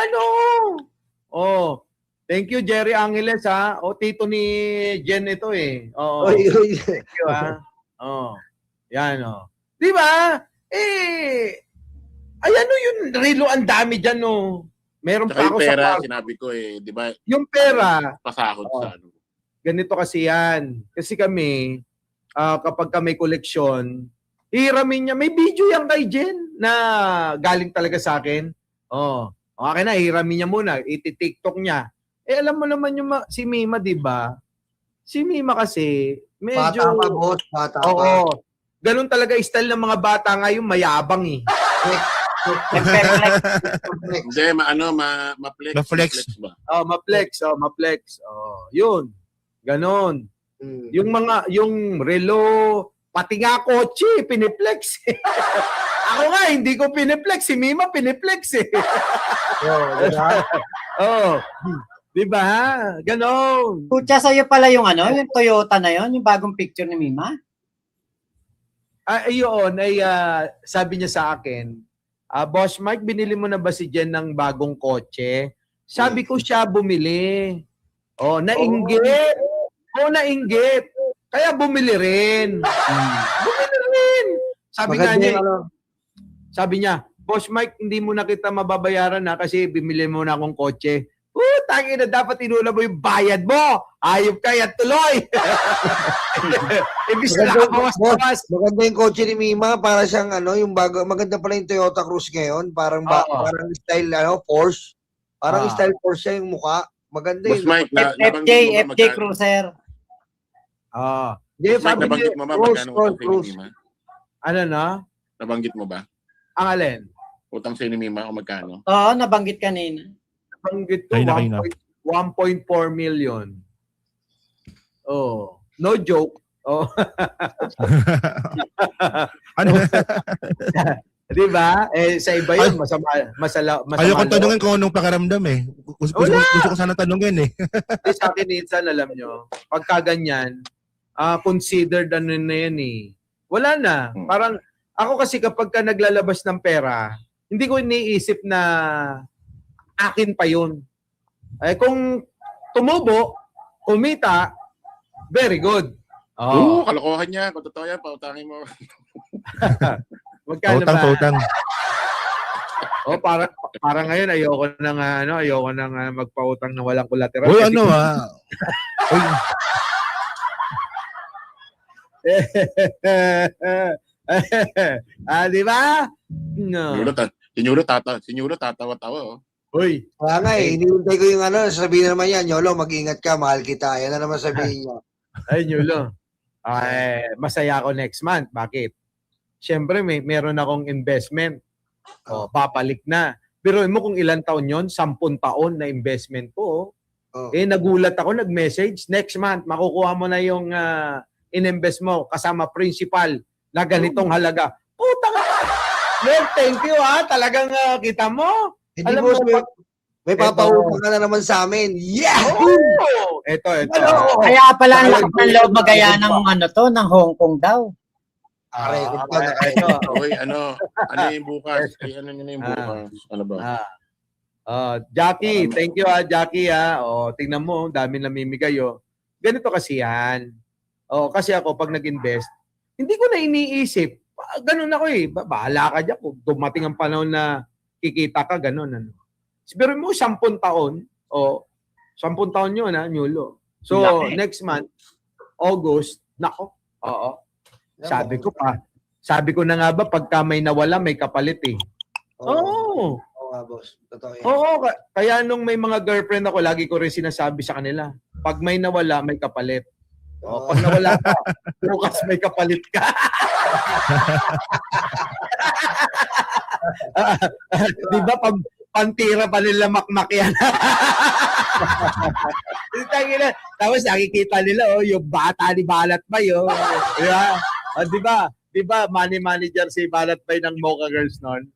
C: Thank you, Jerry Angeles, ha. Tito ni Jen ito, eh. Thank you, ha. Yan, Di ba? Ayan yung relo. Ang dami dyan, Meron
E: Tsaka
C: pa
E: yung
C: ako
E: pera,
C: sa
E: sinabi ko di ba?
C: Yung pera,
E: Pasahod sa ano.
C: ganito kasi yan. Kasi kami, kapag kami koleksyon, hiramin niya. May video yan kay Jen na galing talaga sa akin. Okay na, hiramin niya muna. Iti-TikTok niya. Alam mo naman yung si Mima, di ba? Si Mima kasi, medyo...
D: Bata pa, boss. Bata pa.
C: Oo. Ganun talaga style ng mga bata ngayon, mayabang eh.
E: Hindi, ma-flex.
A: Ma-flex.
E: Ma-flex ba?
C: Ma-flex. Yun. Ganon. Yung relo, pati nga kotse, piniplex. Ako nga, hindi ko piniplex. Si Mima piniplex eh. Diba? Ganon.
B: Kutsa sa'yo pala yung yung Toyota na yon, yung bagong picture ni Mima?
C: Ayun, sabi niya sa akin, Boss Mike, binili mo na ba si Jen ng bagong kotse? Sabi ko siya bumili. Nainggit. Nainggit. Kaya bumili rin. Sabi niya, Boss Mike, hindi mo na kita mababayaran na kasi bimili mo na akong kotse. Tangin na dapat inuna mo yung bayad mo. Ayop ka yan tuloy. Ibig na nakabawas-bawas.
D: Maganda yung kotse ni Mima, para siyang yung bago, maganda pala yung Toyota Cruz ngayon, parang parang style Porsche. Parang style Porsche siya yung mukha. Maganda
E: Boss
D: yun.
E: Mike,
B: FJ Cruiser.
E: nabanggit mo ba magkano utang sa
D: Cruz.
E: Mima?
C: Ano na?
E: Nabanggit mo ba?
C: Ang alin?
E: Utang sa Mima o magkano?
B: Oo, nabanggit kanina.
C: Nabanggit ko,
A: Kayo na.
C: 1.4 million. Oh, no joke. Oh.
A: Ano?
C: Di ba? Sa iba yun, masama.
A: Ayoko tanungin kung anong pakiramdam eh. Gusto ko sana tanungin eh.
C: Sa akin, minsan, alam nyo, pagka ganyan, considered na yan eh. Wala na. Parang, ako kasi kapag ka naglalabas ng pera, hindi ko iniisip na akin pa yun. Kung tumubo, kumita, very good.
E: Oo, kalokohan niya. Kung totoo yan, pautangin mo.
C: Magkano ba?
A: Pautang.
C: Parang ngayon ayoko nang magpautang na walang collateral.
A: Uy,
C: Kasi
A: ano Uy,
C: di ba? No.
E: Sinyuro tatawa-tawa. Oh.
C: Uy.
D: Kaya nga hinihintay ko yung sabihin naman yan, Yolo, mag-ingat ka, mahal kita. Yan na naman sabihin niya.
C: Ay, Yulo. Masaya ako next month. Bakit? Siyempre, meron akong investment. Papalik na. Pero mo kung ilang taon yon, 10 taon na investment ko. Nagulat ako, nag-message. Next month, makukuha mo na yung in-invest mo kasama principal na ganitong halaga. Putang Lord, thank you Talagang kita mo.
D: Hindi
C: Alam
D: boss,
C: mo,
D: may papautang ka na naman sa amin. Yeah!
C: Ito.
B: Kaya pala ang lakas ng loob magaya ng Hong Kong daw.
E: Uy, ano yung bukas? Ano yung bukas? Ano ba?
C: Jackie, thank you Jackie tingnan mo, dami namimigay Ganito kasi yan. Kasi ako pag nag-invest, hindi ko na iniisip. Ganun ako bahala ka dyan. Kung dumating ang panahon na kikita ka, ganun. Pero mo 10 taon, 10 taon yun Nyulo. So, next month, August, nako. Sabi ko na nga ba, pagka may nawala, may kapalit Oo
D: nga, boss. Totoo yan.
C: Oo, kaya nung may mga girlfriend ako, lagi ko rin sinasabi sa kanila, pag may nawala, may kapalit. Pag nawala ka, bukas may kapalit ka. Di ba, pantira pa nila makmak yan. Tapos nakikita nila, yung bata ni Balat Bay. Di ba, money manager si Balat Bay ng Mocha Girls noon?